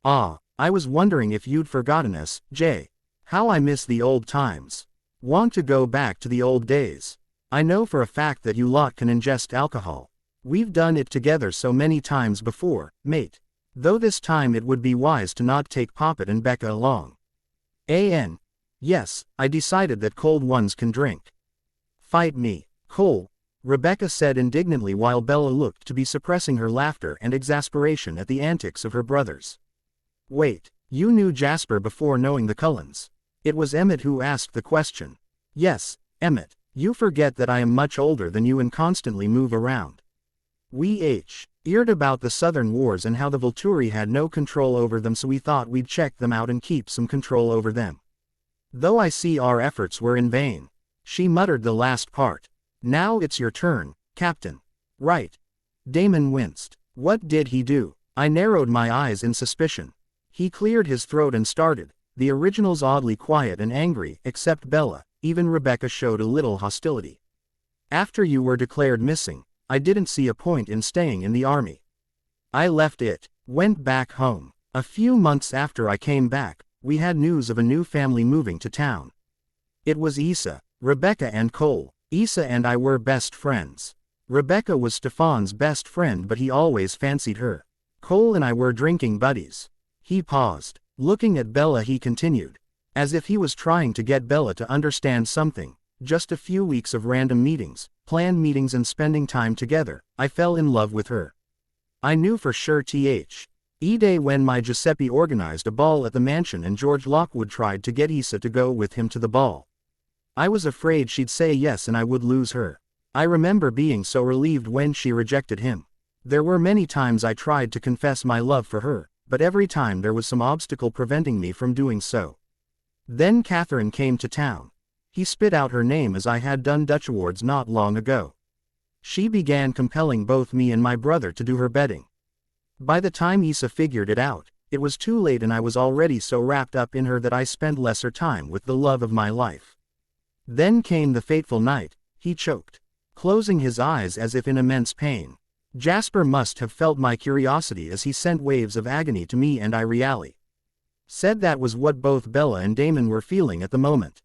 Ah, I was wondering if you'd forgotten us, Jay. How I miss the old times. Want to go back to the old days. I know for a fact that you lot can ingest alcohol. We've done it together so many times before, mate. Though this time it would be wise to not take Poppet and Becca along. Yes, I decided that cold ones can drink. Fight me, Cole, Rebecca said indignantly while Bella looked to be suppressing her laughter and exasperation at the antics of her brothers. Wait, you knew Jasper before knowing the Cullens? It was Emmett who asked the question. Yes, Emmett, you forget that I am much older than you and constantly move around. We heard about the Southern Wars and how the Volturi had no control over them, so we thought we'd check them out and keep some control over them. Though I see our efforts were in vain. She muttered the last part. Now it's your turn, Captain. Right. Damon winced. What did he do? I narrowed my eyes in suspicion. He cleared his throat and started. The originals oddly quiet and angry, except Bella. Even Rebecca showed a little hostility. After you were declared missing, I didn't see a point in staying in the army. I left it, went back home. A few months after I came back, we had news of a new family moving to town. It was Issa, Rebecca and Cole. Issa and I were best friends. Rebecca was Stefan's best friend, but he always fancied her. Cole and I were drinking buddies. He paused. Looking at Bella he continued. As if he was trying to get Bella to understand something. Just a few weeks of random meetings, planned meetings and spending time together, I fell in love with her. I knew for sure day when my Giuseppe organized a ball at the mansion and George Lockwood tried to get Issa to go with him to the ball. I was afraid she'd say yes and I would lose her. I remember being so relieved when she rejected him. There were many times I tried to confess my love for her, but every time there was some obstacle preventing me from doing so. Then Catherine came to town. He spit out her name as I had done Dutch awards not long ago. She began compelling both me and my brother to do her betting. By the time Issa figured it out, it was too late and I was already so wrapped up in her that I spent lesser time with the love of my life. Then came the fateful night. He choked, closing his eyes as if in immense pain. Jasper must have felt my curiosity as he sent waves of agony to me and I really said that was what both Bella and Damon were feeling at the moment.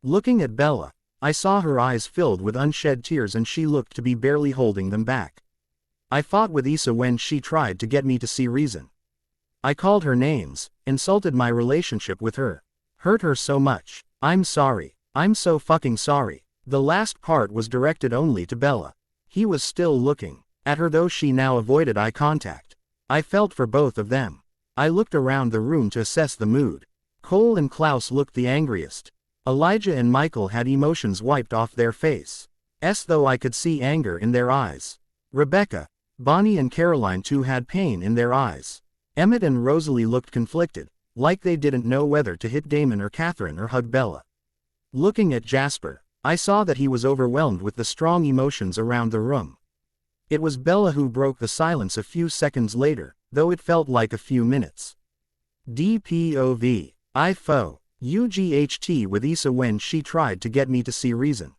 Looking at Bella, I saw her eyes filled with unshed tears and she looked to be barely holding them back. I fought with Issa when she tried to get me to see reason. I called her names, insulted my relationship with her, hurt her so much. I'm sorry. I'm so fucking sorry. The last part was directed only to Bella. He was still looking at her, though she now avoided eye contact. I felt for both of them. I looked around the room to assess the mood. Cole and Klaus looked the angriest. Elijah and Michael had emotions wiped off their face, though I could see anger in their eyes. Rebecca, Bonnie and Caroline too had pain in their eyes. Emmett and Rosalie looked conflicted, like they didn't know whether to hit Damon or Catherine or hug Bella. Looking at Jasper, I saw that he was overwhelmed with the strong emotions around the room. It was Bella who broke the silence a few seconds later, though it felt like a few minutes. DPOV. I UGHT with Issa when she tried to get me to see reason.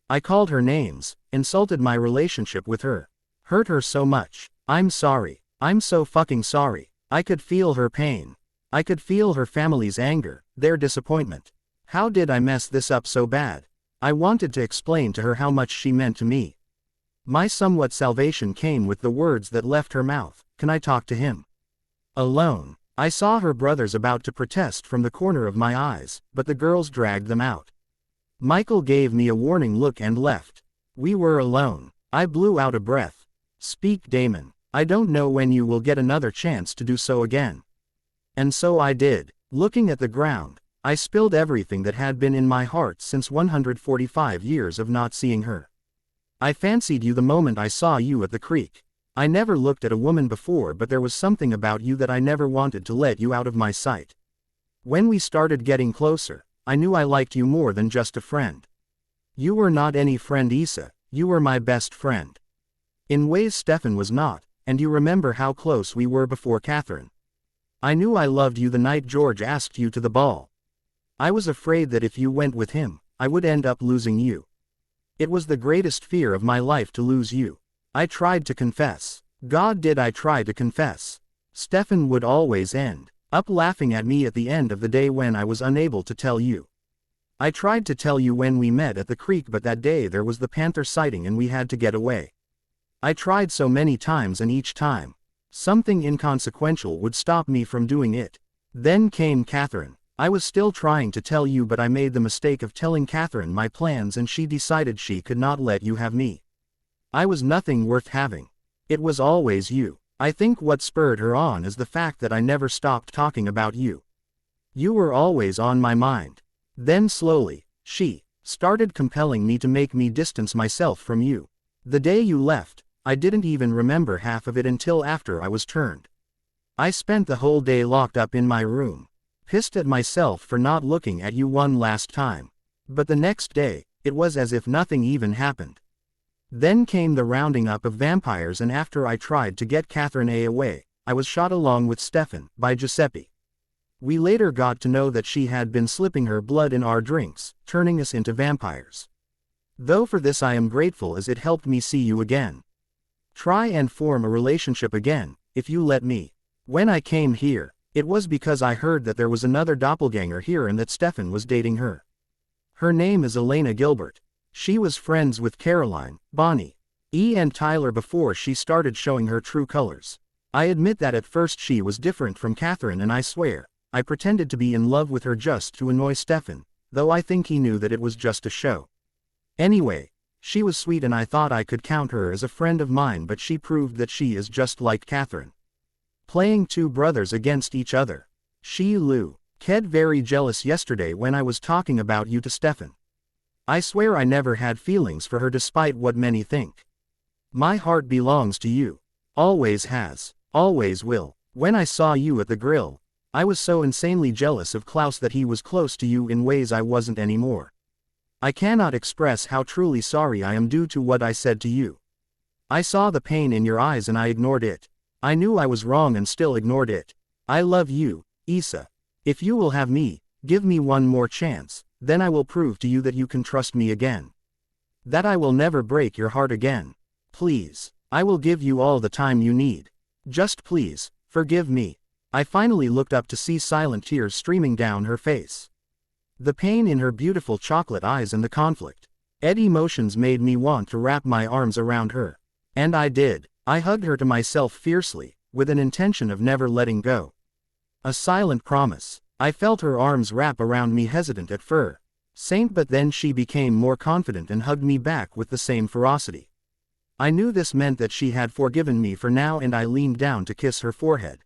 I called her names, insulted my relationship with her. Hurt her so much. I'm sorry. I'm so fucking sorry. I could feel her pain. I could feel her family's anger, their disappointment. How did I mess this up so bad? I wanted to explain to her how much she meant to me. My somewhat salvation came with the words that left her mouth. Can I talk to him? Alone. I saw her brothers about to protest from the corner of my eyes, but the girls dragged them out. Michael gave me a warning look and left. We were alone. I blew out a breath. Speak, Damon. I don't know when you will get another chance to do so again. And so I did. Looking at the ground, I spilled everything that had been in my heart since 145 years of not seeing her. I fancied you the moment I saw you at the creek. I never looked at a woman before, but there was something about you that I never wanted to let you out of my sight. When we started getting closer, I knew I liked you more than just a friend. You were not any friend, Issa, you were my best friend. In ways Stefan was not, and you remember how close we were before Catherine. I knew I loved you the night George asked you to the ball. I was afraid that if you went with him, I would end up losing you. It was the greatest fear of my life to lose you. I tried to confess. God, did I try to confess. Stefan would always end up laughing at me at the end of the day when I was unable to tell you. I tried to tell you when we met at the creek, but that day there was the panther sighting and we had to get away. I tried so many times, and each time, something inconsequential would stop me from doing it. Then came Catherine. I was still trying to tell you, but I made the mistake of telling Catherine my plans and she decided she could not let you have me. I was nothing worth having. It was always you. I think what spurred her on is the fact that I never stopped talking about you. You were always on my mind. Then slowly, she started compelling me to make me distance myself from you. The day you left, I didn't even remember half of it until after I was turned. I spent the whole day locked up in my room, pissed at myself for not looking at you one last time. But the next day, it was as if nothing even happened. Then came the rounding up of vampires, and after I tried to get Catherine away, I was shot along with Stefan by Giuseppe. We later got to know that she had been slipping her blood in our drinks, turning us into vampires. Though for this I am grateful, as it helped me see you again. Try and form a relationship again, if you let me. When I came here, it was because I heard that there was another doppelganger here and that Stefan was dating her. Her name is Elena Gilbert. She was friends with Caroline, Bonnie, and Tyler before she started showing her true colors. I admit that at first she was different from Catherine, and I swear, I pretended to be in love with her just to annoy Stefan, though I think he knew that it was just a show. Anyway, she was sweet and I thought I could count her as a friend of mine, but she proved that she is just like Catherine. Playing two brothers against each other. She Ked very jealous yesterday when I was talking about you to Stefan. I swear I never had feelings for her despite what many think. My heart belongs to you. Always has. Always will. When I saw you at the grill, I was so insanely jealous of Klaus that he was close to you in ways I wasn't anymore. I cannot express how truly sorry I am due to what I said to you. I saw the pain in your eyes and I ignored it. I knew I was wrong and still ignored it. I love you, Issa. If you will have me, give me one more chance, then I will prove to you that you can trust me again. That I will never break your heart again. Please, I will give you all the time you need. Just please, forgive me. I finally looked up to see silent tears streaming down her face. The pain in her beautiful chocolate eyes and the conflict. Emotions made me want to wrap my arms around her. And I did. I hugged her to myself fiercely, with an intention of never letting go. A silent promise. I felt her arms wrap around me, hesitant at first. Saint, but then she became more confident and hugged me back with the same ferocity. I knew this meant that she had forgiven me for now, and I leaned down to kiss her forehead.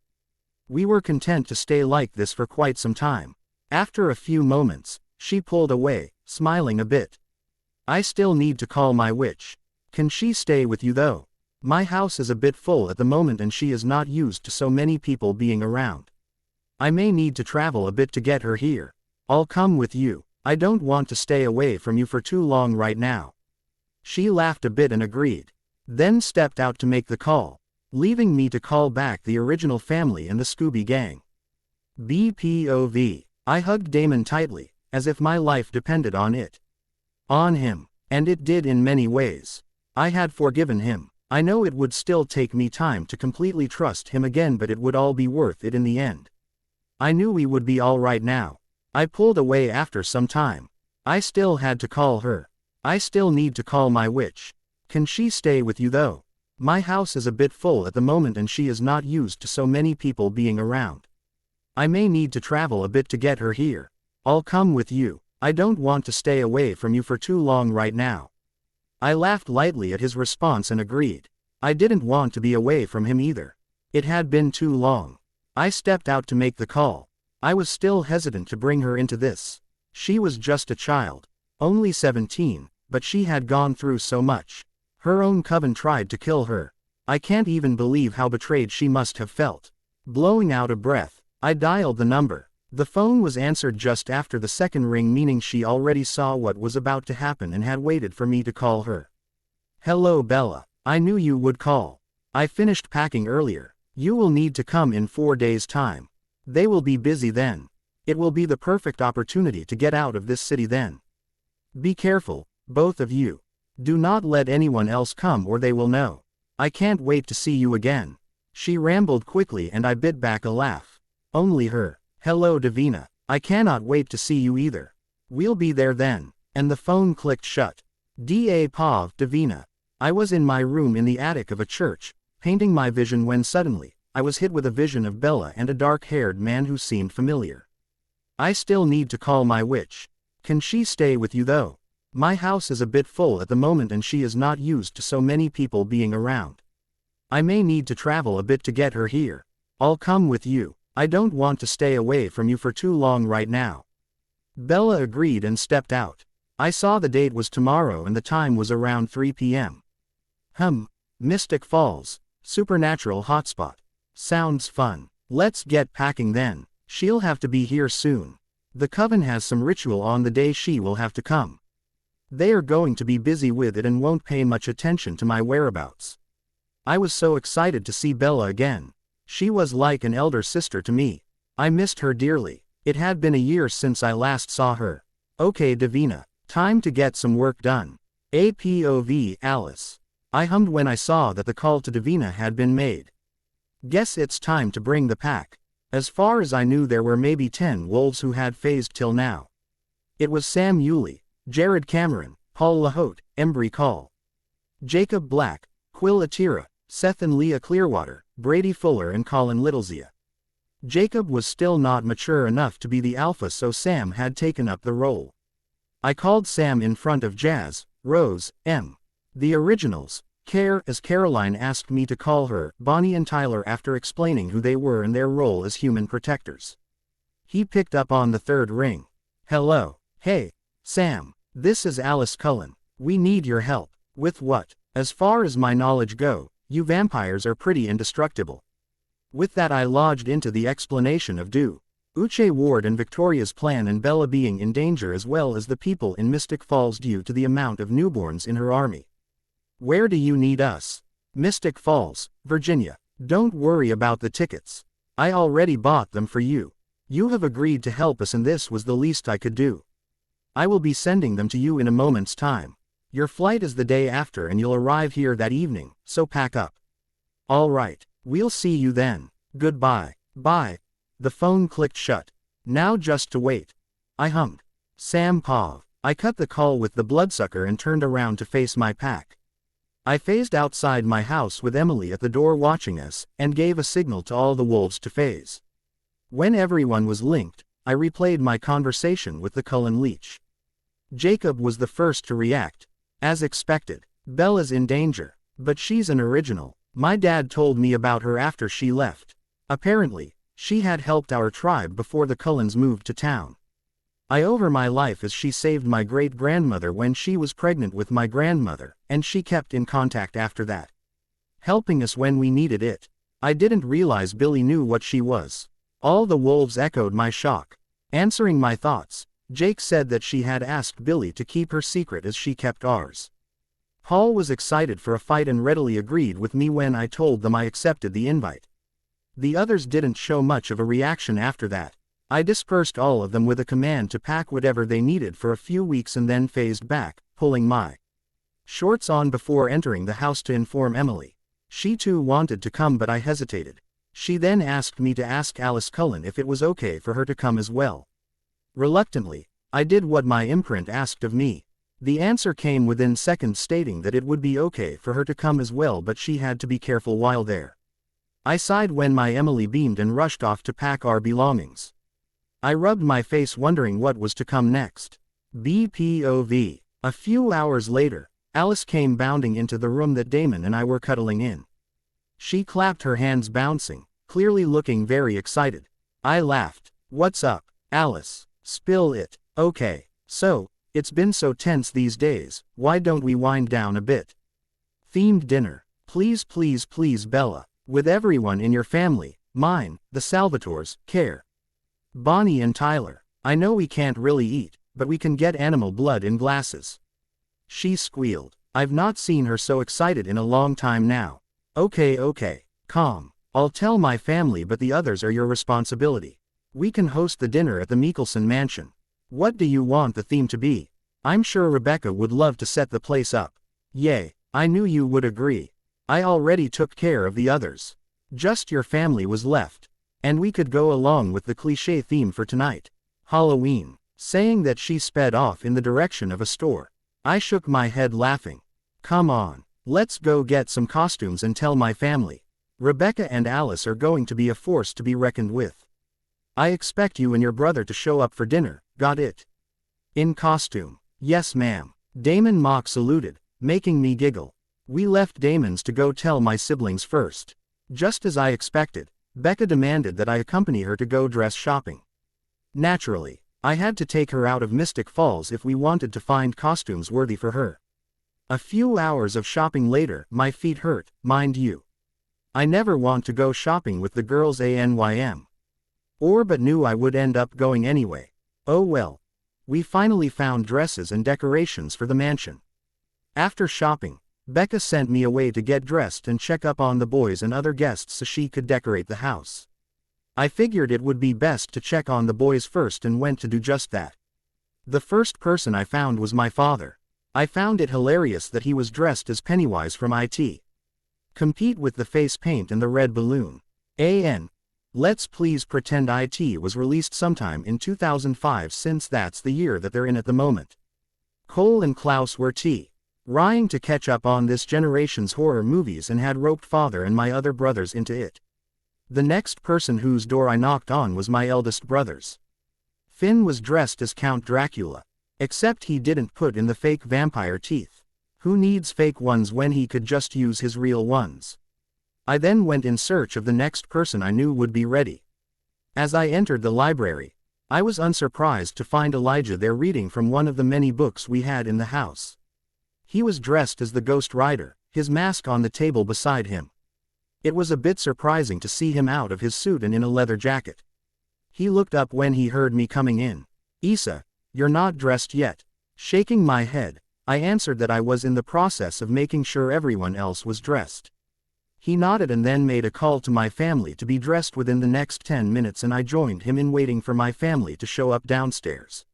We were content to stay like this for quite some time. After a few moments, she pulled away, smiling a bit. I still need to call my witch. Can she stay with you though? My house is a bit full at the moment and she is not used to so many people being around. I may need to travel a bit to get her here. I'll come with you. I don't want to stay away from you for too long right now. She laughed a bit and agreed. Then stepped out to make the call, leaving me to call back the original family and the Scooby Gang. BPOV. I hugged Damon tightly, as if my life depended on it. On him. And it did in many ways. I had forgiven him. I know it would still take me time to completely trust him again, but it would all be worth it in the end. I knew we would be all right now. I pulled away after some time. I still had to call her. I still need to call my witch. Can she stay with you though? My house is a bit full at the moment and she is not used to so many people being around. I may need to travel a bit to get her here. I'll come with you. I don't want to stay away from you for too long right now. I laughed lightly at his response and agreed. I didn't want to be away from him either. It had been too long. I stepped out to make the call. I was still hesitant to bring her into this. She was just a child. Only 17, but she had gone through so much. Her own coven tried to kill her. I can't even believe how betrayed she must have felt. Blowing out a breath, I dialed the number. The phone was answered just after the second ring, meaning she already saw what was about to happen and had waited for me to call her. Hello Bella. I knew you would call. I finished packing earlier. You will need to come in 4 days' time. They will be busy then. It will be the perfect opportunity to get out of this city then. Be careful, both of you. Do not let anyone else come or they will know. I can't wait to see you again. She rambled quickly and I bit back a laugh. Only her. Hello Davina. I cannot wait to see you either. We'll be there then. And the phone clicked shut. Pav Davina. I was in my room in the attic of a church, painting my vision when suddenly, I was hit with a vision of Bella and a dark-haired man who seemed familiar. I still need to call my witch. Can she stay with you though? My house is a bit full at the moment and she is not used to so many people being around. I may need to travel a bit to get her here. I'll come with you. I don't want to stay away from you for too long right now. Bella agreed and stepped out. I saw the date was tomorrow and the time was around 3 p.m. Mystic Falls, supernatural hotspot. Sounds fun. Let's get packing then. She'll have to be here soon. The coven has some ritual on the day she will have to come. They are going to be busy with it and won't pay much attention to my whereabouts. I was so excited to see Bella again. She was like an elder sister to me. I missed her dearly. It had been a year since I last saw her. Okay Davina, time to get some work done. APOV Alice. I hummed when I saw that the call to Davina had been made. Guess it's time to bring the pack. As far as I knew there were maybe 10 wolves who had phased till now. It was Sam Yulee, Jared Cameron, Paul Lahote, Embry Call, Jacob Black, Quill Atira, Seth and Leah Clearwater, Brady Fuller and Colin Littlezia. Jacob was still not mature enough to be the alpha, so Sam had taken up the role. I called Sam in front of Jazz, Rose, M. The originals, Care, as Caroline asked me to call her, Bonnie and Tyler, after explaining who they were and their role as human protectors. He picked up on the third ring. Hello. Hey, Sam. This is Alice Cullen. We need your help. With what? As far as my knowledge go, you vampires are pretty indestructible. With that I lodged into the explanation of Uche Ward and Victoria's plan and Bella being in danger, as well as the people in Mystic Falls due to the amount of newborns in her army. Where do you need us? Mystic Falls, Virginia. Don't worry about the tickets. I already bought them for you. You have agreed to help us and this was the least I could do. I will be sending them to you in a moment's time. Your flight is the day after and you'll arrive here that evening, so pack up. All right, we'll see you then. Goodbye. Bye. The phone clicked shut. Now just to wait. I hummed. Sam Pav. I cut the call with the bloodsucker and turned around to face my pack. I phased outside my house with Emily at the door watching us, and gave a signal to all the wolves to phase. When everyone was linked, I replayed my conversation with the Cullen Leech. Jacob was the first to react. As expected, Bella's in danger. But she's an original. My dad told me about her after she left. Apparently, she had helped our tribe before the Cullens moved to town. I owe her my life as she saved my great-grandmother when she was pregnant with my grandmother, and she kept in contact after that, helping us when we needed it. I didn't realize Billy knew what she was. All the wolves echoed my shock. Answering my thoughts, Jake said that she had asked Billy to keep her secret as she kept ours. Paul was excited for a fight and readily agreed with me when I told them I accepted the invite. The others didn't show much of a reaction after that. I dispersed all of them with a command to pack whatever they needed for a few weeks and then phased back, pulling my shorts on before entering the house to inform Emily. She too wanted to come but I hesitated. She then asked me to ask Alice Cullen if it was okay for her to come as well. Reluctantly, I did what my imprint asked of me. The answer came within seconds stating that it would be okay for her to come as well but she had to be careful while there. I sighed when my Emily beamed and rushed off to pack our belongings. I rubbed my face wondering what was to come next. BPOV. A few hours later, Alice came bounding into the room that Damon and I were cuddling in. She clapped her hands bouncing, clearly looking very excited. I laughed. What's up, Alice? Spill it. Okay. So, it's been so tense these days, why don't we wind down a bit? Themed dinner. Please please please Bella. With everyone in your family, mine, the Salvatores, care. Bonnie and Tyler. I know we can't really eat, but we can get animal blood in glasses. She squealed. I've not seen her so excited in a long time now. Okay, calm. I'll tell my family but the others are your responsibility. We can host the dinner at the Mikaelson mansion. What do you want the theme to be? I'm sure Rebecca would love to set the place up. Yay, I knew you would agree. I already took care of the others. Just your family was left. And we could go along with the cliché theme for tonight. Halloween. Saying that she sped off in the direction of a store. I shook my head laughing. Come on, let's go get some costumes and tell my family. Rebecca and Alice are going to be a force to be reckoned with. I expect you and your brother to show up for dinner, got it? In costume. Yes ma'am. Damon mock saluted, making me giggle. We left Damon's to go tell my siblings first. Just as I expected, Becca demanded that I accompany her to go dress shopping. Naturally, I had to take her out of Mystic Falls if we wanted to find costumes worthy for her. A few hours of shopping later, my feet hurt, mind you. I never want to go shopping with the girls ANYM. But knew I would end up going anyway. Oh well. We finally found dresses and decorations for the mansion. After shopping, Becca sent me away to get dressed and check up on the boys and other guests so she could decorate the house. I figured it would be best to check on the boys first and went to do just that. The first person I found was my father. I found it hilarious that he was dressed as Pennywise from IT. Compete with the face paint and the red balloon. Let's please pretend IT was released sometime in 2005 since that's the year that they're in at the moment. Cole and Klaus were trying to catch up on this generation's horror movies and had roped father and my other brothers into it. The next person whose door I knocked on was my eldest brother's. Finn was dressed as Count Dracula. Except he didn't put in the fake vampire teeth. Who needs fake ones when he could just use his real ones? I then went in search of the next person I knew would be ready. As I entered the library, I was unsurprised to find Elijah there reading from one of the many books we had in the house. He was dressed as the Ghost Rider, his mask on the table beside him. It was a bit surprising to see him out of his suit and in a leather jacket. He looked up when he heard me coming in. Issa, you're not dressed yet. Shaking my head, I answered that I was in the process of making sure everyone else was dressed. He nodded and then made a call to my family to be dressed within the next 10 minutes and I joined him in waiting for my family to show up downstairs.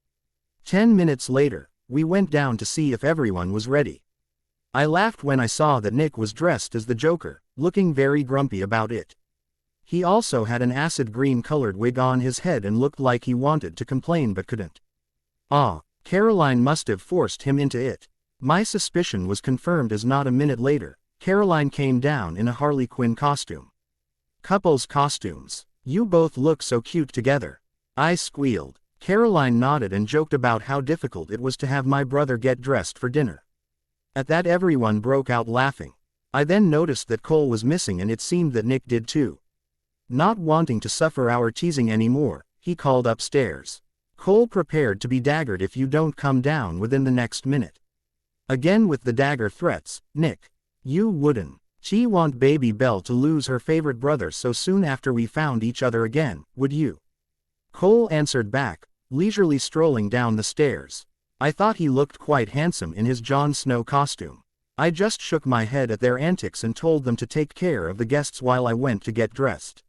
10 minutes later, we went down to see if everyone was ready. I laughed when I saw that Nick was dressed as the Joker, looking very grumpy about it. He also had an acid green colored wig on his head and looked like he wanted to complain but couldn't. Caroline must have forced him into it. My suspicion was confirmed as not a minute later, Caroline came down in a Harley Quinn costume. Couples costumes. You both look so cute together. I squealed. Caroline nodded and joked about how difficult it was to have my brother get dressed for dinner. At that everyone broke out laughing. I then noticed that Cole was missing and it seemed that Nick did too. Not wanting to suffer our teasing anymore, he called upstairs. Cole prepared to be daggered if you don't come down within the next minute. Again with the dagger threats, Nick. You wouldn't. She want baby Belle to lose her favorite brother so soon after we found each other again, would you? Cole answered back, leisurely strolling down the stairs. I thought he looked quite handsome in his Jon Snow costume. I just shook my head at their antics and told them to take care of the guests while I went to get dressed.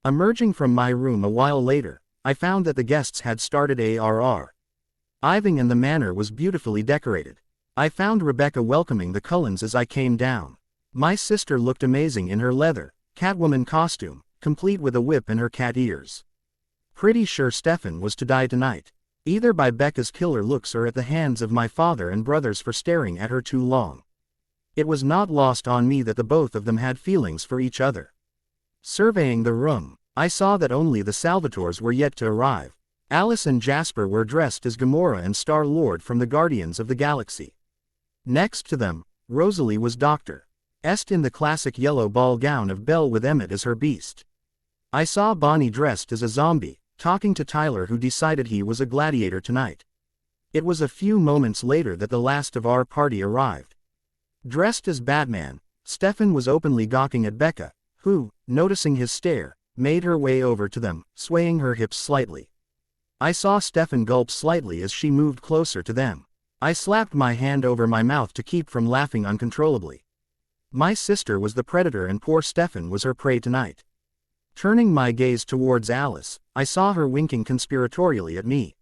Emerging from my room a while later, I found that the guests had started arriving and the manor was beautifully decorated. I found Rebecca welcoming the Cullens as I came down. My sister looked amazing in her leather, Catwoman costume, complete with a whip and her cat ears. Pretty sure Stefan was to die tonight. Either by Becca's killer looks or at the hands of my father and brothers for staring at her too long. It was not lost on me that the both of them had feelings for each other. Surveying the room, I saw that only the Salvatores were yet to arrive. Alice and Jasper were dressed as Gamora and Star-Lord from the Guardians of the Galaxy. Next to them, Rosalie was Dr. Est in the classic yellow ball gown of Belle with Emmett as her beast. I saw Bonnie dressed as a zombie, talking to Tyler who decided he was a gladiator tonight. It was a few moments later that the last of our party arrived. Dressed as Batman, Stefan was openly gawking at Becca, who, noticing his stare, made her way over to them, swaying her hips slightly. I saw Stefan gulp slightly as she moved closer to them. I slapped my hand over my mouth to keep from laughing uncontrollably. My sister was the predator and poor Stefan was her prey tonight. Turning my gaze towards Alice, I saw her winking conspiratorially at me.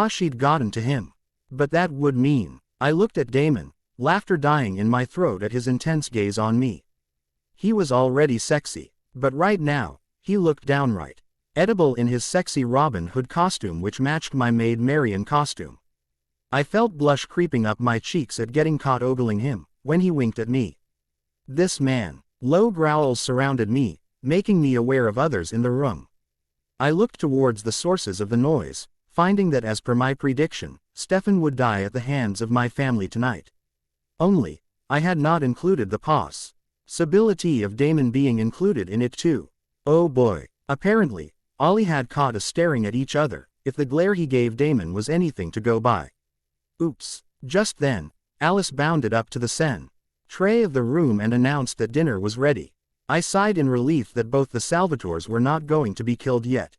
She'd gotten to him. But that would mean. I looked at Damon, laughter dying in my throat at his intense gaze on me. He was already sexy, but right now, he looked downright edible in his sexy Robin Hood costume which matched my maid Marian costume. I felt blush creeping up my cheeks at getting caught ogling him, when he winked at me. This man. Low growls surrounded me, making me aware of others in the room. I looked towards the sources of the noise, finding that as per my prediction, Stefan would die at the hands of my family tonight. Only, I had not included the possibility of Damon being included in it too. Oh boy. Apparently, Ollie had caught us staring at each other, if the glare he gave Damon was anything to go by. Oops. Just then, Alice bounded up to the tray of the room and announced that dinner was ready. I sighed in relief that both the Salvatores were not going to be killed yet.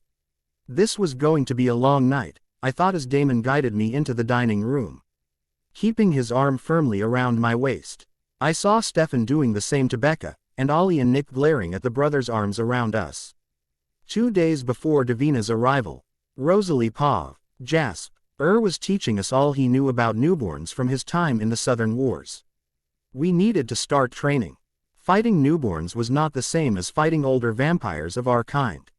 This was going to be a long night, I thought as Damon guided me into the dining room. Keeping his arm firmly around my waist, I saw Stefan doing the same to Becca, and Ollie and Nick glaring at the brothers' arms around us. 2 days before Davina's arrival, Rosalie Jasper was teaching us all he knew about newborns from his time in the Southern Wars. We needed to start training. Fighting newborns was not the same as fighting older vampires of our kind.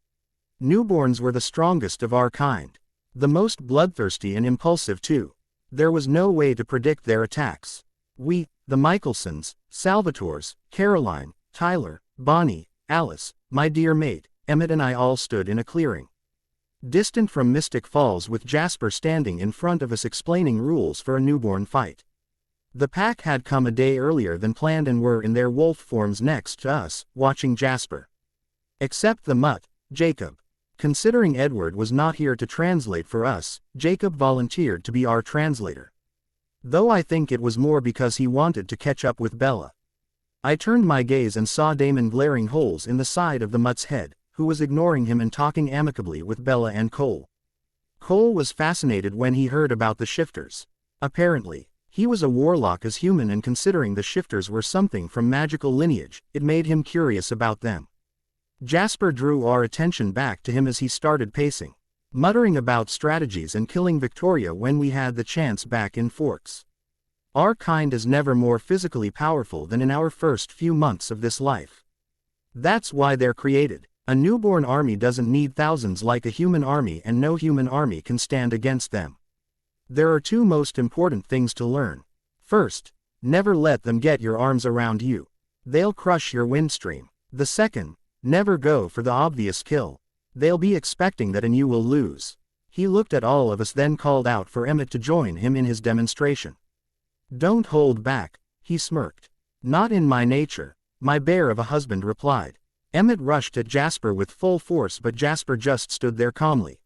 Newborns were the strongest of our kind. The most bloodthirsty and impulsive too. There was no way to predict their attacks. We, the Mikaelsons, Salvatores, Caroline, Tyler, Bonnie, Alice, my dear mate, Emmett and I all stood in a clearing. Distant from Mystic Falls with Jasper standing in front of us explaining rules for a newborn fight. The pack had come a day earlier than planned and were in their wolf forms next to us, watching Jasper. Except the mutt, Jacob. Considering Edward was not here to translate for us, Jacob volunteered to be our translator. Though I think it was more because he wanted to catch up with Bella. I turned my gaze and saw Damon glaring holes in the side of the mutt's head, who was ignoring him and talking amicably with Bella and Cole. Cole was fascinated when he heard about the shifters. Apparently, he was a warlock as human and considering the shifters were something from magical lineage, it made him curious about them. Jasper drew our attention back to him as he started pacing, muttering about strategies and killing Victoria when we had the chance back in Forks. Our kind is never more physically powerful than in our first few months of this life. That's why they're created. A newborn army doesn't need thousands like a human army and no human army can stand against them. There are 2 most important things to learn. First, never let them get your arms around you. They'll crush your windstream. The second, never go for the obvious kill. They'll be expecting that and you will lose. He looked at all of us, then called out for Emmett to join him in his demonstration. "Don't hold back," he smirked. "Not in my nature," my bear of a husband replied. Emmett rushed at Jasper with full force, but Jasper just stood there calmly.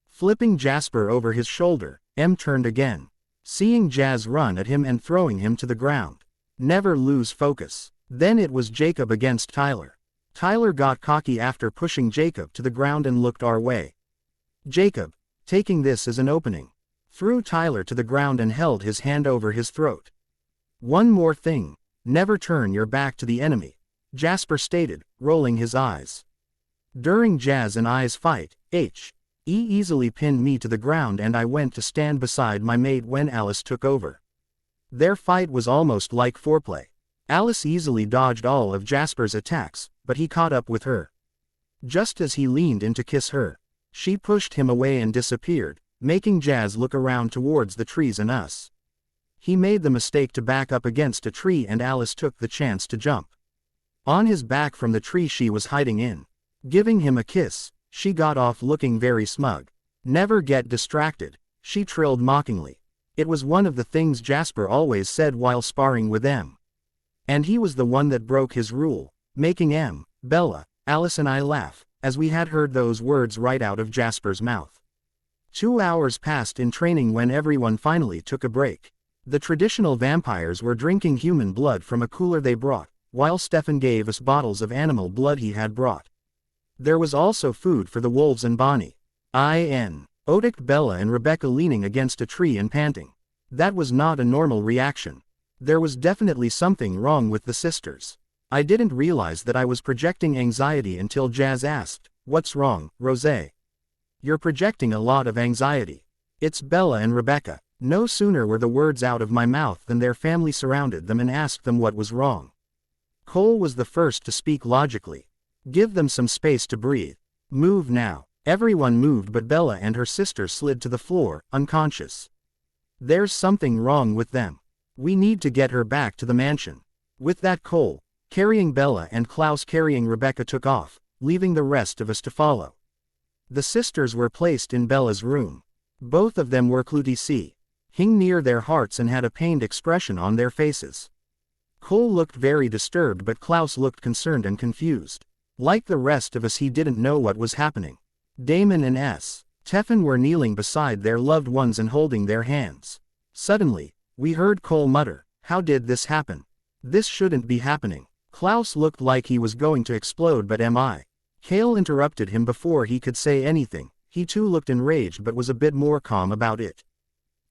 Flipping Jasper over his shoulder, Em turned again, seeing Jazz run at him and throwing him to the ground. Never lose focus. Then it was Jacob against Tyler. Tyler got cocky after pushing Jacob to the ground and looked our way. Jacob, taking this as an opening, threw Tyler to the ground and held his hand over his throat. "One more thing, never turn your back to the enemy," Jasper stated, rolling his eyes. During Jazz and I's fight, He easily pinned me to the ground and I went to stand beside my mate when Alice took over. Their fight was almost like foreplay. Alice easily dodged all of Jasper's attacks, but he caught up with her. Just as he leaned in to kiss her, she pushed him away and disappeared, making Jazz look around towards the trees and us. He made the mistake to back up against a tree and Alice took the chance to jump on his back from the tree she was hiding in. Giving him a kiss, she got off looking very smug. "Never get distracted," she trilled mockingly. It was one of the things Jasper always said while sparring with Em. And he was the one that broke his rule, making Em, Bella, Alice and I laugh, as we had heard those words right out of Jasper's mouth. 2 hours passed in training when everyone finally took a break. The traditional vampires were drinking human blood from a cooler they brought, while Stefan gave us bottles of animal blood he had brought. There was also food for the wolves and Bonnie. Odic, Bella and Rebecca leaning against a tree and panting. That was not a normal reaction. There was definitely something wrong with the sisters. I didn't realize that I was projecting anxiety until Jazz asked, "What's wrong, Rosé?" "You're projecting a lot of anxiety." "It's Bella and Rebecca." No sooner were the words out of my mouth than their family surrounded them and asked them what was wrong. Cole was the first to speak logically. "Give them some space to breathe. Move now." Everyone moved but Bella and her sister slid to the floor, unconscious. "There's something wrong with them. We need to get her back to the mansion." With that Cole, carrying Bella and Klaus carrying Rebecca took off, leaving the rest of us to follow. The sisters were placed in Bella's room. Both of them were Clutc, hung near their hearts and had a pained expression on their faces. Cole looked very disturbed but Klaus looked concerned and confused. Like the rest of us, he didn't know what was happening. Damon and Stefan were kneeling beside their loved ones and holding their hands. Suddenly, we heard Cole mutter, "How did this happen? This shouldn't be happening." Klaus looked like he was going to explode but Kale interrupted him before he could say anything. He too looked enraged but was a bit more calm about it.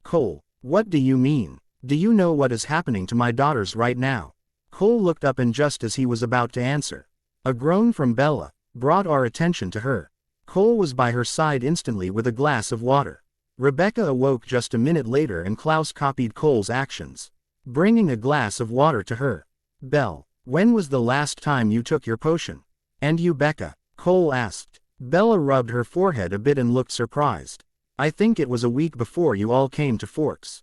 "Cole, what do you mean? Do you know what is happening to my daughters right now?" Cole looked up and just as he was about to answer, a groan from Bella brought our attention to her. Cole was by her side instantly with a glass of water. Rebecca awoke just a minute later and Klaus copied Cole's actions, bringing a glass of water to her. "Belle, when was the last time you took your potion?" "And you, Becca?" Cole asked. Bella rubbed her forehead a bit and looked surprised. "I think it was a week before you all came to Forks.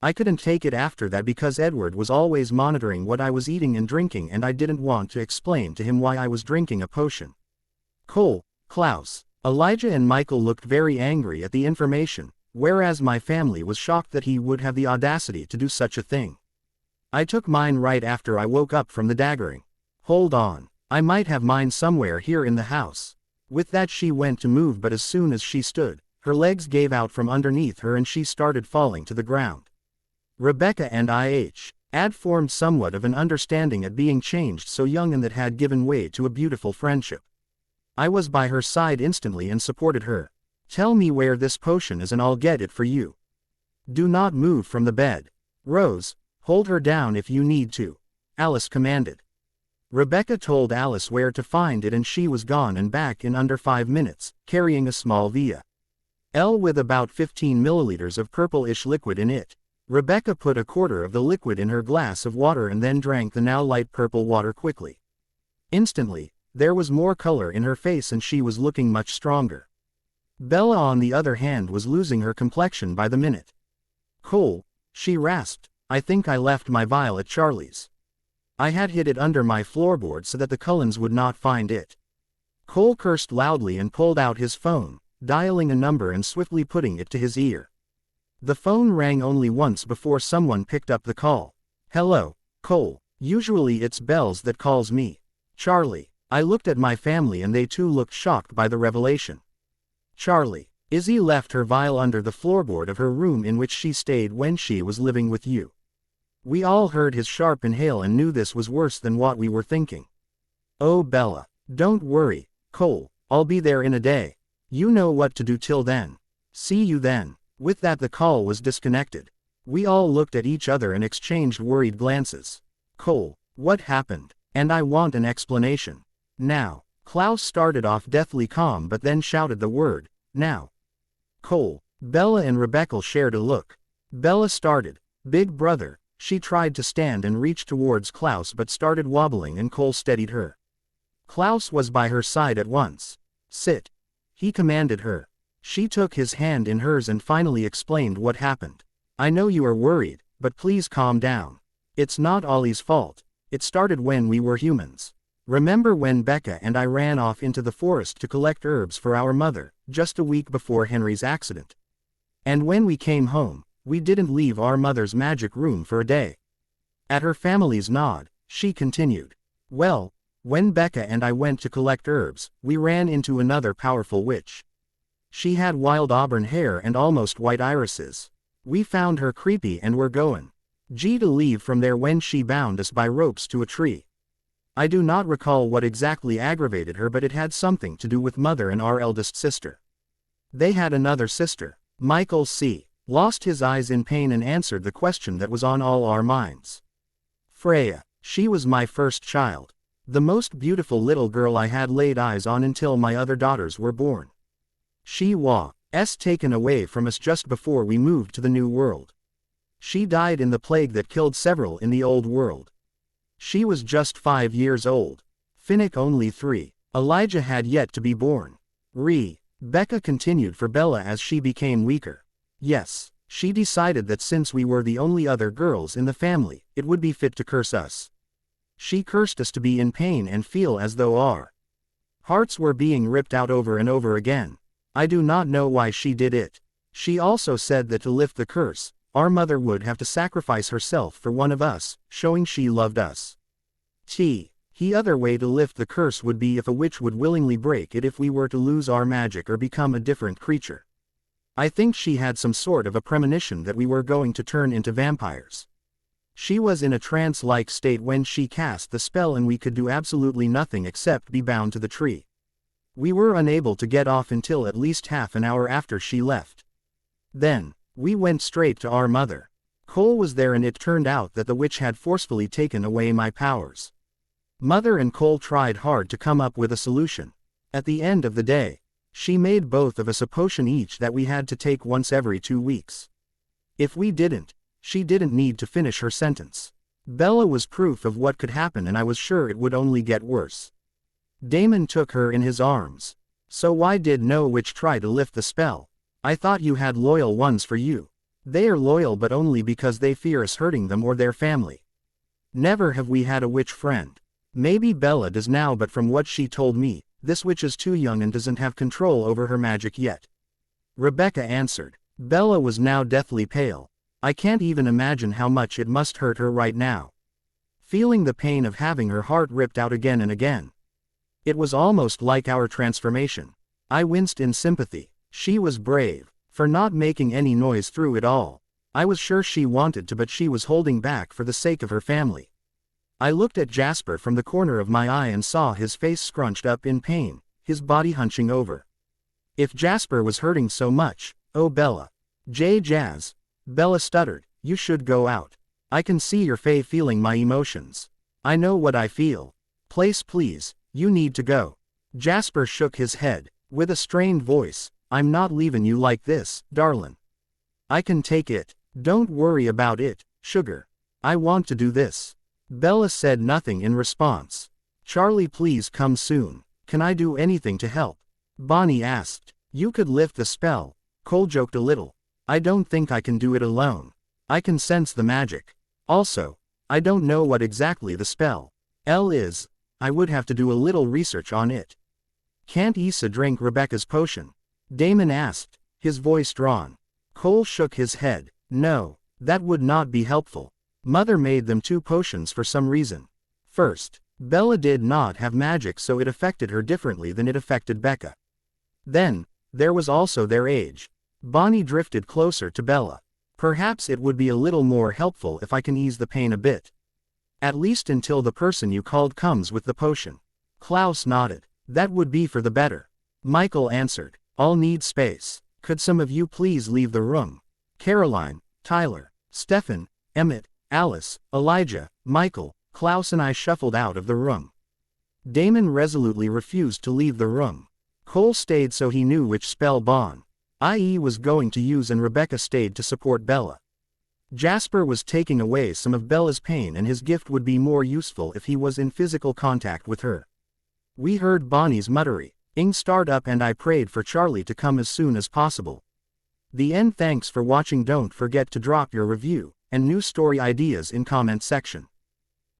I couldn't take it after that because Edward was always monitoring what I was eating and drinking and I didn't want to explain to him why I was drinking a potion." Cole, Klaus, Elijah and Michael looked very angry at the information, whereas my family was shocked that he would have the audacity to do such a thing. "I took mine right after I woke up from the daggering." "Hold on, I might have mine somewhere here in the house." With that she went to move but as soon as she stood, her legs gave out from underneath her and she started falling to the ground. Rebecca and had formed somewhat of an understanding at being changed so young and that had given way to a beautiful friendship. I was by her side instantly and supported her. "Tell me where this potion is and I'll get it for you. Do not move from the bed. Rose, hold her down if you need to," Alice commanded. Rebecca told Alice where to find it and she was gone and back in under 5 minutes, carrying a small vial with about 15 milliliters of purple-ish liquid in it. Rebecca put a quarter of the liquid in her glass of water and then drank the now light purple water quickly. Instantly, there was more color in her face and she was looking much stronger. Bella on the other hand was losing her complexion by the minute. "Cole," she rasped, "I think I left my vial at Charlie's. I had hid it under my floorboard so that the Cullens would not find it." Cole cursed loudly and pulled out his phone, dialing a number and swiftly putting it to his ear. The phone rang only once before someone picked up the call. "Hello, Cole. Usually it's Bells that calls me. Charlie." I looked at my family and they too looked shocked by the revelation. "Charlie." Izzy left her vial under the floorboard of her room in which she stayed when she was living with you. We all heard his sharp inhale and knew this was worse than what we were thinking. "Oh Bella. Don't worry, Cole, I'll be there in a day. You know what to do till then. See you then." With that the call was disconnected. We all looked at each other and exchanged worried glances. "Cole, what happened? And I want an explanation. Now." Klaus started off deathly calm but then shouted the word, "Now." "Cole." Bella and Rebecca shared a look. Bella started, "Big brother." She tried to stand and reach towards Klaus but started wobbling and Cole steadied her. Klaus was by her side at once. "Sit," he commanded her. She took his hand in hers and finally explained what happened. "I know you are worried, but please calm down. It's not Ollie's fault. It started when we were humans. Remember when Becca and I ran off into the forest to collect herbs for our mother, just a week before Henry's accident? And when we came home, we didn't leave our mother's magic room for a day." At her family's nod, she continued. "Well, when Becca and I went to collect herbs, we ran into another powerful witch. She had wild auburn hair and almost white irises. We found her creepy and were going to leave from there when she bound us by ropes to a tree. I do not recall what exactly aggravated her, but it had something to do with mother and our eldest sister. They had another sister." Michael C. lost his eyes in pain and answered the question that was on all our minds. "Freya. She was my first child. The most beautiful little girl I had laid eyes on until my other daughters were born. She was taken away from us just before we moved to the new world. She died in the plague that killed several in the old world. She was just 5 years old. Finnick only 3. Elijah had yet to be born." Becca continued for Bella as she became weaker. "Yes, she decided that since we were the only other girls in the family, it would be fit to curse us. She cursed us to be in pain and feel as though our hearts were being ripped out over and over again. I do not know why she did it. She also said that to lift the curse, our mother would have to sacrifice herself for one of us, showing she loved us. The other way to lift the curse would be if a witch would willingly break it if we were to lose our magic or become a different creature. I think she had some sort of a premonition that we were going to turn into vampires. She was in a trance-like state when she cast the spell and we could do absolutely nothing except be bound to the tree. We were unable to get off until at least half an hour after she left. Then, we went straight to our mother. Cole was there and it turned out that the witch had forcefully taken away my powers. Mother and Cole tried hard to come up with a solution. At the end of the day, she made both of us a potion each that we had to take once every 2 weeks. If we didn't, she didn't need to finish her sentence. Bella was proof of what could happen and I was sure it would only get worse. Damon took her in his arms. "So why did no witch try to lift the spell? I thought you had loyal ones for you." "They are loyal but only because they fear us hurting them or their family. Never have we had a witch friend. Maybe Bella does now, but from what she told me, this witch is too young and doesn't have control over her magic yet." Rebecca answered. Bella was now deathly pale. I can't even imagine how much it must hurt her right now. Feeling the pain of having her heart ripped out again and again. It was almost like our transformation. I winced in sympathy. She was brave, for not making any noise through it all. I was sure she wanted to, but she was holding back for the sake of her family. I looked at Jasper from the corner of my eye and saw his face scrunched up in pain, his body hunching over. If Jasper was hurting so much, oh Bella. Jazz. Bella stuttered, "You should go out. I can see your face feeling my emotions." "I know what I feel. Please, you need to go." Jasper shook his head, with a strained voice. "I'm not leaving you like this, darlin'. I can take it. Don't worry about it, sugar. I want to do this." Bella said nothing in response. "Charlie, please come soon. Can I do anything to help?" Bonnie asked. "You could lift the spell." Cole joked a little. "I don't think I can do it alone. I can sense the magic. Also, I don't know what exactly the spell is. I would have to do a little research on it." "Can't Issa drink Rebecca's potion?" Damon asked, his voice drawn. Cole shook his head. No, that would not be helpful. Mother made them 2 potions for some reason. First, Bella did not have magic, so it affected her differently than it affected Becca. Then, there was also their age. Bonnie drifted closer to Bella. Perhaps it would be a little more helpful if I can ease the pain a bit. At least until the person you called comes with the potion. Klaus nodded. That would be for the better. Michael answered. I'll need space. Could some of you please leave the room? Caroline, Tyler, Stefan, Emmett, Alice, Elijah, Michael, Klaus and I shuffled out of the room. Damon resolutely refused to leave the room. Cole stayed so he knew which spell Bon, i.e. was going to use, and Rebecca stayed to support Bella. Jasper was taking away some of Bella's pain, and his gift would be more useful if he was in physical contact with her. We heard Bonnie's muttering. Start up and I prayed for Charlie to come as soon as possible. The end. Thanks for watching. Don't forget to drop your review and new story ideas in comment section.